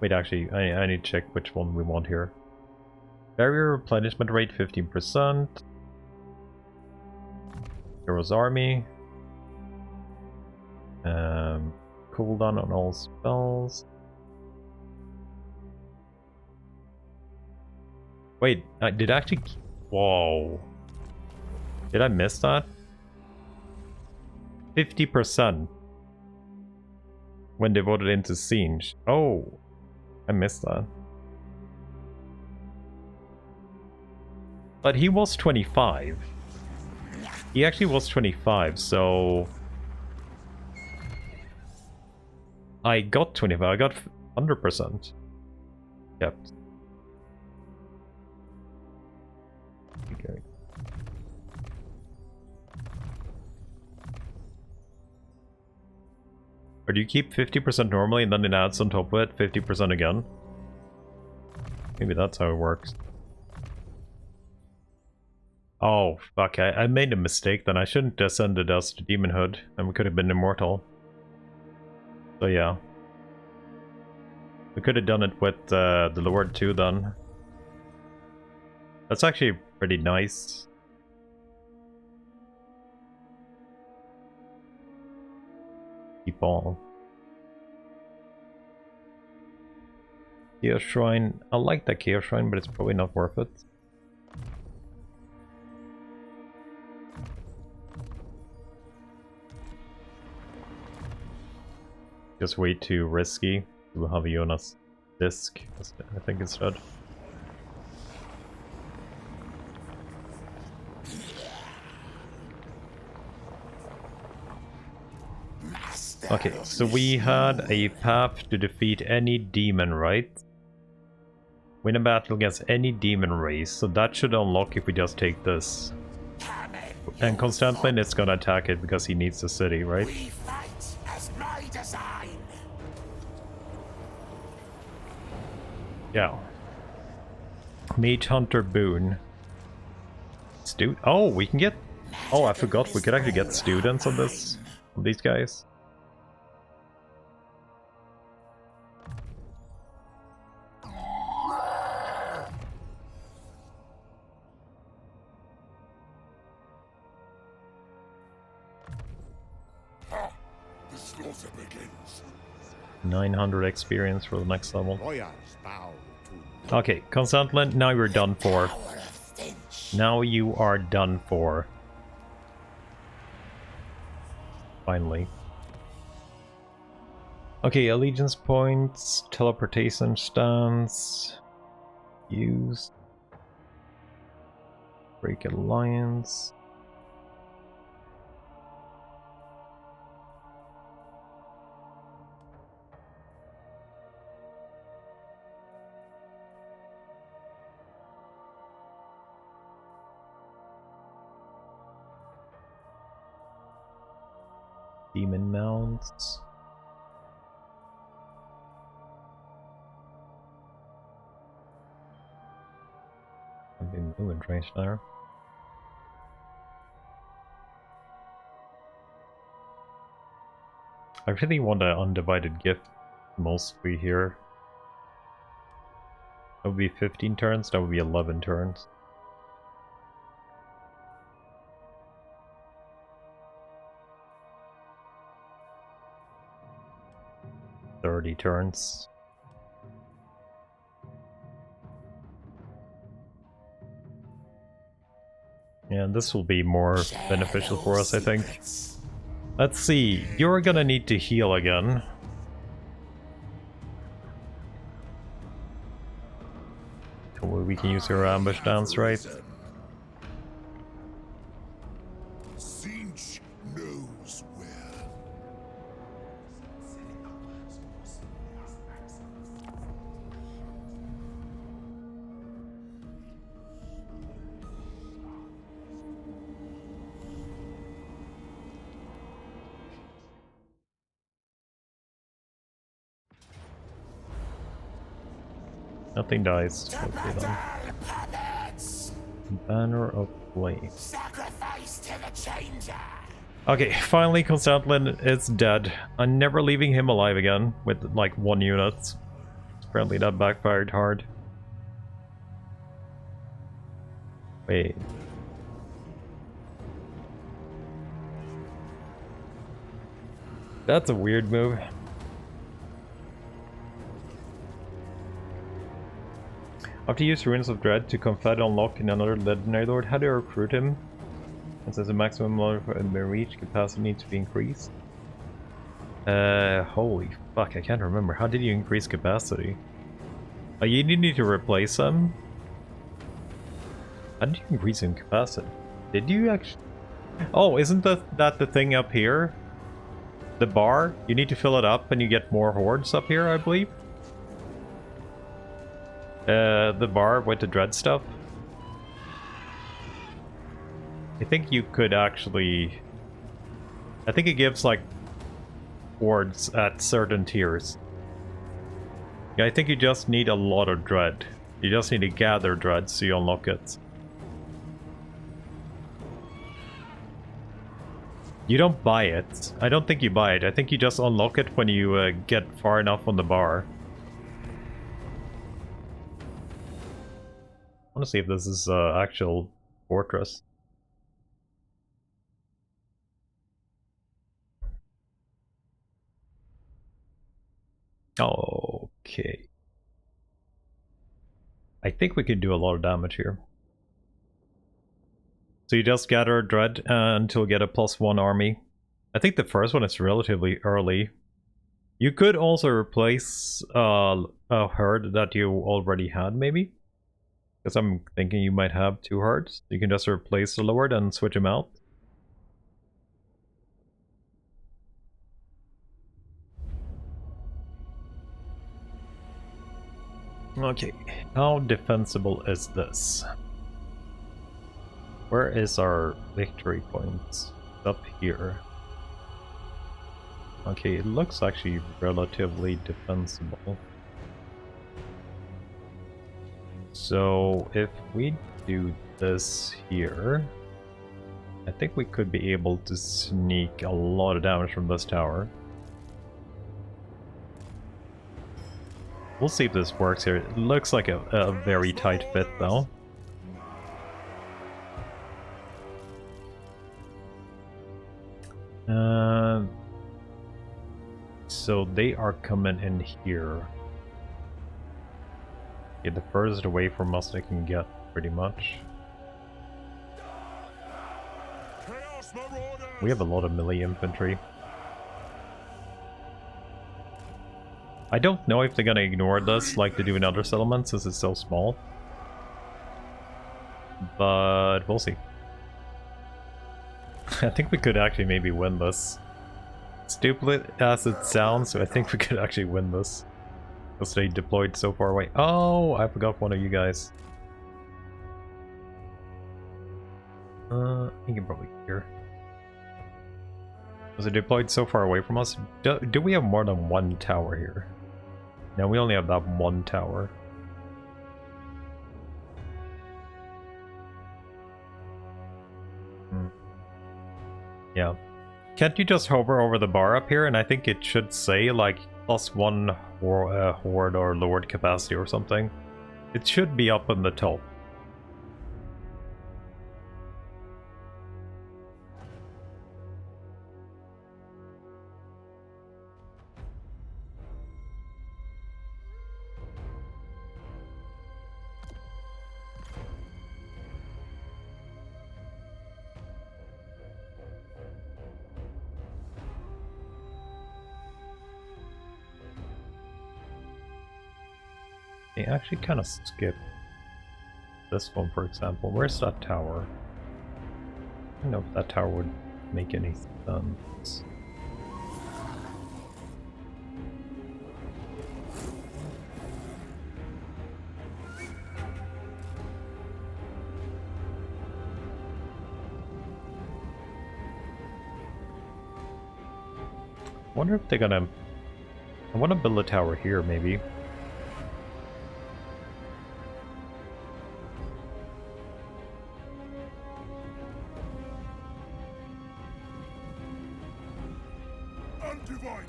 Wait, actually, I need to check which one we want here. Barrier replenishment rate 15%. Hero's Army. Cooldown on all spells. Wait, did I actually... Whoa. Did I miss that? 50% when devoted into fininsh. Oh, I missed that. But he was 25. He actually was 25, so... I got 25, I got 100%. Kept. Okay. Or do you keep 50% normally and then it adds on top of it 50% again? Maybe that's how it works. Oh, fuck, I made a mistake then. I shouldn't have ascended us to Demonhood, and we could have been immortal. So yeah. We could have done it with the Lord too then. That's actually pretty nice. Keep all. Chaos Shrine. I like that Chaos Shrine, but it's probably not worth it. Just way too risky. We'll have Jonas disc, I think, instead. Okay, so we had a path to defeat any demon, right? Win a battle against any demon race, so that should unlock if we just take this. And Constantine is gonna attack it because he needs the city, right? We fight as my design. Yeah. Mage Hunter Boon. Oh, we can get... Oh, I forgot we could actually get students on this, on these guys. The slaughter begins. 900 experience for the next level. Royals bow to Okay, Constantine, now you're done for. Now you are done for. Finally. Okay, allegiance points, teleportation stance, use, break alliance. Demon mounts. I've been moving range there. I really want an undivided gift mostly here. That would be 15 turns, that would be 11 turns. $30 turns. Yeah, this will be more beneficial for us, I think. Let's see, you're gonna need to heal again. So we can use your ambush dance, right? Fininsh knows where. Nothing dies. Okay, then. Banner of Flame. Sacrifice to the changer. Okay, finally Constantin is dead. I'm never leaving him alive again with like 1 unit. Apparently that backfired hard. Wait. That's a weird move. After you use Ruins of Dread to confed unlock in another legendary lord, how do you recruit him? It says the maximum amount of reach capacity needs to be increased. Holy fuck, I can't remember. How did you increase capacity? Oh, you need to replace them? How did you increase in capacity? Did you actually? Oh, isn't that the thing up here? The bar? You need to fill it up and you get more hordes up here, I believe? The bar with the dread stuff? I think you could actually... I think it gives, like, hordes at certain tiers. Yeah, I think you just need a lot of dread. You just need to gather dread so you unlock it. You don't buy it. I don't think you buy it. I think you just unlock it when you get far enough on the bar. I want to see if this is actual fortress. Okay. I think we can do a lot of damage here. So you just gather dread until you get a +1 army. I think the first one is relatively early. You could also replace a herd that you already had, maybe? Because I'm thinking you might have 2 herds. You can just replace the lord and switch them out. Okay, how defensible is this? Where is our victory points? Up here. Okay, it looks actually relatively defensible. So if we do this here, I think we could be able to sneak a lot of damage from this tower. We'll see if this works here. It looks like a very tight fit though. So they are coming in here. Yeah, the furthest away from us they can get, pretty much. We have a lot of melee infantry. I don't know if they're gonna ignore this like they do in other settlements since it's so small. But we'll see. I think we could actually maybe win this. Stupid as it sounds, I think we could actually win this. Because they deployed so far away. Oh, I forgot one of you guys. You can probably hear. Was it deployed so far away from us? Do we have more than 1 tower here? No, we only have that 1 tower. Yeah. Can't you just hover over the bar up here? And I think it should say like +1 horde or lord capacity or something. It should be up on the top. They actually kind of skip this one, for example. Where's that tower? I don't know if that tower would make any sense. I wonder if they're gonna... I want to build a tower here, maybe. Undivided.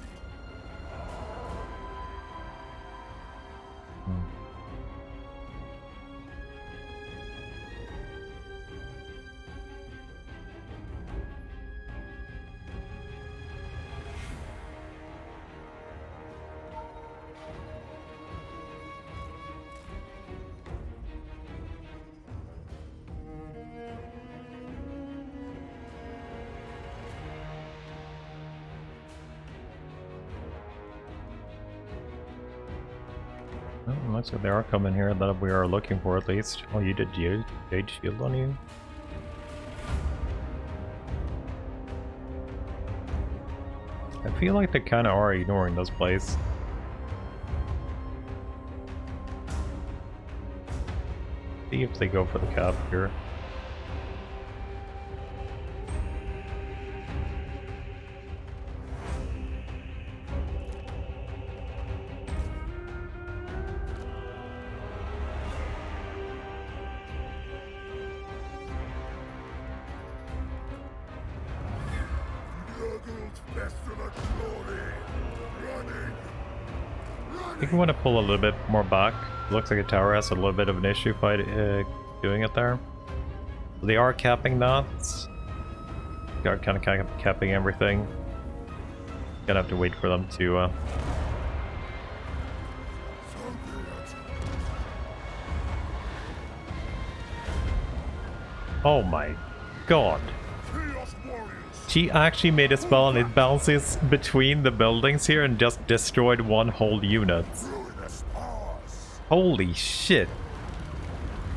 Oh, looks like they are coming here that we are looking for at least. Oh, you did Jade Shield on you? I feel like they kind of are ignoring this place. See if they go for the cap here. I think we want to pull a little bit more back. Looks like a tower has a little bit of an issue doing it there. They are capping that. They are kind of capping everything. Gonna have to wait for them to... Oh my god. She actually made a spell and it bounces between the buildings here and just destroyed one whole unit. Holy shit.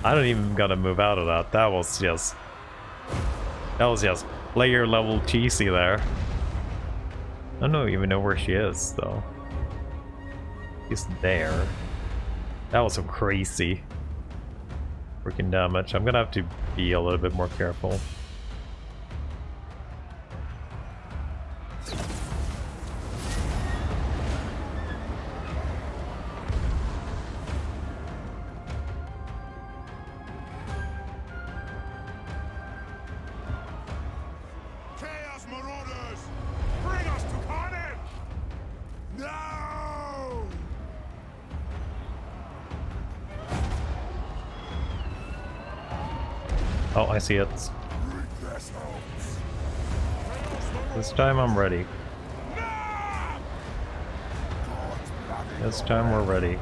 I don't even gotta move out of that. That was just player level cheesy there. I don't even know where she is though. She's there. That was some crazy freaking damage. I'm gonna have to be a little bit more careful. Oh, I see it. This time I'm ready. This time we're ready.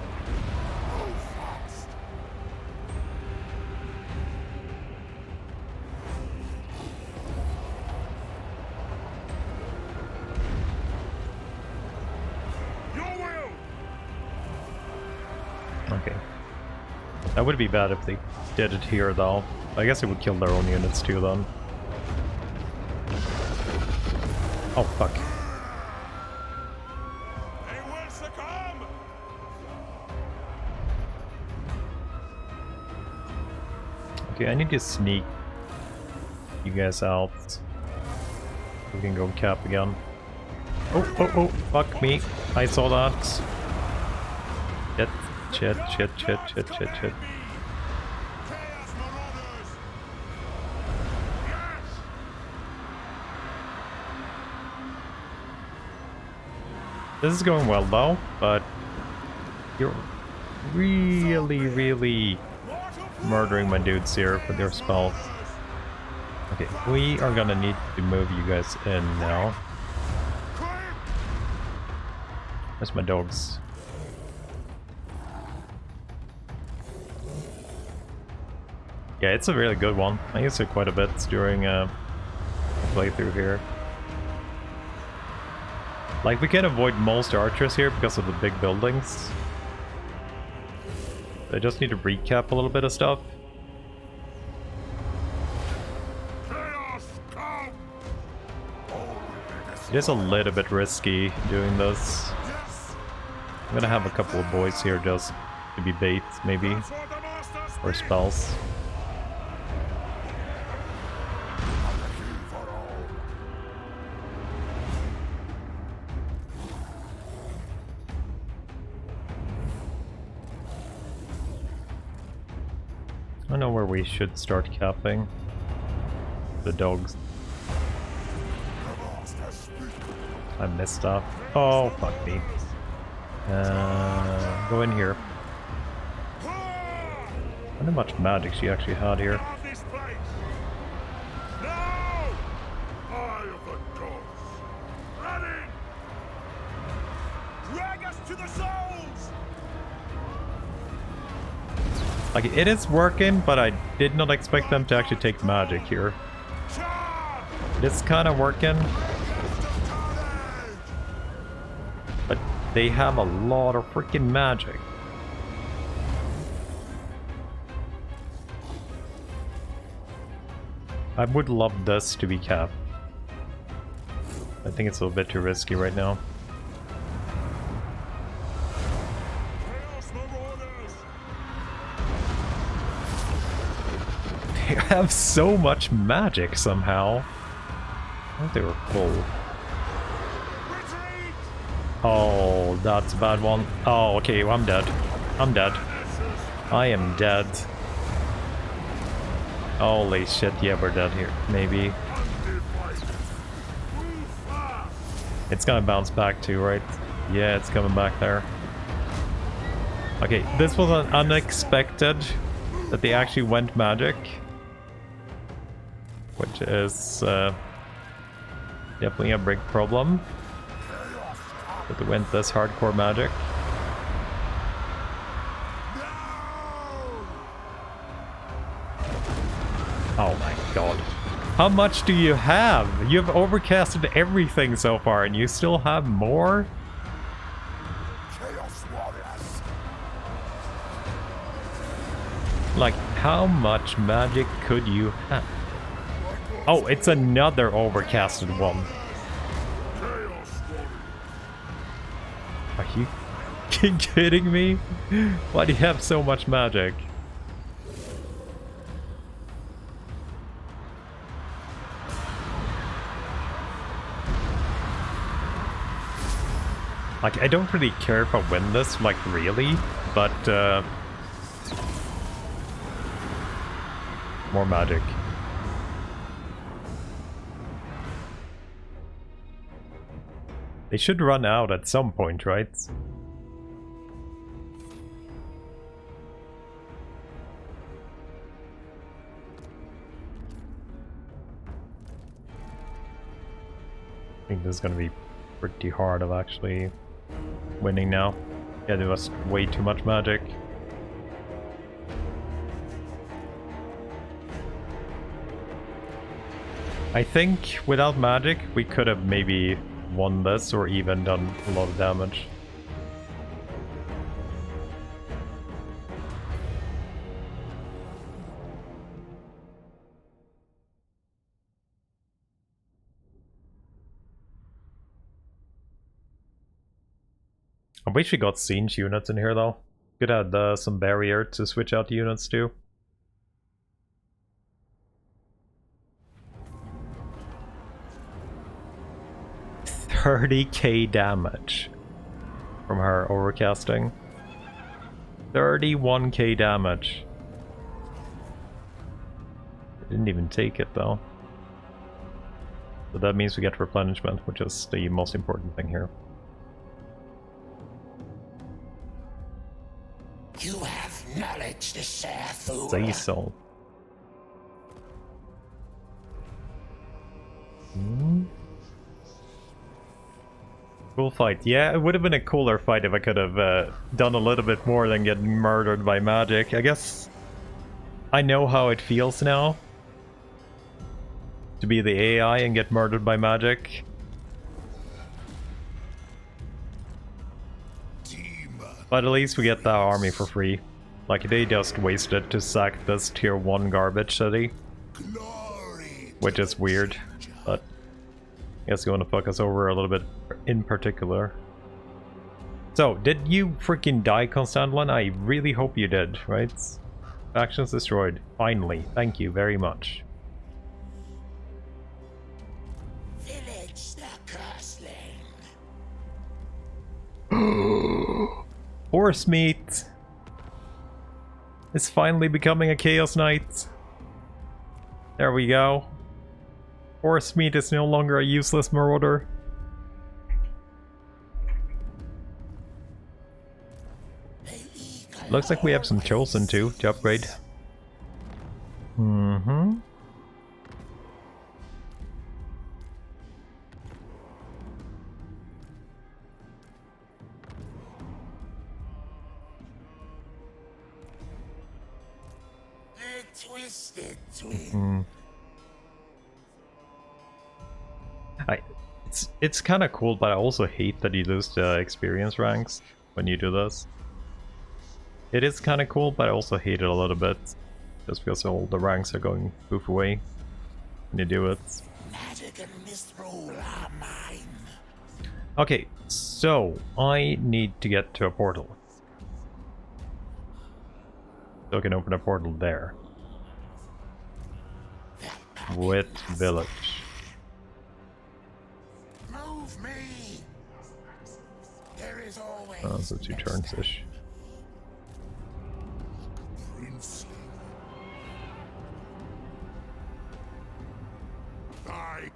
Okay. That would be bad if they did it here though. I guess it would kill their own units too then. Oh fuck. They will succumb. Okay, I need to sneak you guys out. We can go cap again. Oh, fuck me. I saw that. Shit. This is going well though, but you're really murdering my dudes here with your spells. Okay, we are gonna need to move you guys in now. Where's my dogs? Yeah, it's a really good one. I used it quite a bit during a playthrough here. Like, we can avoid most archers here because of the big buildings. I just need to recap a little bit of stuff. It is a little bit risky doing this. I'm gonna have a couple of boys here just to be bait, maybe. Or spells. I don't know where we should start capping. The dogs. I missed up. Oh, fuck me. Go in here. I wonder how much magic she actually had here. Like, it is working, but I did not expect them to actually take magic here. It's kind of working. But they have a lot of freaking magic. I would love this to be capped. I think it's a little bit too risky right now. They have so much magic somehow. I thought they were full. Oh, that's a bad one. Oh, okay, well, I'm dead. I'm dead. I am dead. Holy shit, yeah, we're dead here. Maybe. It's gonna bounce back too, right? Yeah, it's coming back there. Okay, this was unexpected that they actually went magic. Which is definitely a big problem. That they went this hardcore magic. Oh my god. How much do you have? You've overcasted everything so far and you still have more? Like, how much magic could you have? Oh, it's another overcasted one. Are you kidding me? Why do you have so much magic? Like, I don't really care if I win this, like, really, but, more magic. They should run out at some point, right? I think this is gonna be pretty hard of actually winning now. Yeah, there was way too much magic. I think without magic we could have maybe won this or even done a lot of damage. I wish we got fininsh units in here though. Could add some barrier to switch out the units too. $30k damage from her overcasting. 31k damage. Didn't even take it though. So that means we get replenishment, which is the most important thing here. Vilitch the Curseling. Say so. Cool fight. Yeah, it would have been a cooler fight if I could have done a little bit more than get murdered by magic. I guess I know how it feels now to be the AI and get murdered by magic. But at least we get that army for free. Like, they just wasted to sack this tier 1 garbage city. Which is weird, but I guess you want to fuck us over a little bit in particular. So, did you freaking die, Constantin? I really hope you did, right? Factions destroyed. Finally. Thank you very much. Vilitch the Curseling. Horse meat is finally becoming a Chaos Knight. There we go. Horse meat is no longer a useless marauder. Looks like we have some chosen too to upgrade. Mm-hmm. Twisted twin. It's kind of cool, but I also hate that you lose the experience ranks when you do this. It is kind of cool, but I also hate it a little bit, just because all the ranks are going poof away when you do it. Magic and misrule are mine. Okay, so I need to get to a portal. So I can open a portal there. With Vilitch. Move me. There is always Oh, so 2 turns-ish. Prince. Die.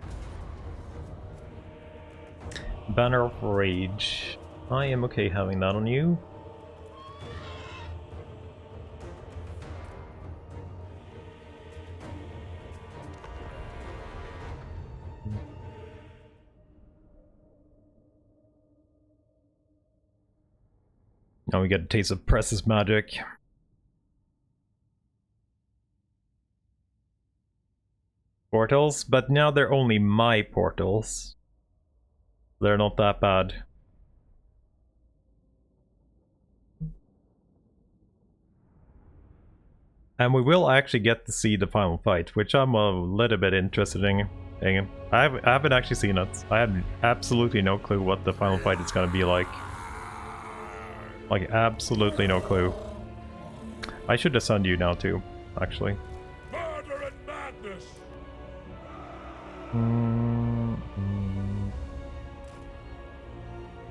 Banner of Rage. I am okay having that on you. Now we get a taste of Press's magic. Portals, but now they're only my portals. They're not that bad. And we will actually get to see the final fight, which I'm a little bit interested in. I haven't actually seen it. I have absolutely no clue what the final fight is going to be like. Like, absolutely no clue. I should have sent you now too, actually. Murder and madness.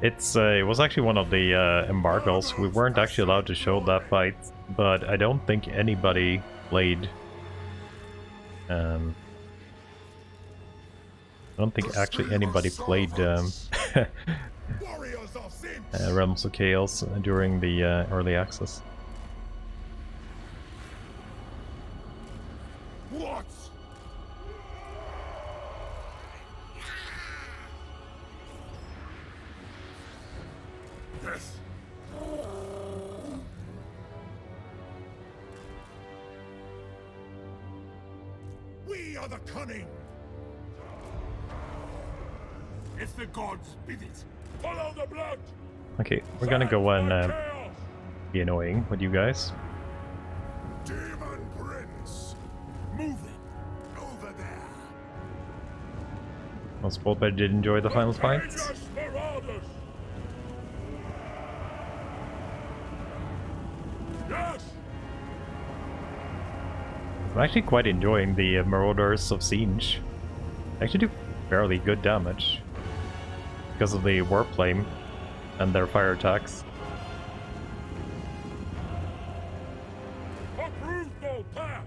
It was actually one of the embargoes. We weren't actually allowed to show that fight, but I don't think anybody played. I don't think actually anybody played Warriors of sin. Realms of Chaos during the early access. What? Yes. We are the cunning. If the gods bid it, follow the blood. Okay, we're gonna go and be annoying with you guys. Demon Prince, move it over there. I suppose I did enjoy the final fight. Contagious marauders. Yes. I'm actually quite enjoying the Marauders of Siege. They actually do fairly good damage because of the warp flame and their fire attacks. Approved no path.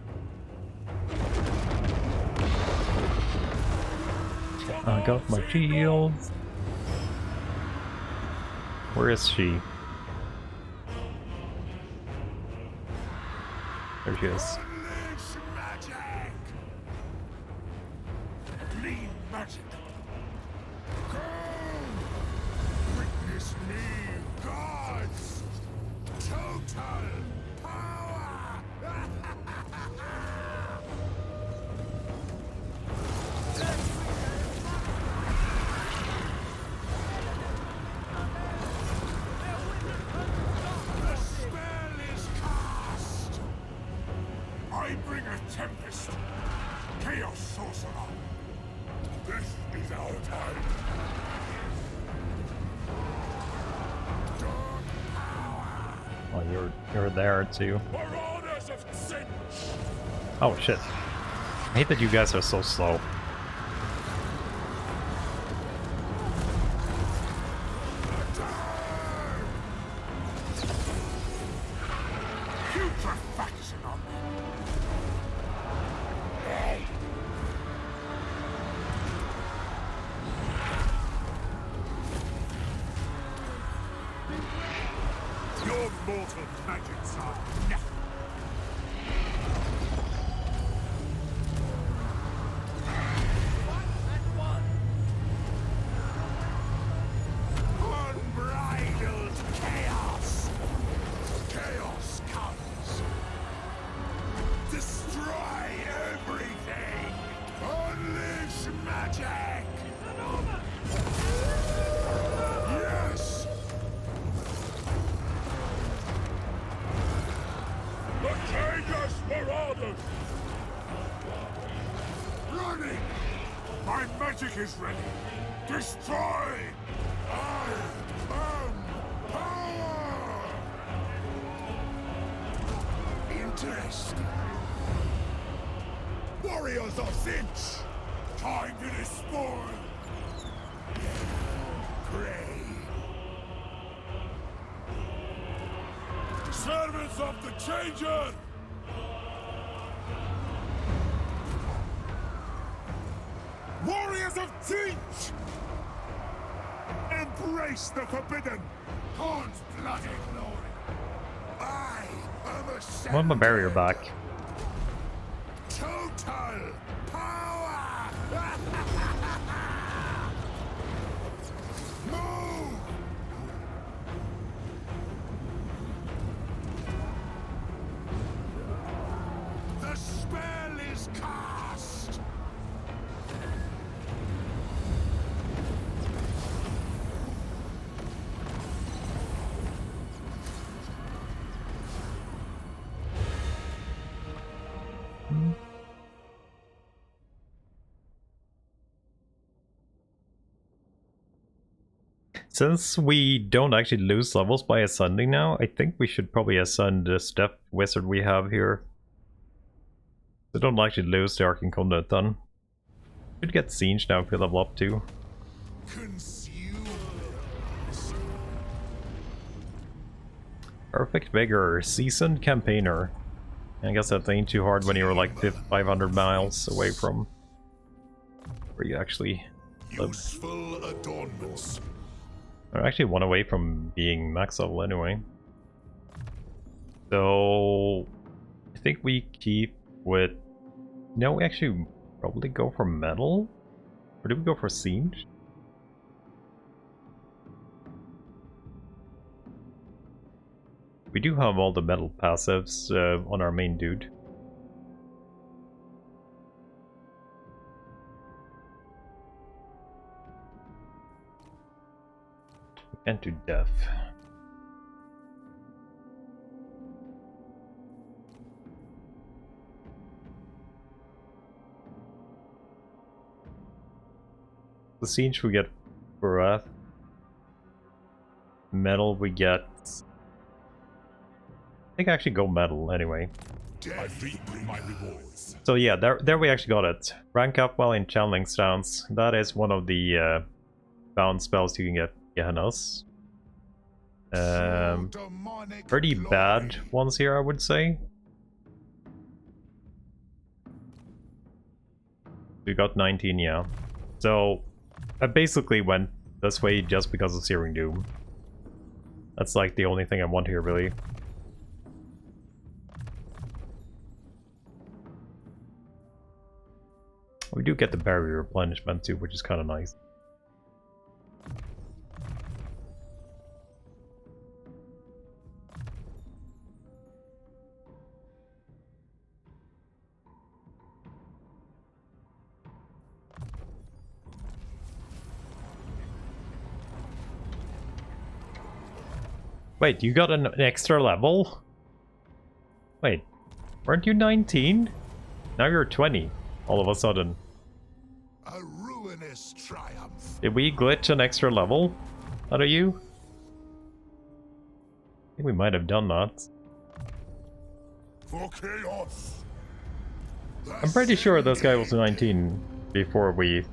I got my shield. Where is she? There she is. Unleash magic! Clean magic! Go! Witness me, gods! Total power! The spell is cast! I bring a tempest! Chaos sorcerer! This is our time! Dark power! Oh, you're there too. Marauders of Fininsh! Oh shit. I hate that you guys are so slow. Putrefaction on me! Hey! Your mortal magics are nothing! Unbridled chaos! Chaos comes! Destroy everything! Unleash magic! Yes! The Cagus Marauders! Running! My magic is ready! Destroy! I am power! Interesting. Warriors of Zinch! Time to despoil! Pray. Servants of the Changer! Warriors of Zinch! Embrace the forbidden! Horn's bloody glory! I am a I want my barrier back. Total power! Move! The spell is cast! Since we don't actually lose levels by ascending now, I think we should probably ascend the step wizard we have here. So don't actually lose the Arcane Conduit then. Should get Siege now if we level up too. Consume. Perfect Vigor, Seasoned Campaigner. I guess that ain't too hard when you're like 500 miles away from where you actually live. Useful adornments. We're actually one away from being max level anyway. So I think we keep with... No, we actually probably go for metal? Or do we go for siege? We do have all the metal passives on our main dude. And to death. The siege we get breath. Metal we get... I think I actually go metal anyway. I reap my rewards. So yeah, there we actually got it. Rank up while in channeling stance. That is one of the bound spells you can get Gehennas. Pretty bad ones here, I would say. We got 19, yeah. So I basically went this way just because of Searing Doom. That's like the only thing I want here, really. We do get the barrier replenishment too, which is kind of nice. Wait, you got an extra level? Wait, weren't you 19? Now you're 20, all of a sudden. A ruinous triumph. Did we glitch an extra level out of you? I think we might have done that. For chaos. I'm pretty sure this guy was 19 before we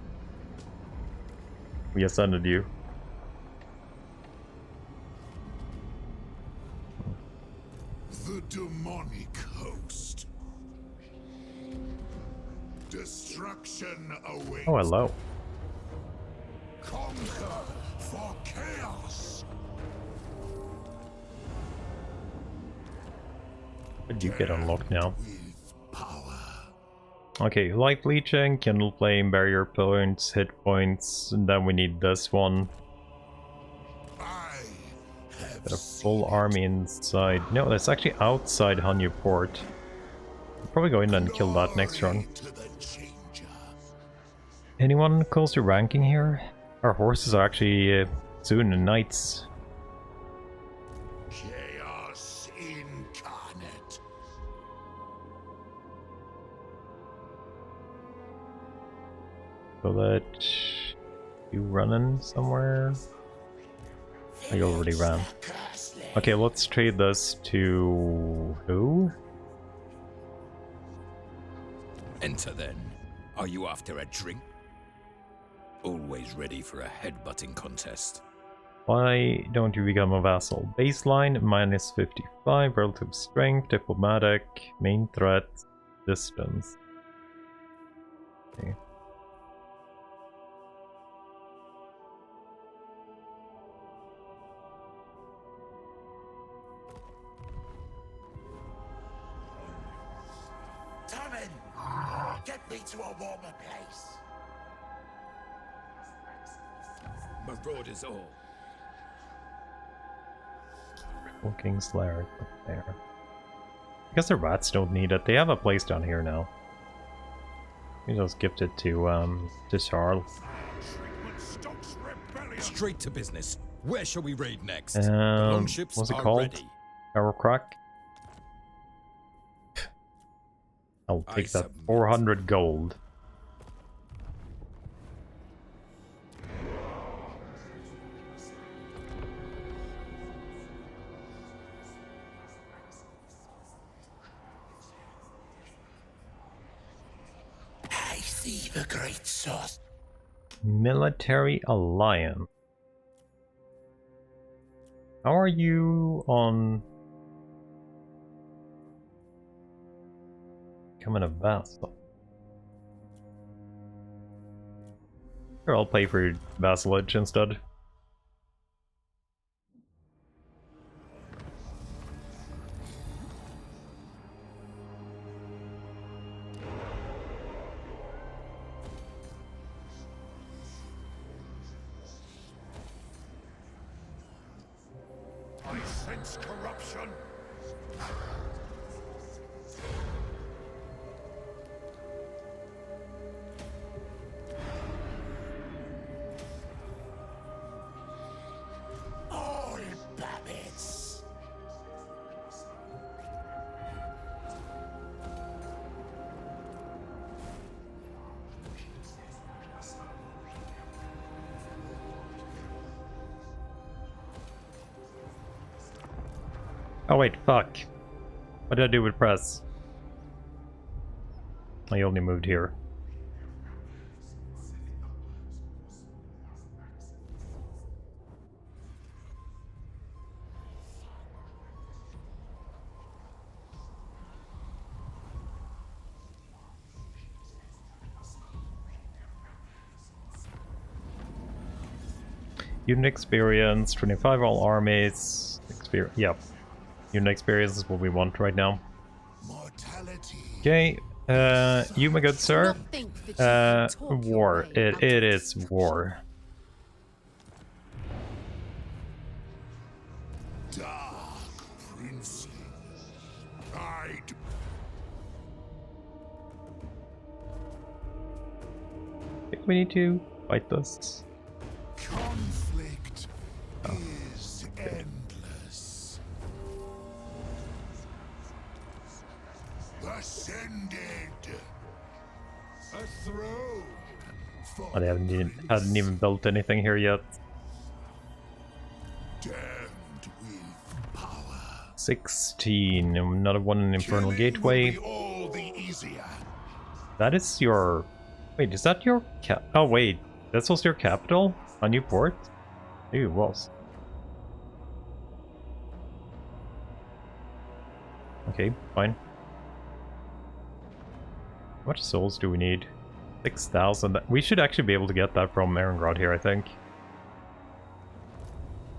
ascended you. The demonic host. Destruction awaits. Oh, hello. Conquer for chaos. What did you get unlocked now? With power. Okay, life leeching, kindle flame, barrier points, hit points, and then we need this one. I have Got a full army inside. No, that's actually outside Hanyu Port. I'll probably go in and kill that next run. to the changer. Anyone close to ranking here? Our horses are actually soon in knights. Chaos incarnate. So that you running somewhere? I already ran. Okay, let's trade this to who? Enter then. Are you after a drink? Always ready for a headbutting contest. Why don't you become a vassal? Baseline, minus 55, relative strength, diplomatic, main threat, distance. Okay. Tommen, get me to a warmer place. Marauders all. Walking Slayer up there. I guess the rats don't need it. They have a place down here now. We just gift it to Charles. Straight to business. Where shall we raid next? The longships What's it are called? ready. Arrow crack. I'll I take that submit. 400 gold. I see the great source. Military Alliance. How are you on becoming a vassal? Sure, I'll pay for your vassalage instead. I sense corruption. All babbits. Oh wait, fuck. What did I do with press? I only moved here. Unit experience, 25 all armies. Experience, yep. Unit experience is what we want right now. Mortality. Okay, you, my good sir. Not think that you can talk your War. way It out of is destruction. war. Dark princes, I I think we need to fight this. conflict is endless. Ascended. A throne. For Oh, they hadn't even built anything here yet. damned with power. 16. Another one in Infernal Killing Gateway. will be all the easier. That is your... Wait, is that your Oh, wait. That's also your capital? On Newport? Maybe it was. Okay, fine. How much souls do we need? 6,000. We should actually be able to get that from Erengrad here, I think.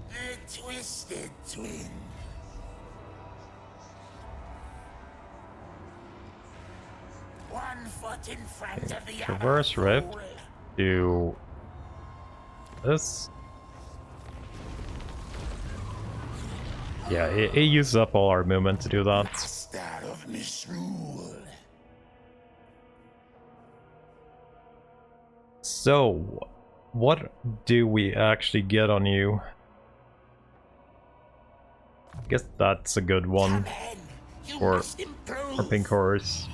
A twisted twin. One foot in front of the other. Reverse Rift. fool. Do... this. Yeah, it uses up all our movement to do that. Master of misrule. So, what do we actually get on you? I guess that's a good one Come in. You for must improve. Pink Horse.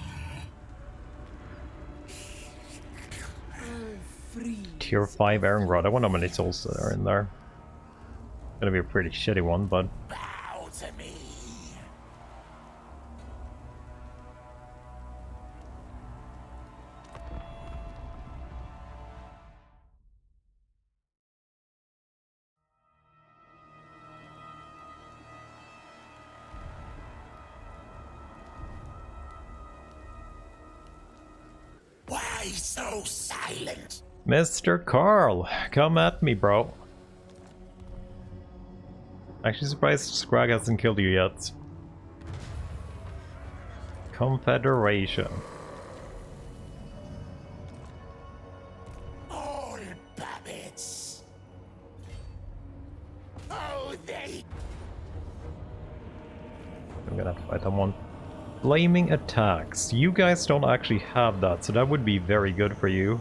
Tier 5 Erengrad. I wonder how many souls there are in there. Gonna be a pretty shitty one, but Bow to me. Why so silent? Mr. Carl, come at me, bro. Actually surprised Scrag hasn't killed you yet. Confederation. All puppets. Oh, they. I'm gonna have to fight someone. Flaming attacks. You guys don't actually have that, so that would be very good for you.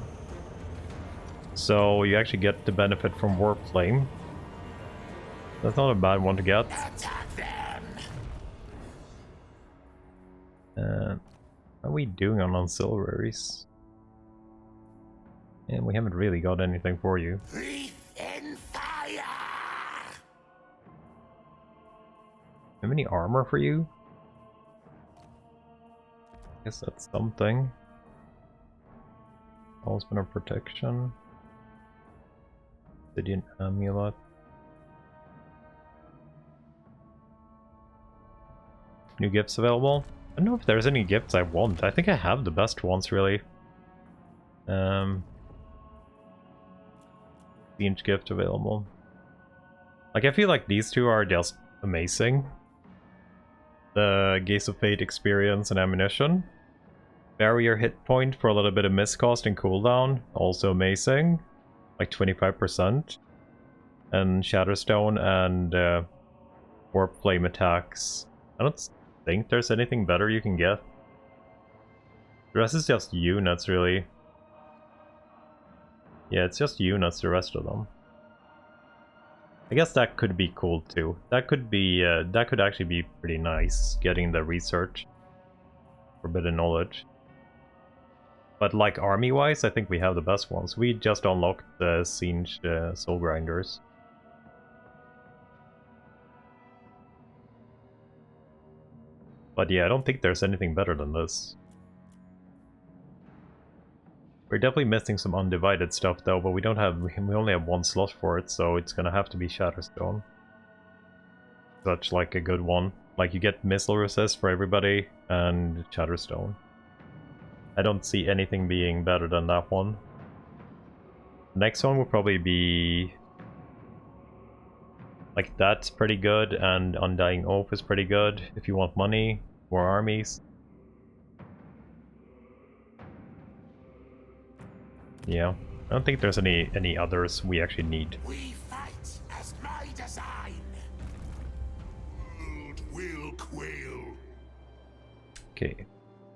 So you actually get the benefit from Warp Flame. That's not a bad one to get. Attack them. How are we doing on ancillaries? And we haven't really got anything for you. Breathe in fire. Have any armor for you? Guess that's something. Talisman of Protection. Obsidian Amulet. New gifts available? I don't know if there's any gifts I want. I think I have the best ones, really. The inch gift available. Like, I feel like these two are just amazing. The Gaze of Fate experience and ammunition. Barrier hit point for a little bit of miscost and cooldown. Also amazing. Like 25%. And Shatterstone and Warp Flame attacks. I don't think there's anything better you can get. The rest is just units, really. Yeah, it's just units, the rest of them. I guess that could be cool too. That could be, that could actually be pretty nice, getting the research. Forbidden knowledge. But like army-wise, I think we have the best ones. We just unlocked the Siege Soul Grinders. But yeah, I don't think there's anything better than this. We're definitely missing some undivided stuff though, but we only have one slot for it, so it's gonna have to be Shatterstone. Such like a good one. Like you get missile resist for everybody and Shatterstone. I don't see anything being better than that one. The next one will probably be like that's pretty good, and Undying Oath is pretty good if you want money, more armies. Yeah, I don't think there's any others we actually need. We fight as my design. World will quail. Okay.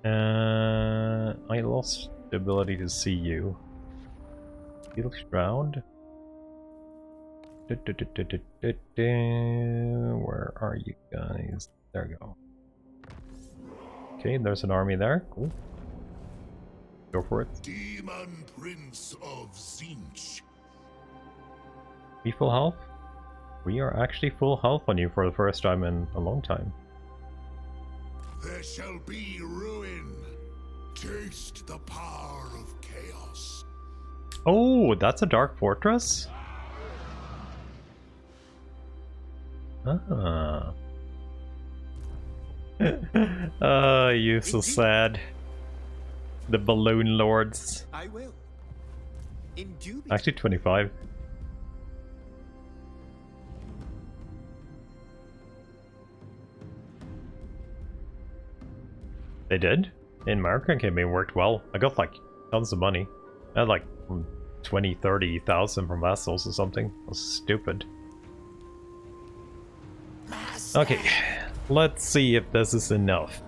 I lost the ability to see you. Field Shroud. Where are you guys? There we go. Okay, there's an army there. Cool. Go for it. Demon Prince of Zinch. We full health? We are actually full health on you for the first time in a long time. There shall be ruin. Taste the power of chaos. Oh, that's a dark fortress? Ah. You so sad. The balloon lords. I will. Indubitably. Actually 25. They did? In American campaign worked well. I got like tons of money. I had like 20-30,000 from vassals or something. That's stupid. Okay, let's see if this is enough.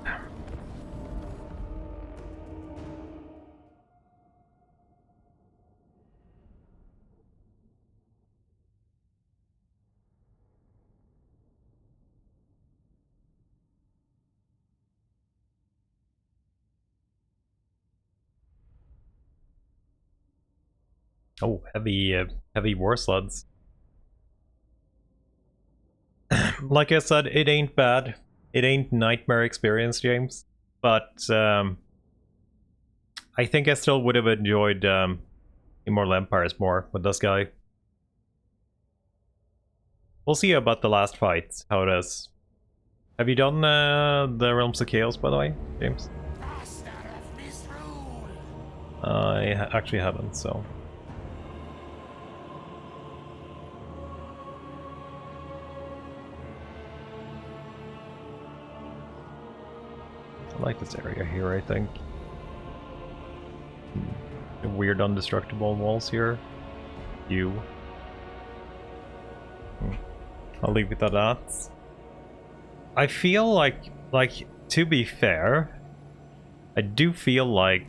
Oh, heavy war sleds. Like I said, it ain't bad. It ain't nightmare experience, James. But I think I still would have enjoyed Immortal Empires more with this guy. We'll see about the last fight, how it is. Have you done the Realms of Chaos, by the way, James? I actually haven't, so... I like this area here, I think. The weird undestructible walls here. I'll leave it at that. I feel like, to be fair, I do feel like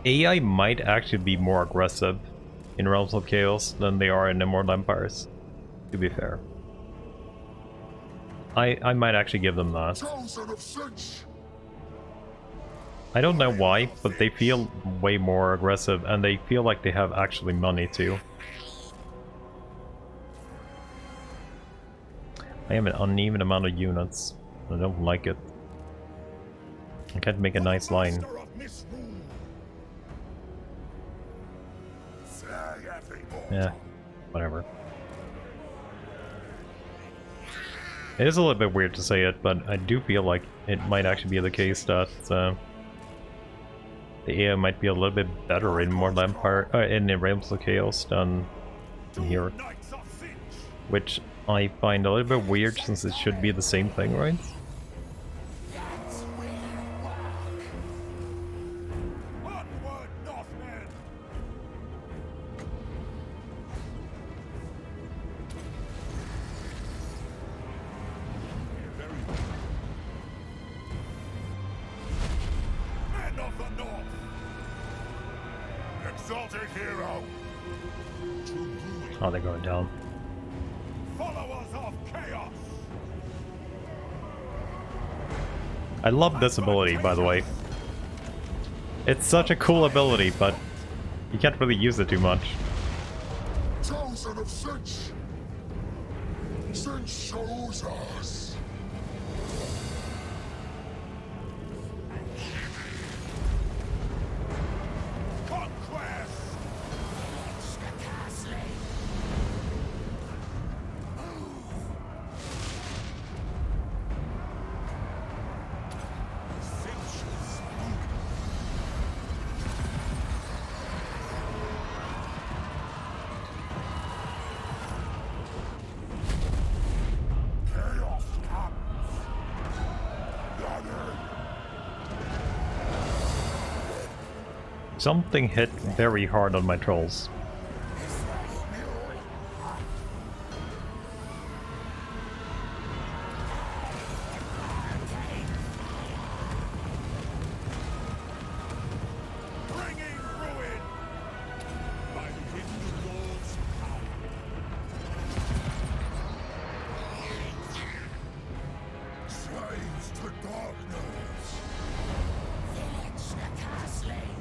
AI might actually be more aggressive in Realms of Chaos than they are in Immortal Empires, to be fair. I might actually give them that. I don't know why, but they feel way more aggressive and they feel like they have actually money too. I have an uneven amount of units. I don't like it. I can't make a nice line. Yeah, whatever. It is a little bit weird to say it, but I do feel like it might actually be the case that the AI might be a little bit better in Mortal Empire, in the Realms of Chaos than in here. Which I find a little bit weird since it should be the same thing, right? Oh, they're going down. Followers of chaos. I love this ability, by the way. It's such a cool ability, but you can't really use it too much. Chosen of Zinch. Zinch shows us. Conquest. The Curseling. Chaos Something hit very hard on my trolls. Bringing ruin by the hidden lord's power. Slaves to darkness. Vilitch the Curseling.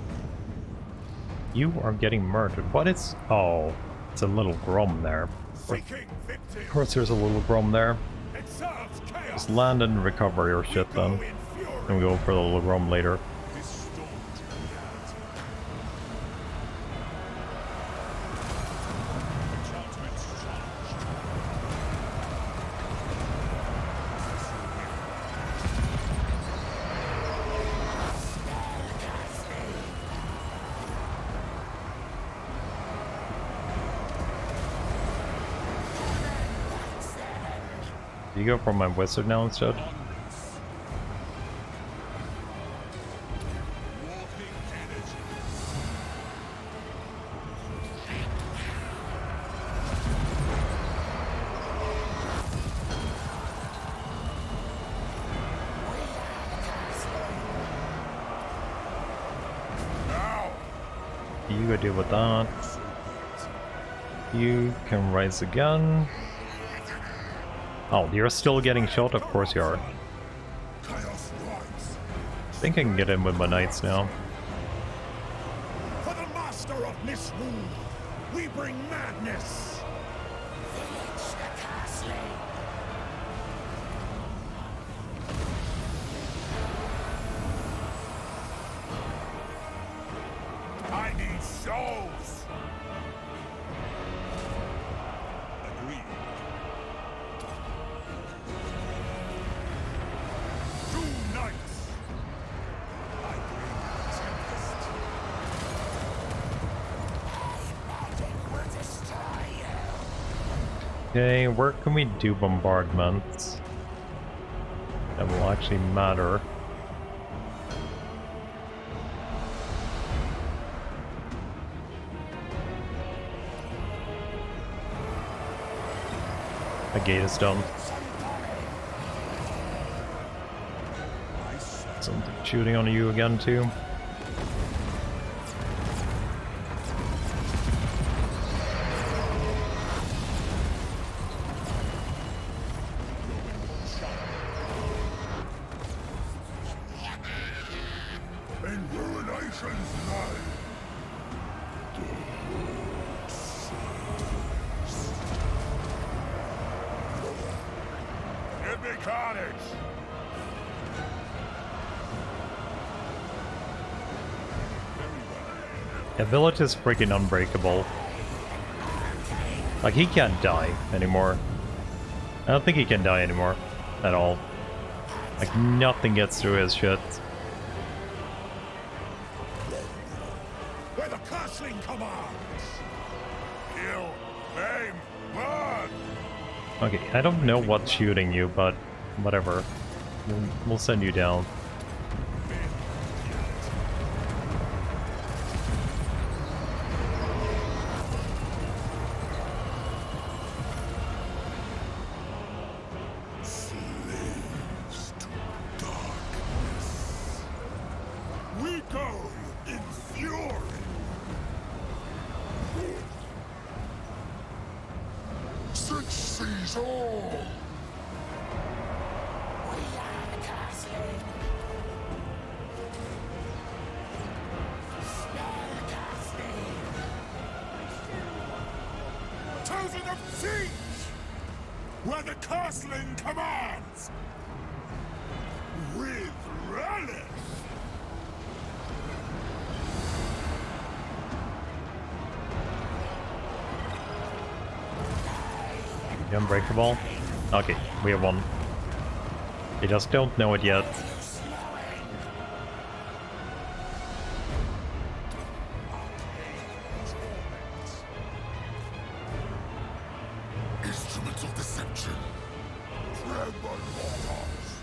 You are getting murdered. What is... Oh, it's a little Grom there. Seeking victims. Of course there's a little Grom there. It serves chaos. Just land and recover your shit Go then. in fury. And we go for the little Grom later. Distorted reality. Enchantments charged. Do you go for my wizard now instead? Warping energy. Now. You go deal with that. You can rise again. Oh, you're still getting shot? Of course you are. Chaos rise. I think I can get in with my knights now. For the master of misrule, we bring madness. Vilitch the Curseling. I need souls. Agreed. Two knights. I bring tempest. Magic will destroy you. Okay, where can we do bombardments? That will actually matter. The gate is done. Something shooting on you again too. In ruination's light. Give me carnage. Yeah, Vilitch is freaking unbreakable. Like, he can't die anymore. I don't think he can die anymore. At all. Like, nothing gets through his shit. Where the Curseling commands. Kill, maim, burn. Okay, I don't know what's shooting you, but whatever. We'll send you down. Slaves to darkness. We go in fury. Six seas all. We are the Curseling. Spellcasting. Chosen of siege. Where the Curseling commands. With relish. You unbreakable? Okay, we have one. You just don't know it yet. Instruments of deception. Tremble, mortals.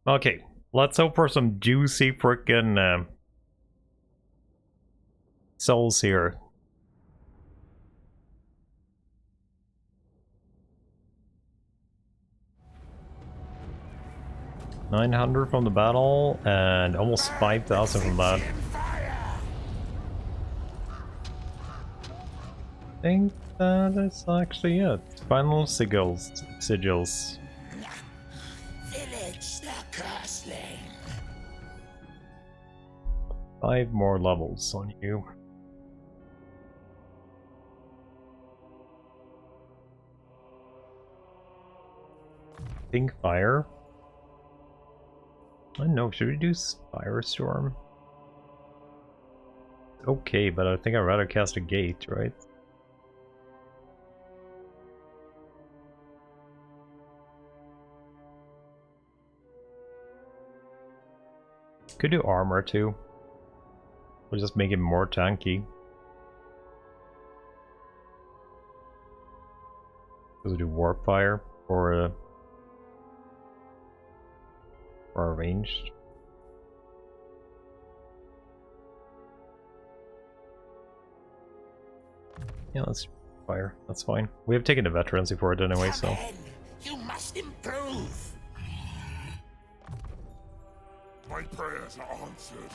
Okay, let's hope for some juicy frickin' souls here. $900 from the battle and almost 5,000 from that. I think that is actually it. Final sigils. Vilitch the Curseling. 5 more levels on you. Think fire. I don't know, should we do Firestorm? Okay, but I think I'd rather cast a gate, right? Could do armor too. We'll just make it more tanky. We'll do warp fire for our ranged. Yeah, let's fire. That's fine. We have taken the veterancy for it anyway, so. You must improve. My prayers are answered.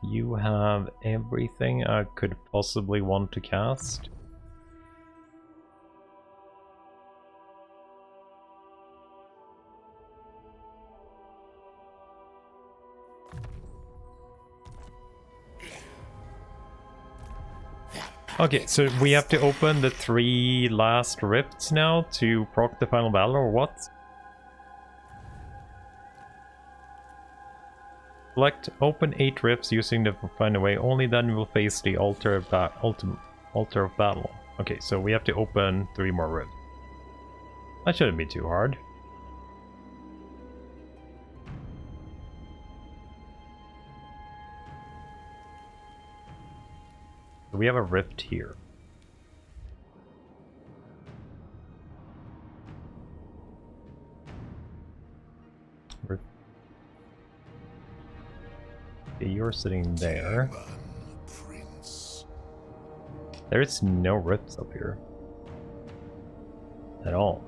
You have everything I could possibly want to cast. Okay, so we have to open the 3 last rifts now to proc the final battle, or what? Select open 8 rifts using the find a way. Only then we will face the altar of battle. Okay, so we have to open 3 more rifts. That shouldn't be too hard. We have a rift here. Rift. Okay, you're sitting there. There's no rifts up here. At all.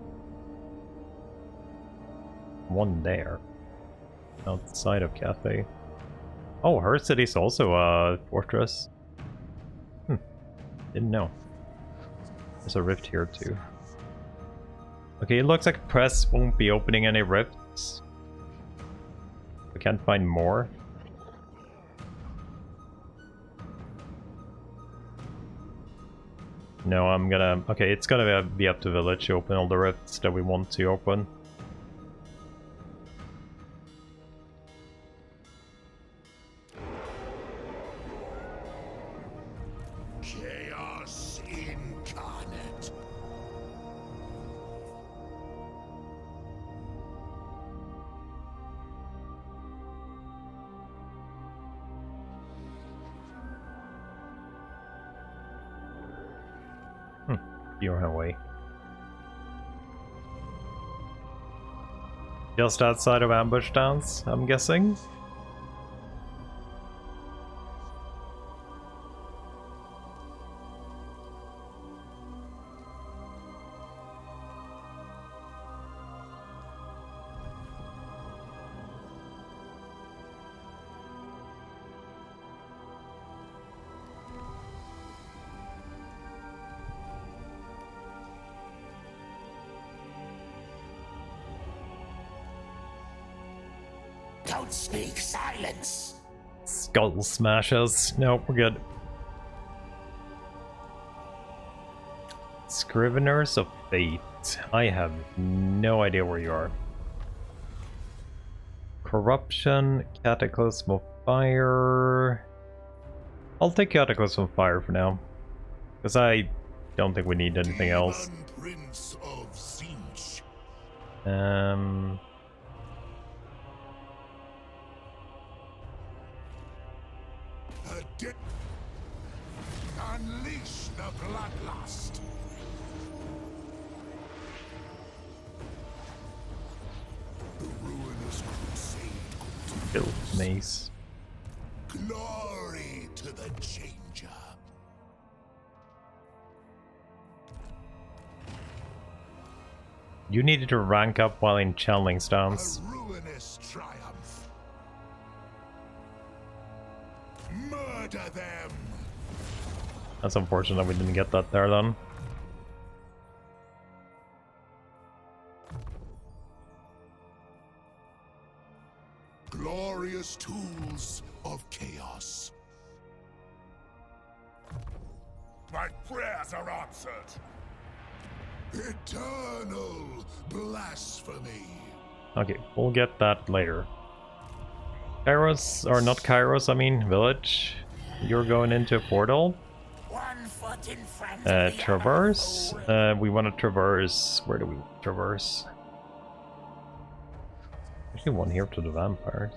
One there. Outside of Cafe. Oh, her city's also a fortress. Didn't know. There's a rift here too. Okay, it looks like press won't be opening any rifts. We can't find more. No, I'm gonna... Okay, it's gonna be up to Vilitch to open all the rifts that we want to open. Chaos incarnate. You're on way. Just outside of ambush dance, I'm guessing. Don't speak, silence. Skull smashes. No, we're good. Scriveners of Fate. I have no idea where you are. Corruption, Cataclysm of Fire. I'll take Cataclysm of Fire for now. Because I don't think we need anything else. Prince of Siege. Unleash the bloodlust. Build mace. Glory to the changer. You needed to rank up while in channeling A stance. ruinous triumph. Murder them. That's unfortunate we didn't get that there then. Glorious tools of chaos. My prayers are answered. Eternal blasphemy. Okay, we'll get that later. Kairos, or not Kairos, I mean Vilitch. You're going into a portal. One foot in front of the Traverse. other. We want to traverse. Where do we traverse? Actually, one here to the vampires.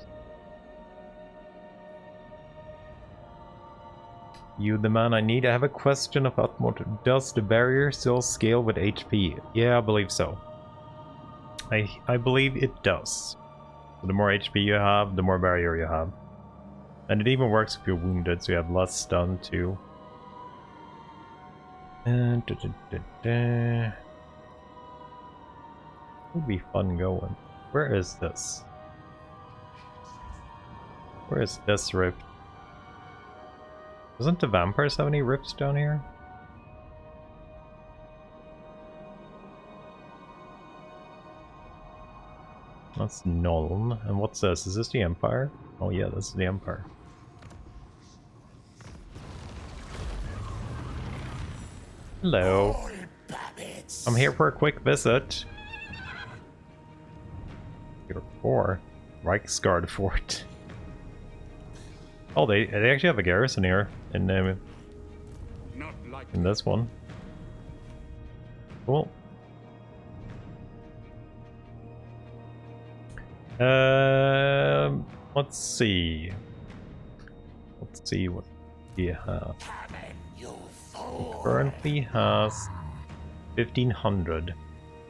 You the man I need. I have a question about what does the barrier still scale with HP? Yeah, I believe so. I believe it does. So the more HP you have, the more barrier you have. And it even works if you're wounded, so you have less stun too. Would be fun going. Where is this? Where is this rift? Doesn't the vampires have any rifts down here? That's Nuln. And what's this? Is this the Empire? Oh yeah, this is the Empire. Hello. I'm here for a quick visit. Here for Reichsguard Fort. Oh, they actually have a garrison here in this one. Cool. Let's see. Let's see what we have. Currently has 1,500.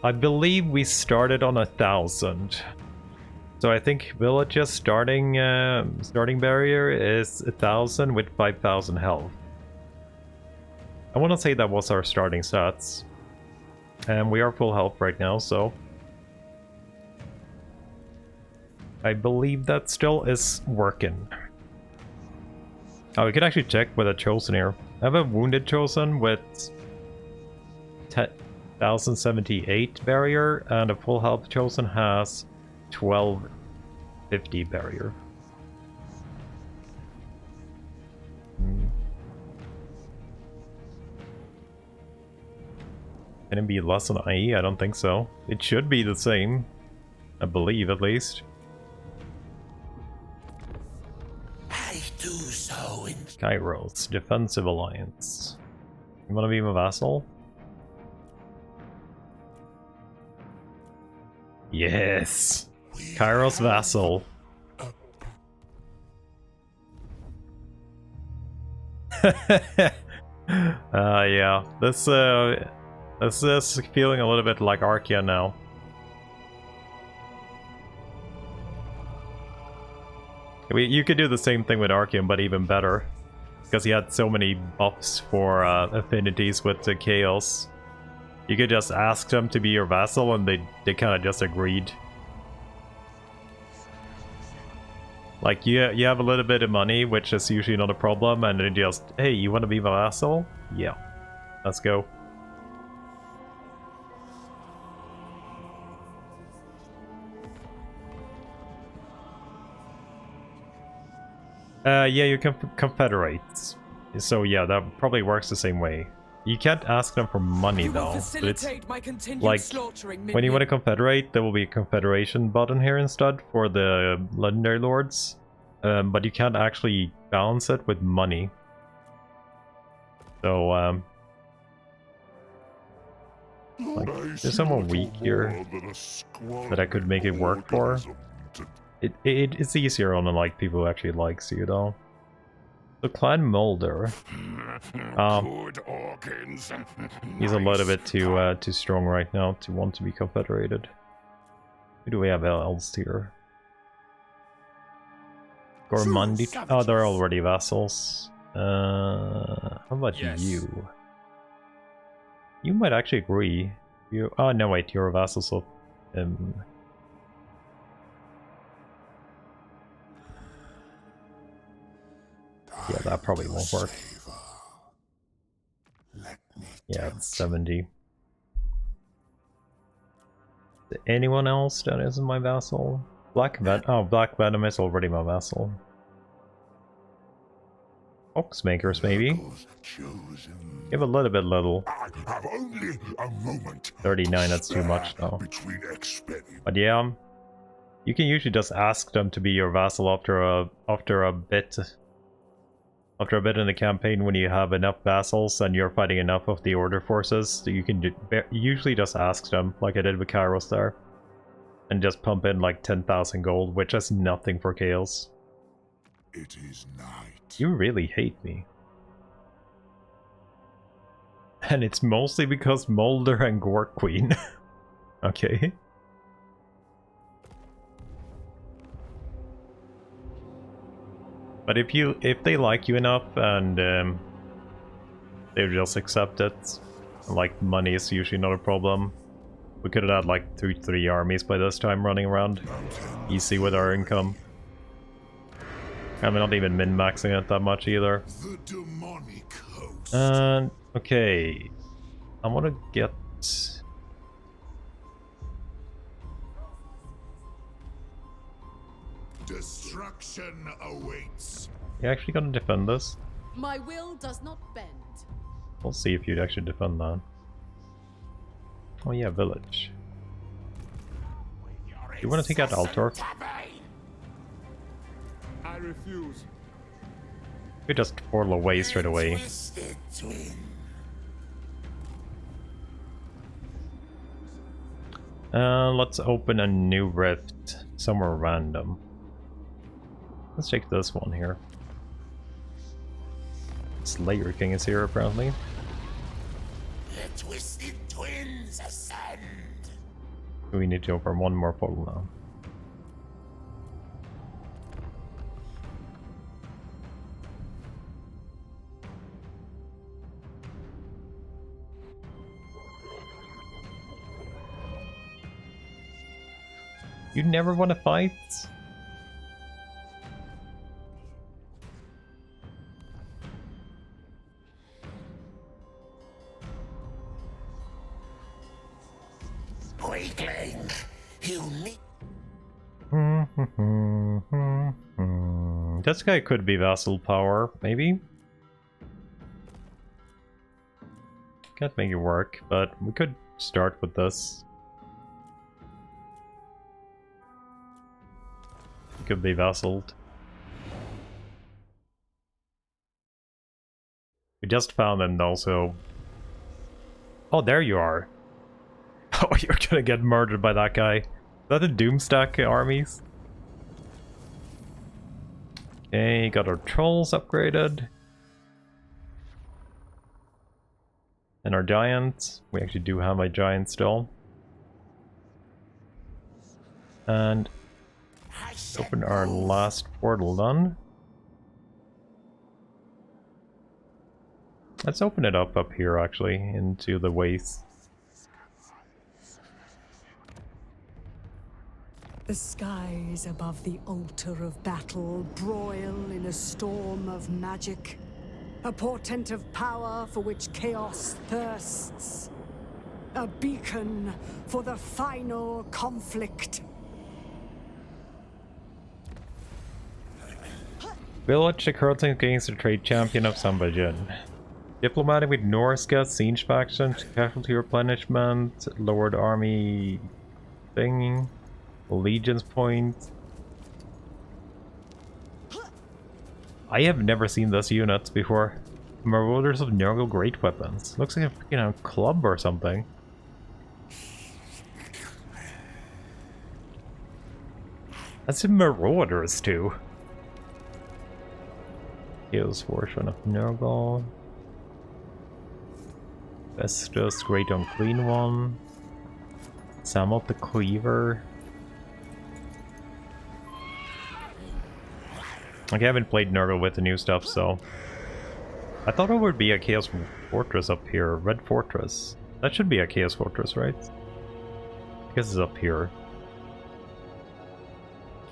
I believe we started on 1,000. So I think Vilitch's starting barrier is 1,000 with 5,000 health. I want to say that was our starting stats. And we are full health right now, so I believe that still is working. Oh, we can actually check with a Chosen here. I have a Wounded Chosen with 10,078 barrier, and a full health Chosen has 1250 barrier. Can it be less than IE? I don't think so. It should be the same. I believe, at least. I do so in Kairos, Defensive Alliance. You wanna be my vassal? Yes! Kairos vassal. Yeah. This is feeling a little bit like Archaea now. You could do the same thing with Archaeum, but even better. Because he had so many buffs for affinities with the Chaos. You could just ask them to be your vassal and they kind of just agreed. Like, you have a little bit of money, which is usually not a problem, and they just, hey, you want to be my vassal? Yeah. Let's go. Yeah, you can confederate. So yeah, that probably works the same way. You can't ask them for money though. But it's like, when you want to confederate, there will be a confederation button here instead for the legendary lords. But you can't actually balance it with money. So, like, there's someone weak here that I could make it work for. It's easier on like people who actually likes you though. So Clan Mulder, he's a little bit too strong right now to want to be confederated. Who do we have else here? Gormandi. Oh, they're already vassals. How about Yes. you? You might actually agree. You. Oh no, wait, you're a vassal, so. Yeah, that probably won't work. Yeah, it's 70. Anyone else that isn't my vassal? Black Venom is already my vassal. Oxmakers, maybe? Give a little bit little. I have only a moment. 39, that's too much now. Between But yeah, you can usually just ask them to be your vassal after a bit in the campaign when you have enough vassals and you're fighting enough of the Order forces. So you can usually just ask them, like I did with Kairos there, and just pump in like 10,000 gold, which is nothing for Chaos. It is night. You really hate me. And it's mostly because Molder and Gork Queen. Okay. But if they like you enough and they just accept it, like money is usually not a problem. We could have had like 3 armies by this time running around easy with our income. I'm not even min-maxing it that much either. The demonic host. And okay, I want to get. Destruction awaits. You actually gonna defend this? My will does not bend. We'll see if you'd actually defend that. Oh yeah, village. You want to take out Altor? I refuse. We just portal away straight away. Twisted twin. Let's open a new rift somewhere random. Let's take this one here. Slayer King is here apparently. The twisted twins ascend. We need to open one more portal now. You never want to fight? Weakling, you need. This guy could be vassal power, maybe? Can't make it work, but we could start with this. He could be vassaled. We just found him also. Oh, there you are. Oh, you're gonna get murdered by that guy. Is that the Doomstack armies? Okay, got our trolls upgraded. And our giants. We actually do have a giant still. And open our last portal done. Let's open it up here actually into the waste. The skies above the altar of battle broil in a storm of magic, a portent of power for which chaos thirsts, a beacon for the final conflict. Vilitch the Curseling against the trade champion of Sambhajan. Diplomatic with Norska, siege faction, casualty replenishment, lowered army thing, allegiance point. I have never seen this unit before. Marauders of Nurgle Great Weapons. Looks like a freaking club or something. That's in Marauders too. Chaos Fortune of Nurgle. Vestus, Great Unclean One. Samot the Cleaver. Like, I haven't played Nurgle with the new stuff, so... I thought it would be a Chaos Fortress up here. Red Fortress. That should be a Chaos Fortress, right? I guess it's up here.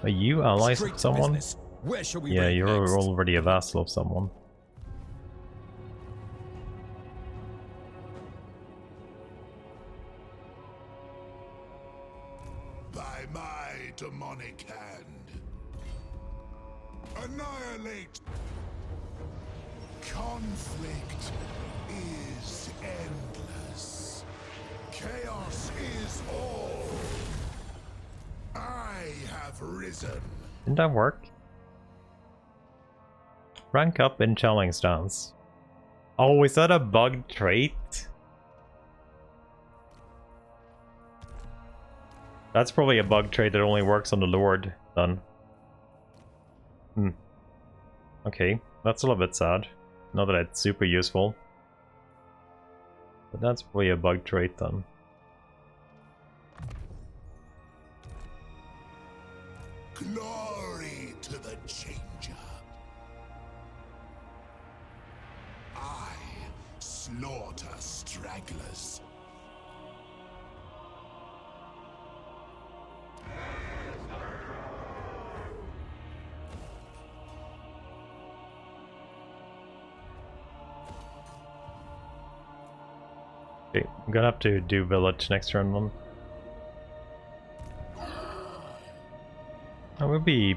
Are you allies Straight of to someone? business. Where shall we Yeah, raid you're next? already a vassal of someone. By my demonic hand. Annihilate! Conflict is endless. Chaos is all. I have risen. Didn't that work? Rank up in challenge stance. Oh, is that a bug trait? That's probably a bug trait that only works on the Lord, then. Okay, that's a little bit sad. Not that it's super useful. But that's probably a bug trait, then. Glory to the Changer. I slaughter stragglers. Okay, I'm gonna have to do Vilitch next turn then. I will be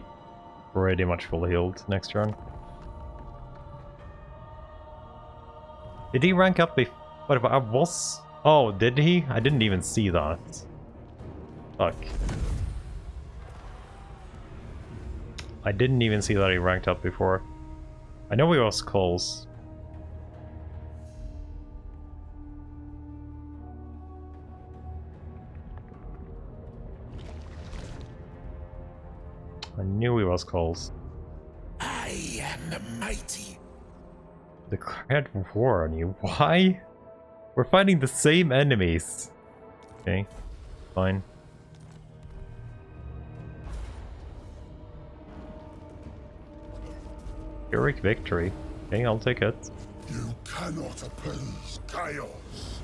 pretty much full healed next turn. Did he rank up before? What about I was? Oh, did he? I didn't even see that. Fuck. I didn't even see that he ranked up before. I know he was close. I knew he was close. I am the mighty. Declared war on you. Why? We're fighting the same enemies. Okay, fine. Heroic victory. Okay, I'll take it. You cannot oppose chaos.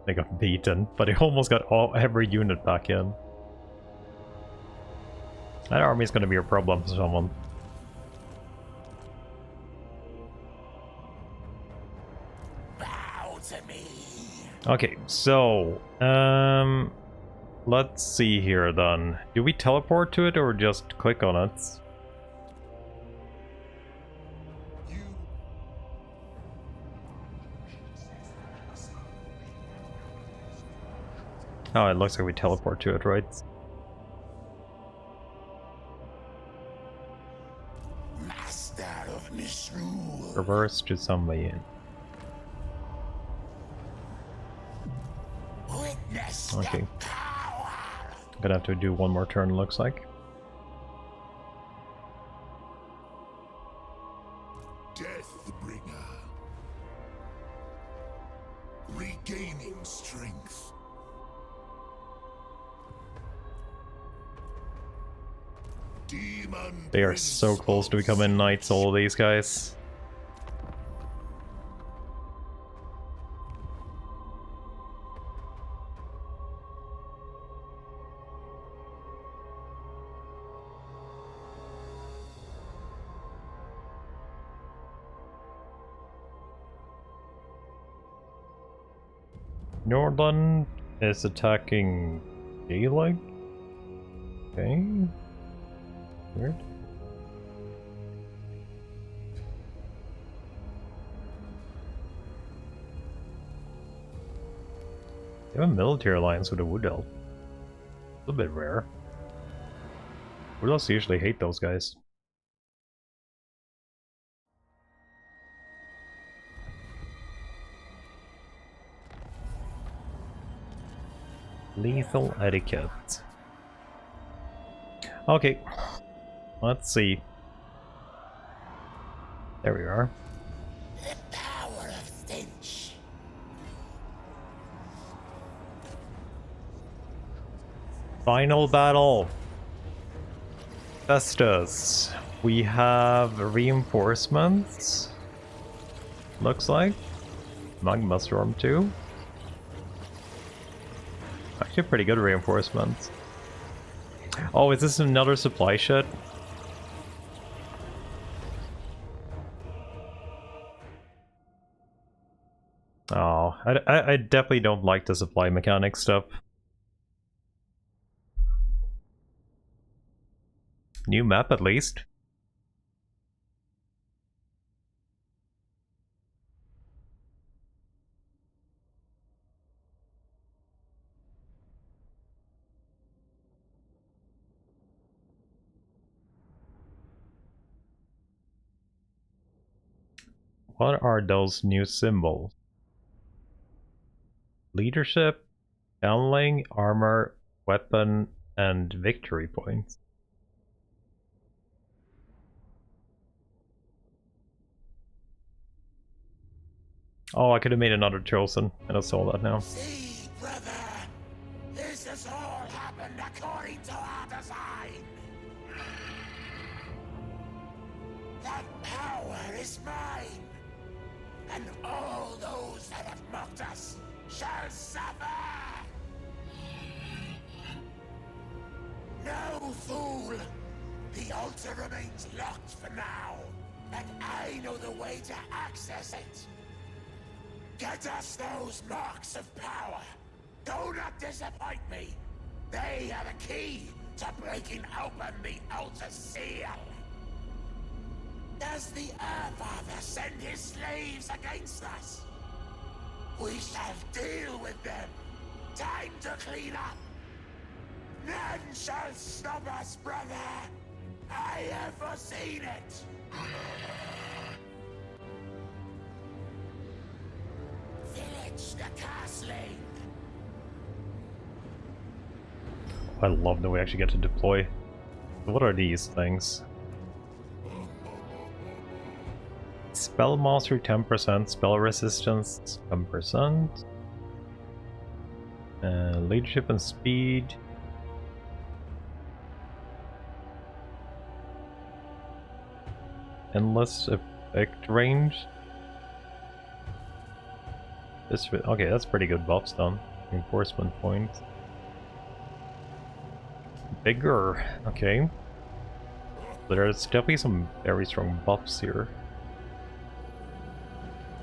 They got beaten, but he almost got every unit back in. That army is going to be a problem for someone. Bow to me. Okay, so let's see here then. Do we teleport to it or just click on it? Oh, it looks like we teleport to it, right? Master of misrule. Reverse to somebody in. Witness Okay. the power. Gonna have to do one more turn, looks like. Deathbringer. Regaining strength. Demon They are Prince so close to of becoming knights, all of these guys. Nordland is attacking Gaelic? Okay. Weird. They have a military alliance with a Wood Elf. A little bit rare. Wood Elves usually hate those guys. Lethal etiquette. Okay, let's see. There we are. The power of stench. Final battle. Festus. We have reinforcements. Looks like. Magma Storm too. Actually pretty good reinforcements. Oh, is this another supply shed? Oh, I definitely don't like the supply mechanic stuff. New map at least. What are those new symbols? Leadership, channeling, armor, weapon, and victory points. Oh, I could have made another chosen. I just saw that now. See, brother, this has all happened according to our design. That power is mine, and all those that have mocked us shall suffer. No, fool. The altar remains locked for now, and I know the way to access it. Get us those marks of power. Do not disappoint me. They are the key to breaking open the altar seal. Does the Earthfather send his slaves against us? We shall deal with them. Time to clean up. None shall stop us, brother. I have foreseen it. Vilitch the Curseling. I love that we actually get to deploy. What are these things? Spell mastery 10%, spell resistance 10%. Leadership and speed. Endless effect range. Okay, that's pretty good buffs done. Reinforcement points. Bigger, okay. There's definitely some very strong buffs here.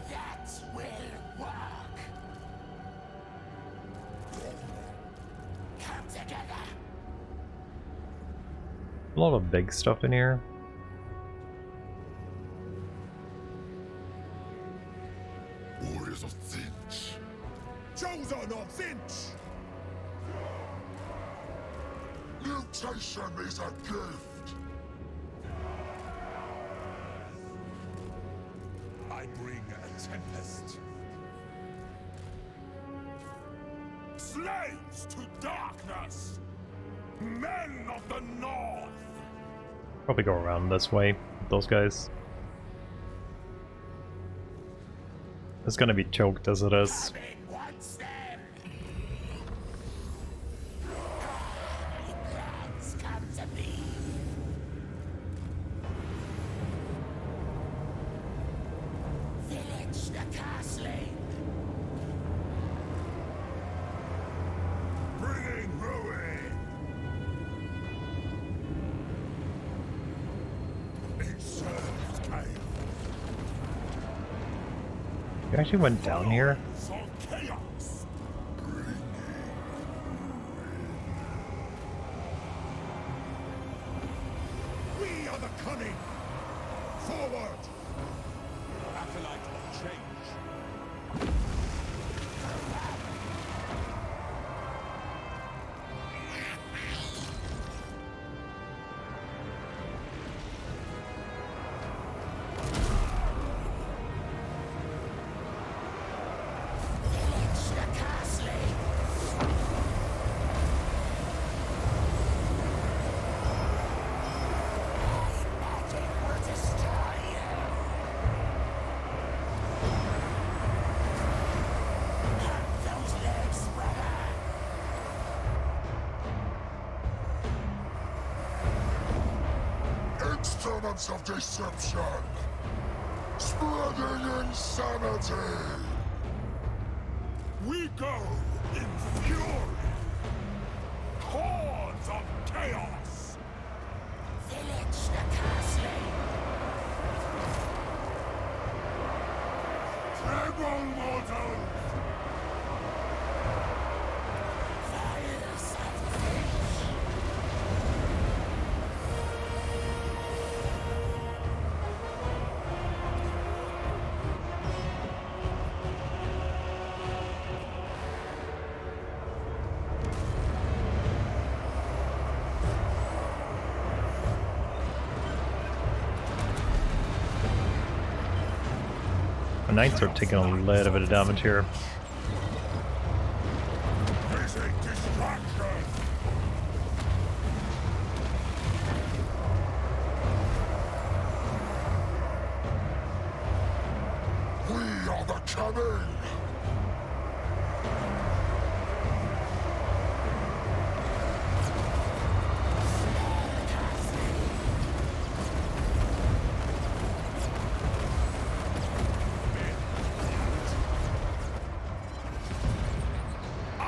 That will work. Come together. A lot of big stuff in here. Warriors of Finch. Chosen of Finch. Mutation is a gift. I bring a tempest. Slaves to darkness. Men of the North. Probably go around this way with those guys. It's gonna be choked as it is. Vilitch the Curseling. Bringing ruin. It serves chaos. You actually went down here? For chaos. We are the cunning. Forward. Acolyte of change. Vilitch the Curseling. instruments of deception, spreading insanity. We go in fury. Hordes of chaos. Vilitch the Curseling. Tremble, mortals. Fires of fininsh. The knights are taking a little bit of damage here. This is distraction. We are the coming.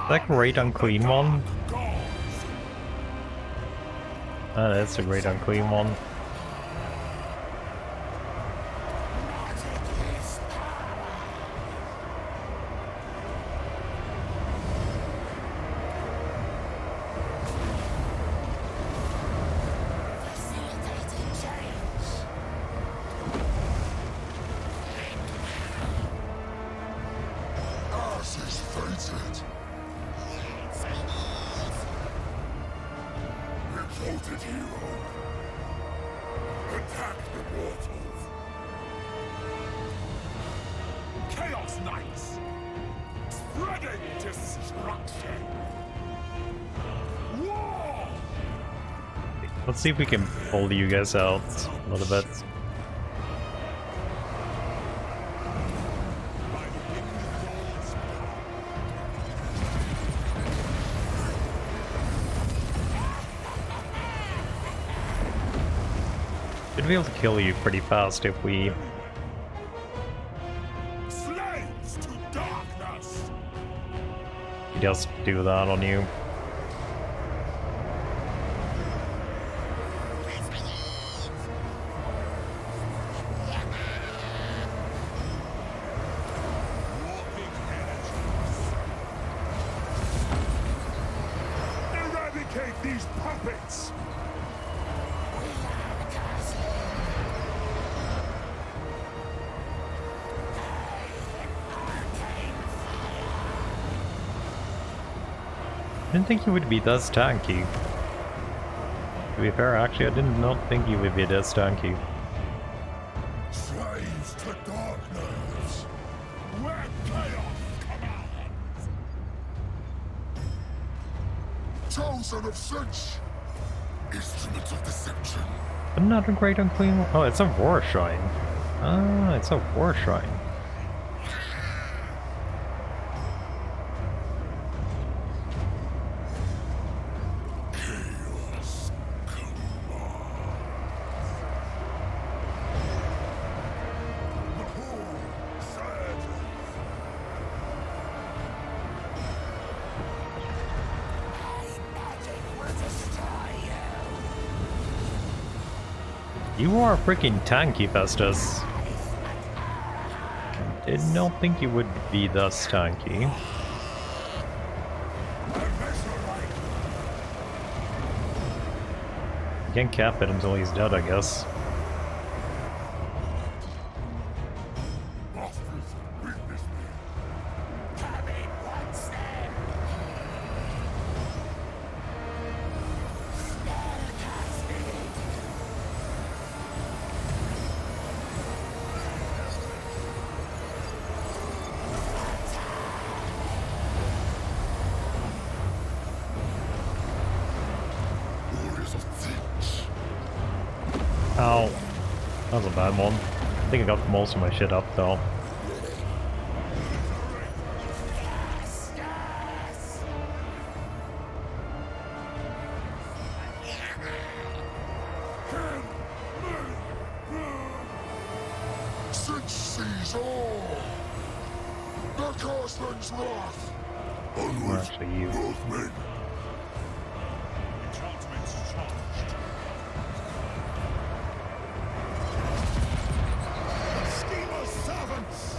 That great unclean one. Gods. That's a great unclean one. Magic is power. Facilitating change. Ours is fated. Exalted hero. Attack the mortals. Chaos Knights. Spreading destruction. War! Let's see if we can pull you guys out a little bit. Should be able to kill you pretty fast if we... Slaves to darkness. just do that on you. Warping energies. Eradicate these puppets. I didn't think he would be this tanky. To be fair, actually, I did not think he would be this tanky. Slaves to darkness. Where chaos commands. Chosen of Cinch. Instruments of deception. Another great unclean one. Oh, it's a war shrine. Ah, it's a war shrine. Chaos commands. The whole surges. Magic will destroy you. You are freaking tanky, Festus. Did not think you would be thus tanky. You can't cap it until he's dead, I guess. Masters, witness me. Coming once then. Spell casting. Warriors of Vilitch. Ow. That was a bad one. I think I got most of my shit up, though. Yes, yes. Can move. soul! The Curseling's wrath! Or actually, you. Movement! Enchantments charged. The schemer's servants!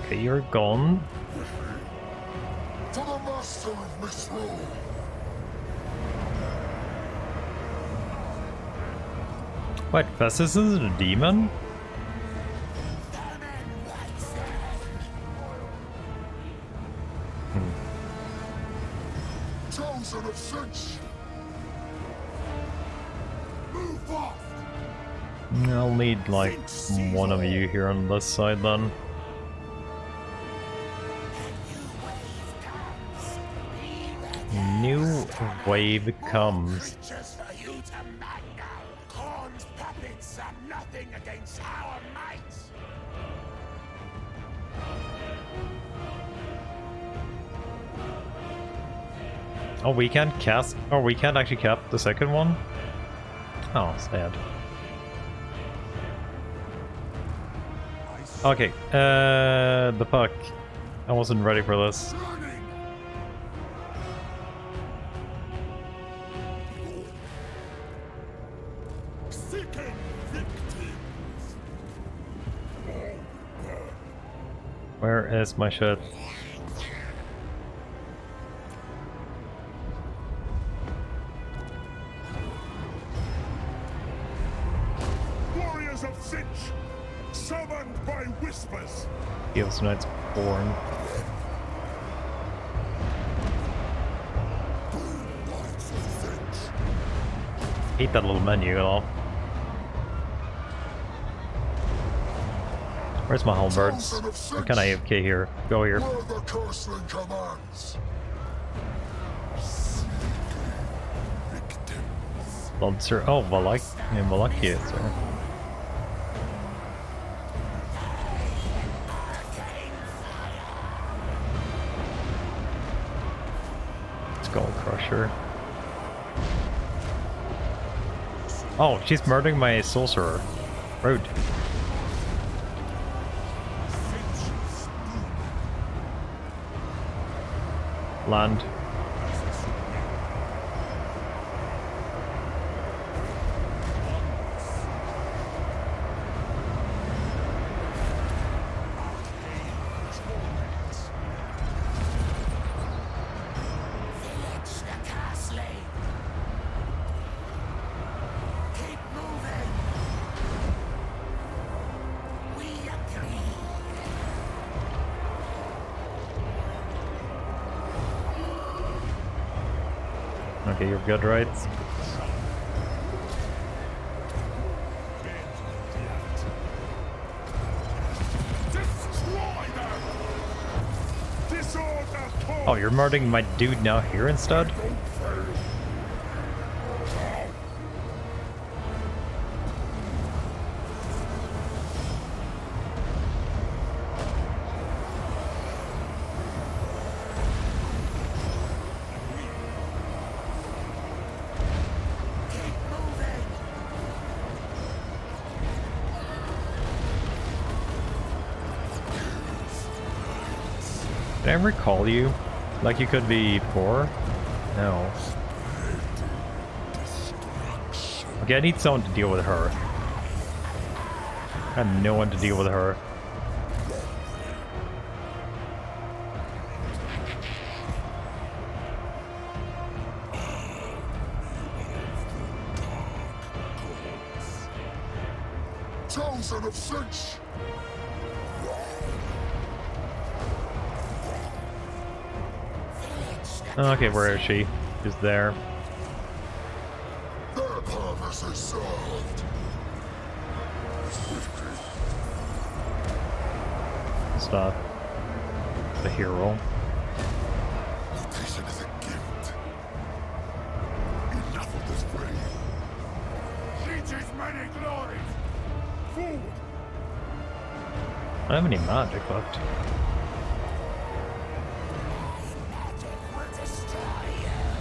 Okay, you're gone. To the master of misrule! Wait, Festus is a demon? Chosen of Finch! Move off! I'll need like one of you here on this side then. New wave comes. Creatures for you to mangle! Corn's puppets are nothing against our might! Oh, we can't cast. Oh, we can't actually cap the second one? Oh, sad. Okay, the puck. I wasn't ready for this. Seeking victims! Where is my shit? Warriors of Finch! Summoned by whispers! Chaos Knight's born. Hate that little menu at all. Where's my halberds? I'm kinda AFK here. Go here. Where the Curseling commands! Bloodser. Oh, Valakia, sir. Skull Crusher. Oh, she's murdering my sorcerer. Rude. Land. Vilitch the Curseling! Keep moving! We agree! Okay, you're good, right? Destroy them! Disorder call! Oh, you're murdering my dude now here instead? Don't fail! Keep moving! Did I ever call you? Like you could be 4? No. Okay, I need someone to deal with her. I have no one to deal with her. Chosen of Finch! Okay, where is she? She's there. Their purpose is served! Stop. The hero. Mutation is a gift. Enough of this way. Leeches many glories! Forward! don't have any magic left.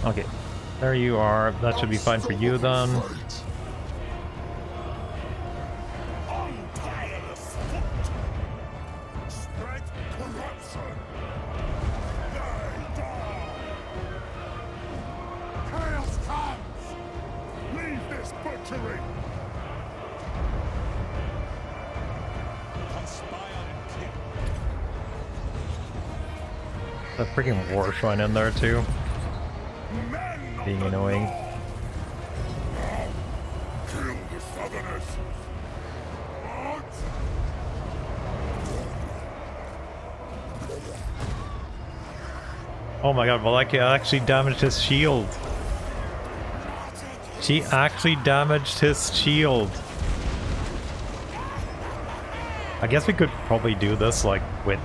Okay, there you are. That should be fine for you then. A freaking war shrine in there too. Being annoying. Kill the Southerners. Oh my god, well that actually damaged his shield. She actually damaged his shield. I guess we could probably do this like with...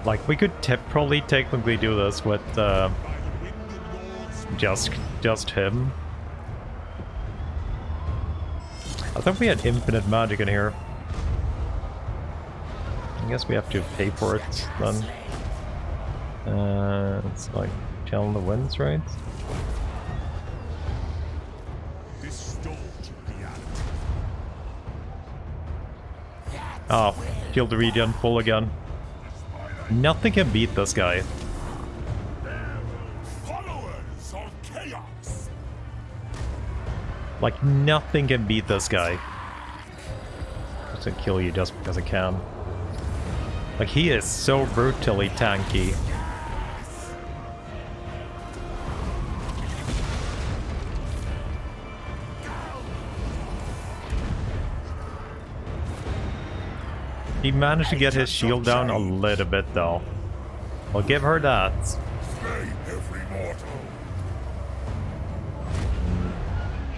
Like, we could probably technically do this with, just him. I thought we had infinite magic in here. I guess we have to pay for it, then. It's like, channel the winds, right? Oh, killed the regen, full again. Nothing can beat this guy. Followers of chaos. Like, nothing can beat this guy. I'm just gonna kill you just because I can. Like, he is so brutally tanky. He managed to get his shield down a little bit though. I'll give her that. Slay every mortal.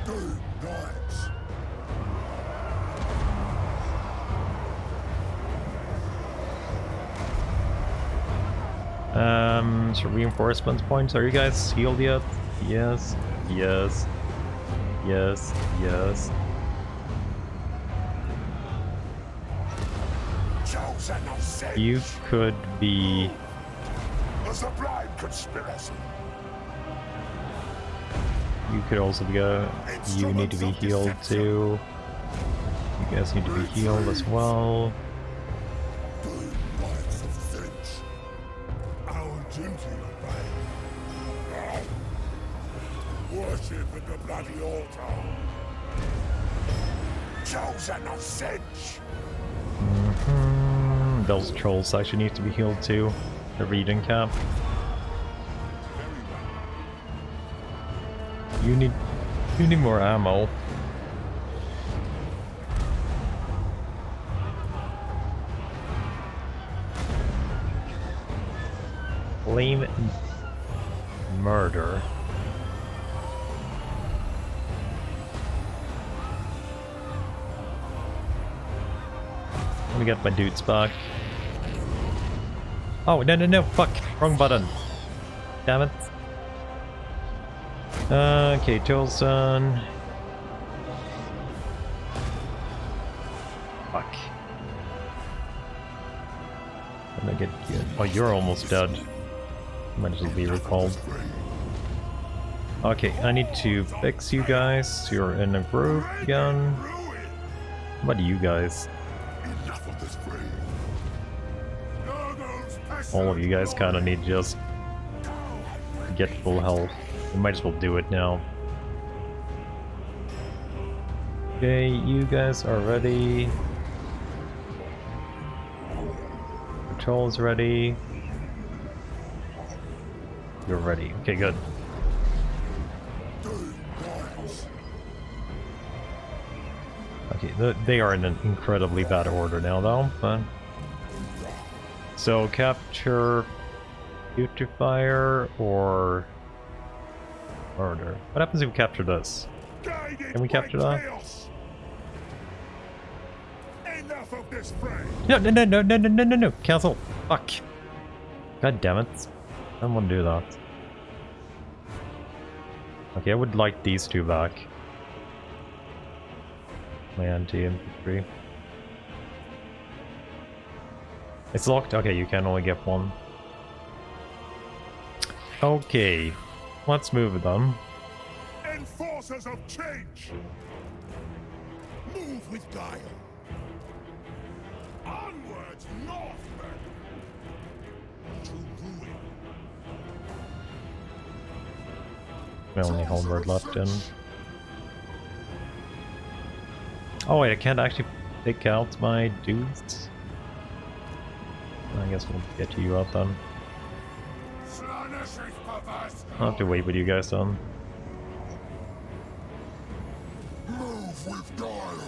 Good knights. So reinforcements points. Are you guys healed yet? Yes. Yes. Yes. Yes. You could be... There's a blind conspiracy. You could also be you need to be healed too. You guys need to be healed as well. Good knights of Finch. Our duty obey. Worship at the bloody altar. Chosen of Finch. Those trolls actually need to be healed too. The reading cap. You need more ammo. Flame murder. Let me get my dudes back. Oh, no, fuck. Wrong button. Damn it. Okay, Tolson. Fuck. Let me get you. Oh, you're almost dead. Might as well be recalled. Okay, I need to fix you guys. You're in a group again. What do you guys? All of you guys kind of need to just get full health. We might as well do it now. Okay, you guys are ready. Patrol's ready. You're ready. Okay, good. Okay, they are in an incredibly bad order now, though, but... So, capture Putrefier or murder? What happens if we capture this? Can we capture that? Enough of this fray. No. Cancel. Fuck. God damn it. I don't want to do that. Okay, I would like these two back. My anti-infantry. It's locked? Okay, you can only get one. Okay, let's move them. Enforcers of change! Move with guile! Onwards, northward! To ruin! My only homeward left in. Oh wait, I can't actually pick out my dudes? I guess we'll get you out then. I'll have to wait with you guys then. Move with guile!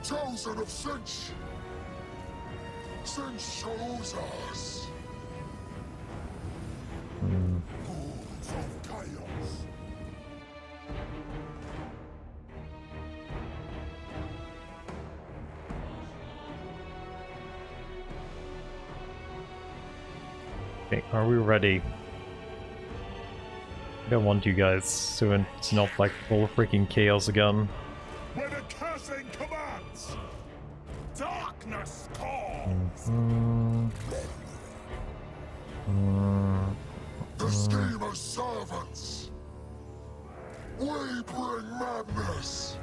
Chosen of Cinch! Cinch chose us! Ghouls of chaos! Okay, are we ready? I don't want you guys so it's not like full freaking chaos again. Where the cursing commands! Darkness calls! The schemer's servants! We bring madness!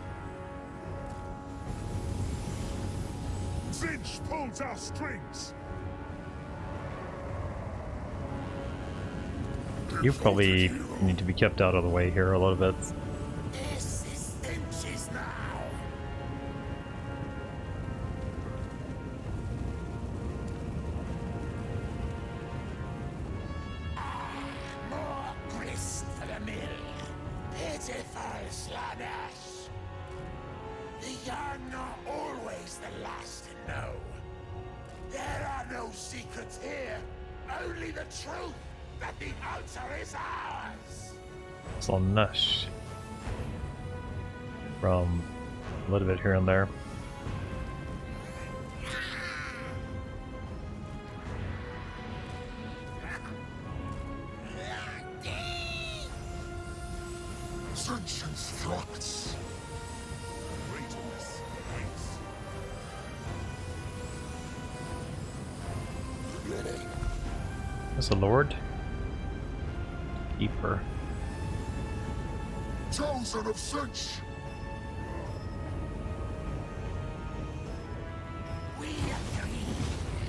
Zinch pulls our strings! You probably need to be kept out of the way here a little bit. This is Zinch's now. More grist for the mill. Pitiful Slanesh. The young are always the last to know. There are no secrets here, only the truth. That the altar is ours. Slanesh. From a little bit here and there. Zinch instructs. Greatness waits. There's a lord. Keeper. Chosen of Cinch!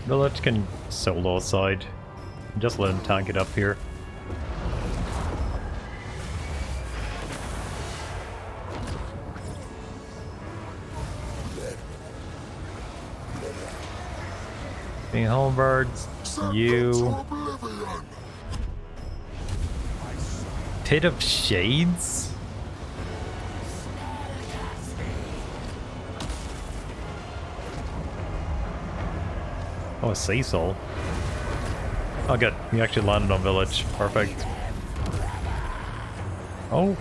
Vilitch can solo aside. Just let him tank it up here. Being homebirds, you. Pit of Shades? Oh, a Cecil. Oh, good. You actually landed on Vilitch. Perfect. Oh.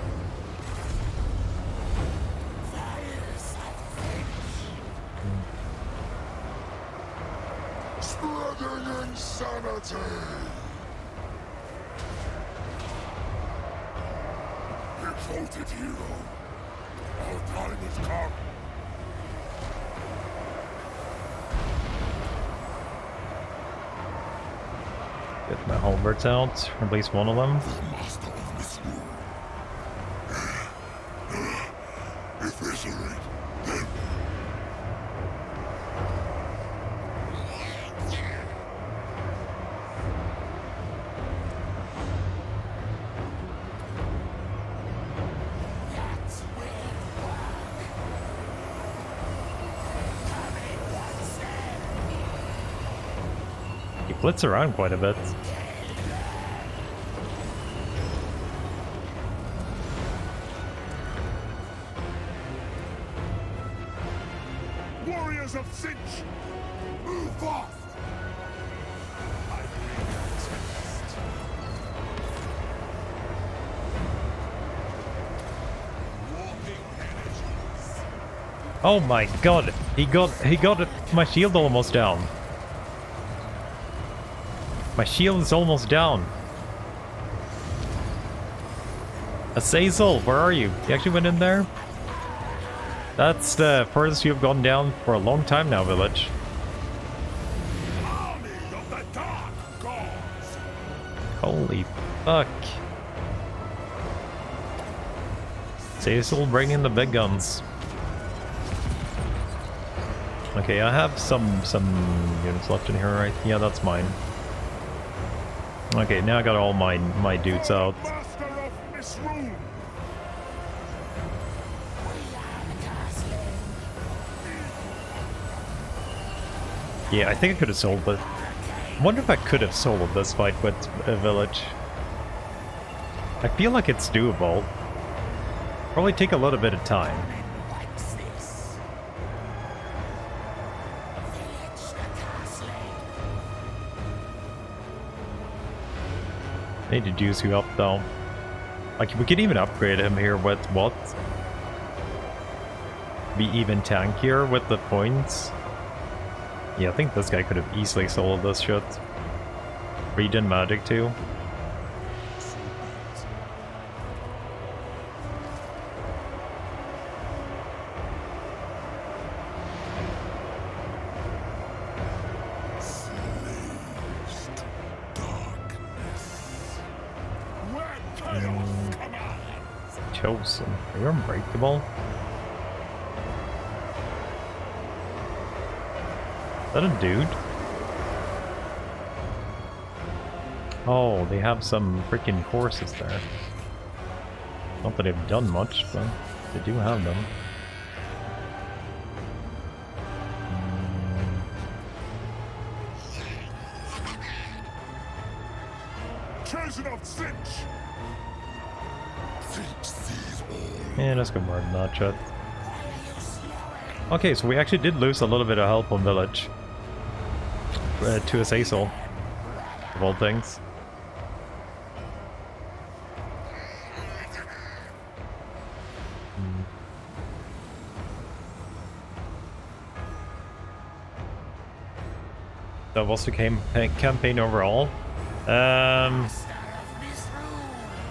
Spreading insanity! Exalted hero, our time has come. Get my halberds out, or at least one of them. The master of misrule. Eviscerate them. He flits around quite a bit. Warriors of Cinch, move fast! Oh my god, he got it, my shield almost down. My shield is almost down. Azazel, where are you? You actually went in there? That's the furthest you've gone down for a long time now, Vilitch. Army of the Dark Gods! Holy fuck. Cecil bringing the big guns. Okay, I have some units left in here, right? Yeah, that's mine. Okay, now I got all my dudes out. Master of Misrule! Yeah, I think I could have sold it. I wonder if I could have soloed this fight with a Vilitch. I feel like it's doable. Probably take a little bit of time. I need to juice you up though. Like, we could even upgrade him here with what? Be even tankier with the points. Yeah, I think this guy could have easily soloed this shit. Regen magic too. Chosen. Are you unbreakable? Is that a dude? Oh, they have some freaking horses there. Not that they've done much, but they do have them. Chosen of Sinch! Yeah, let's go more than that, chat. Okay, so we actually did lose a little bit of help on Vilitch. To a Cecil. Of all things. That was the campaign overall.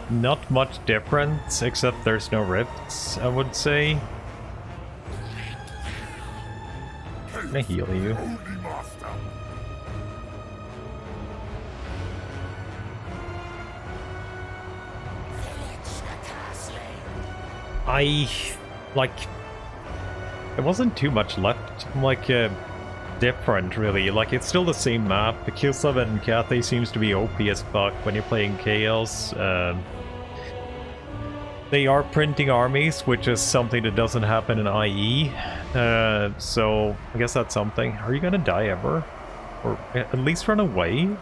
Not much difference, except there's no rifts, I would say. Can I heal you? Like, there wasn't too much left, like, different, really. Like, it's still the same map. The Kislev and Cathay seems to be OP as fuck when you're playing Chaos. They are printing armies, which is something that doesn't happen in IE. So, I guess that's something. Are you gonna die ever? Or at least run away?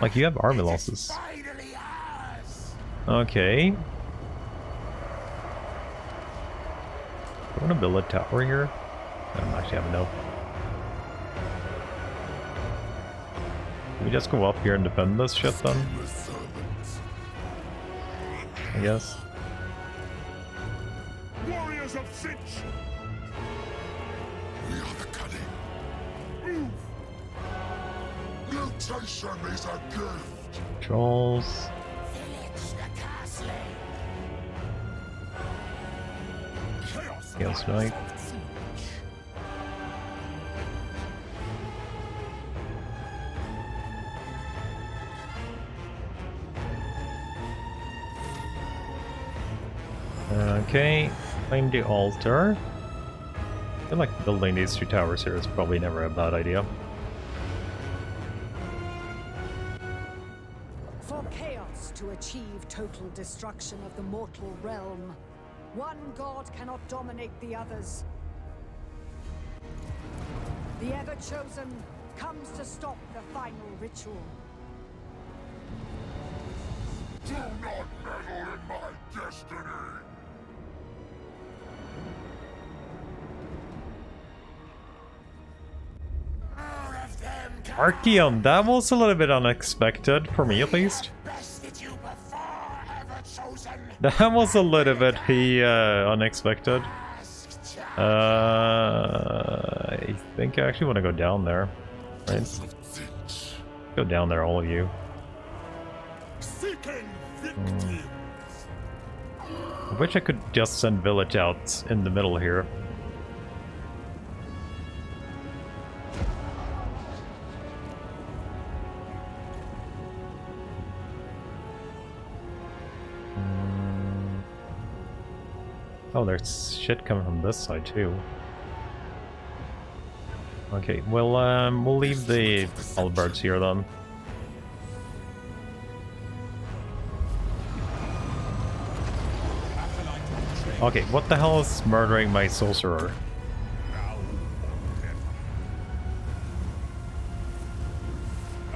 Like, you have army losses. Okay. I want to build a tower here. I don't actually have enough. Can we just go up here and defend this shit then? I guess. Warriors of Sinch! We are the cunning. Move! Mutation is a gift. Trolls. Vilitch the Curseling. Chaos Knight. Okay, claim the altar. I feel like building these two towers here is probably never a bad idea. For chaos to achieve total destruction of the mortal realm, one god cannot dominate the others. The Ever-Chosen comes to stop the final ritual. Do not meddle in my destiny! Archeon, that was a little bit unexpected, for me at least. That was a little bit unexpected. I think I actually want to go down there. Right? Go down there, all of you. Seeking victims. I wish I could just send Vilitch out in the middle here. Oh, there's shit coming from this side too. Okay, well, we'll leave the halberds here then. Okay, what the hell is murdering my sorcerer?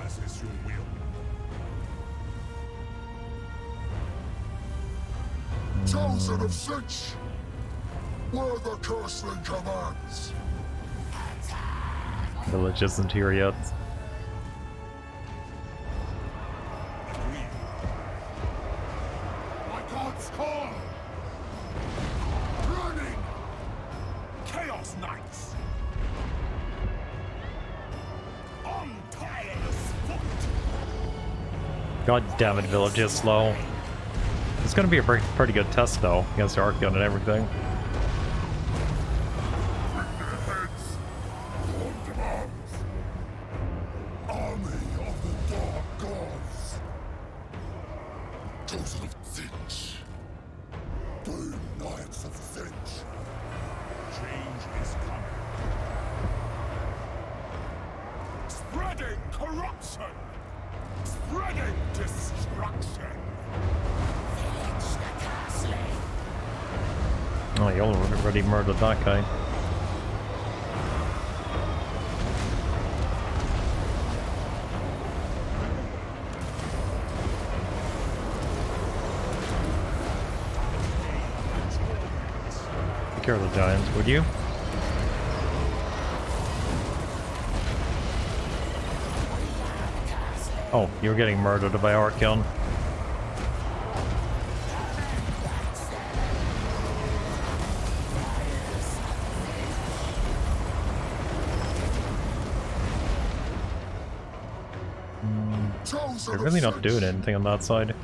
As is your will. Chosen of Sinch, where the Curseling commands. Vilitch isn't here yet. My god's call! Running! Chaos Knights! On tireless foot! God damn it, Vilitch is slow. It's gonna be a pretty good test though, against Archeon and everything. Spreading corruption! Spreading destruction! Vilitch the Curseling. Oh, you already murdered that guy. Take care of the giants, would you? Oh, you're getting murdered by Archeon. They're really not doing anything on that side.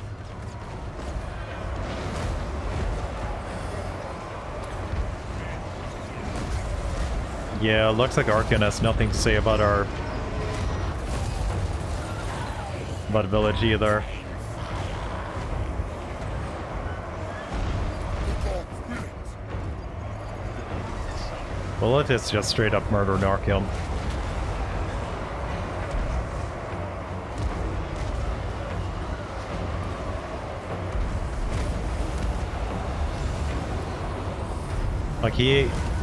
Yeah, looks like Archeon has nothing to say about our Vilitch either. Well, it is just straight up murdering Archeon.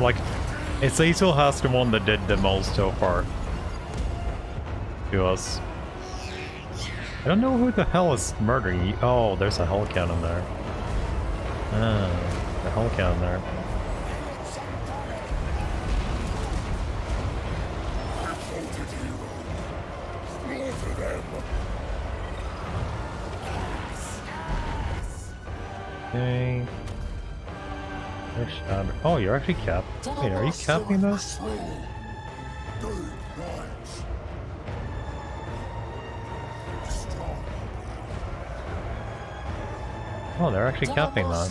Like, Azazel has the one that did the most so far to us. I don't know who the hell is murdering you. Oh, there's a hell cannon there. Ah, the hell cannon there. Okay. Oh, you're actually capped. Wait, are you capping this? Oh, they're actually capping that.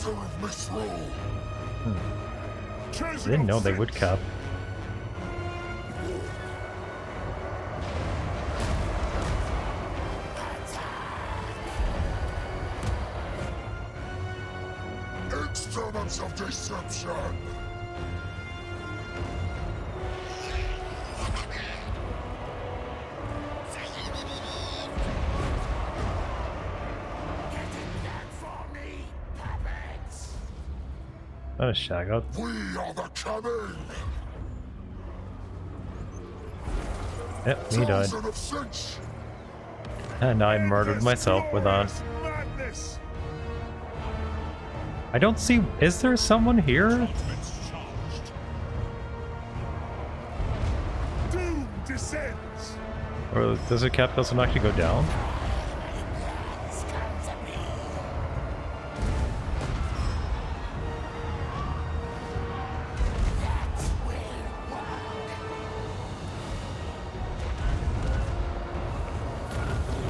I didn't know they would cap. Instruments of deception. That is Shagot. We are the coming. Yep, he died. And I murdered myself with that. I don't see... Is there someone here? Doom descends. Or does the cap doesn't actually go down?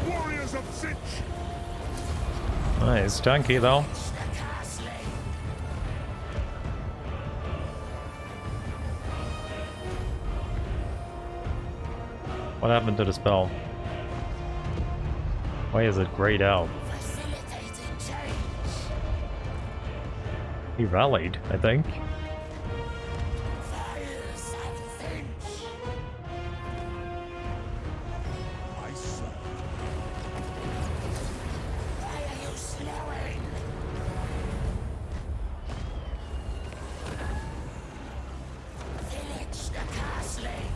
Warriors of Sinch. Nice, tanky though. The Curseling. What happened to the spell? Why is it grayed out? Facilitating change. He rallied, I think. Fires of Finch. I serve. Why are you slowing? Vilitch the Curseling.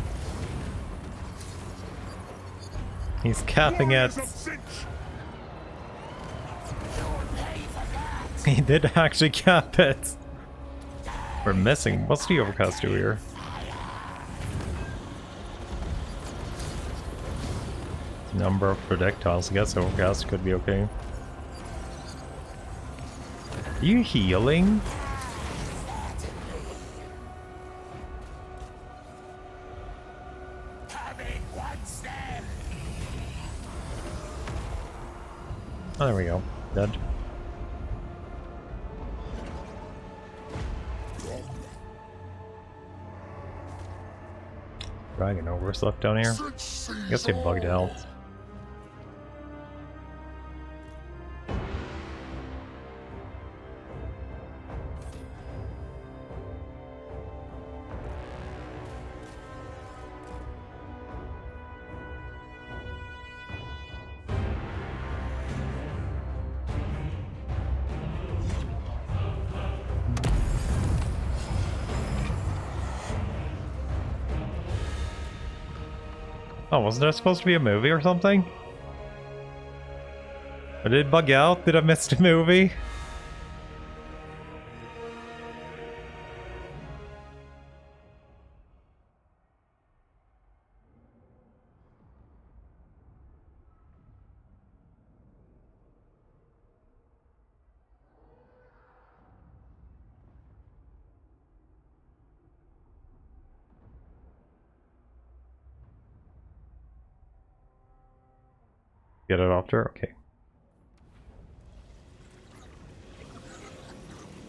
He's capping it. Warriors of Finch. You'll pay for that. He did actually cap it. We're missing. What's the overcast do here? Number of projectiles. I guess overcast could be okay. Are you healing? Coming once then. Oh, there we go. Dead. Dragon ogres left down here. I guess they bugged out. Oh, wasn't there supposed to be a movie or something? Or did it bug out? Did I miss the movie? Get it after? Okay.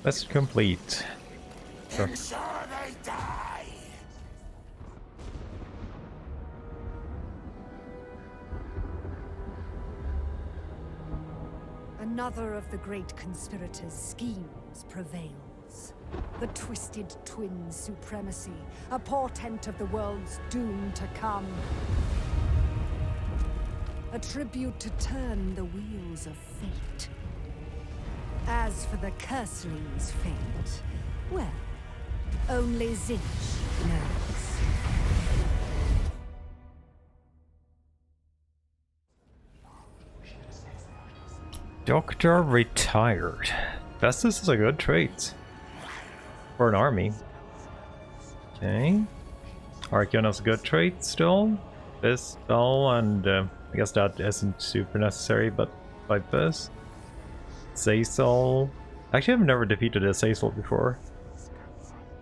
That's complete. Sure. Ensure they die. Another of the great conspirators' schemes prevails. The Twisted Twin Supremacy, a portent of the world's doom to come. A tribute to turn the wheels of fate. As for the Curseling's fate, well, only Zinch knows. Doctor retired. Festus is a good trait. For an army. Okay. Archeon's a good trait still. This spell and I guess that isn't super necessary, but like this. Zazel. Actually, I've never defeated a Zazel before.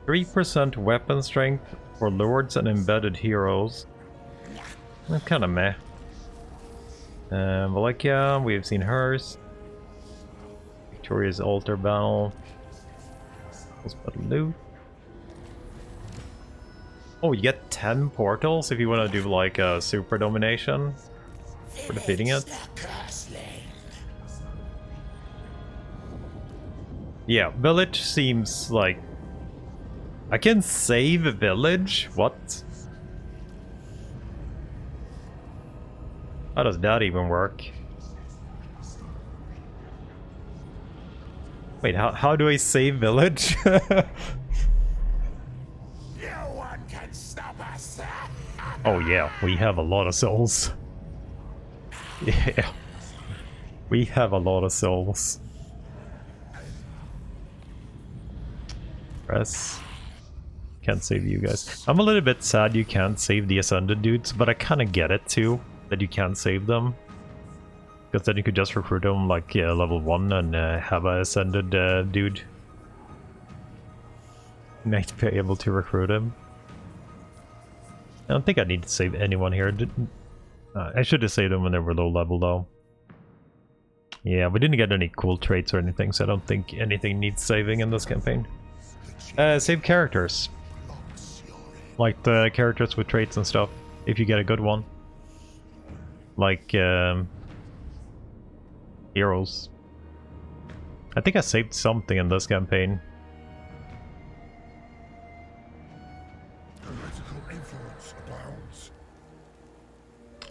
3% weapon strength for lords and embedded heroes. That's kind of meh. Valekia, we've seen hers. Victoria's altar battle. Loot. Oh, you get 10 portals if you want to do like a super domination for defeating it. Yeah, Vilitch seems like... I can save a village? What? How does that even work? Wait, how do I save village? No one can stop us. Oh yeah, we have a lot of souls. Yeah. We have a lot of souls. Press. Can't save you guys. I'm a little bit sad you can't save the Ascended dudes, but I kind of get it too, that you can't save them. Because then you could just recruit them like level 1 and have a Ascended dude. Might be able to recruit him. I don't think I need to save anyone here. I should have saved them when they were low level though. Yeah, we didn't get any cool traits or anything, so I don't think anything needs saving in this campaign. Save characters. Like the characters with traits and stuff, if you get a good one. like heroes. I think I saved something in this campaign. Political influence abounds.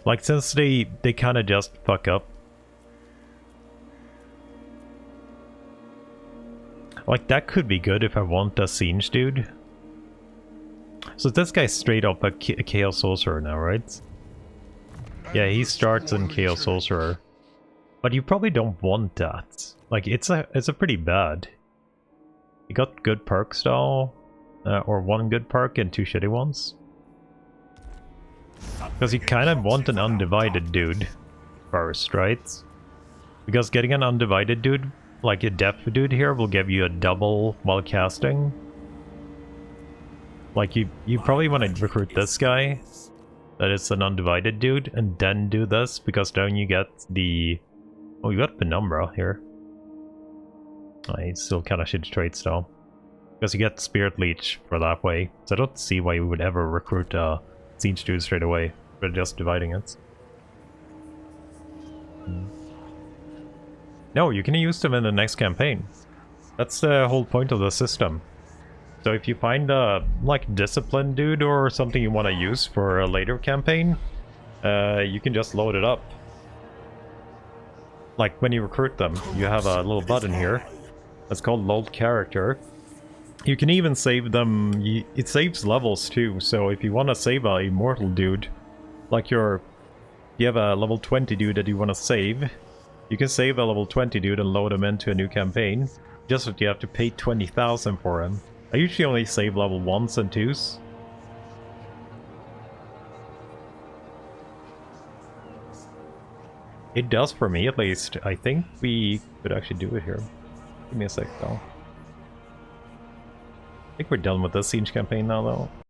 Like, since they kind of just fuck up. Like, that could be good if I want a fininsh dude. So this guy's straight up a Chaos Sorcerer now, right? Yeah, he starts in Chaos Sorcerer. But you probably don't want that. Like, it's a pretty bad. You got good perks though. Or one good perk and two shitty ones. Because you kind of want an undivided dude first, right? Because getting an undivided dude, like a deaf dude here, will give you a double while casting. Like, you probably want to recruit this guy, that is an undivided dude, and then do this, because then you get the... Oh, you got Penumbra here. He's still kind of shitty traits though. Because you get Spirit Leech for that way. So I don't see why you would ever recruit a fininsh dude straight away, but just dividing it. No, you can use them in the next campaign. That's the whole point of the system. So if you find a, like, discipline dude or something you want to use for a later campaign, you can just load it up. Like, when you recruit them, you have a little button here. It's called Load Character. You can even save them, it saves levels too, so if you want to save a immortal dude, like you have a level 20 dude that you want to save, you can save a level 20 dude and load him into a new campaign, just that you have to pay 20,000 for him. I usually only save level 1s and 2s. It does for me, at least. I think we could actually do it here. Give me a sec, though. I think we're done with the fininsh campaign now, though.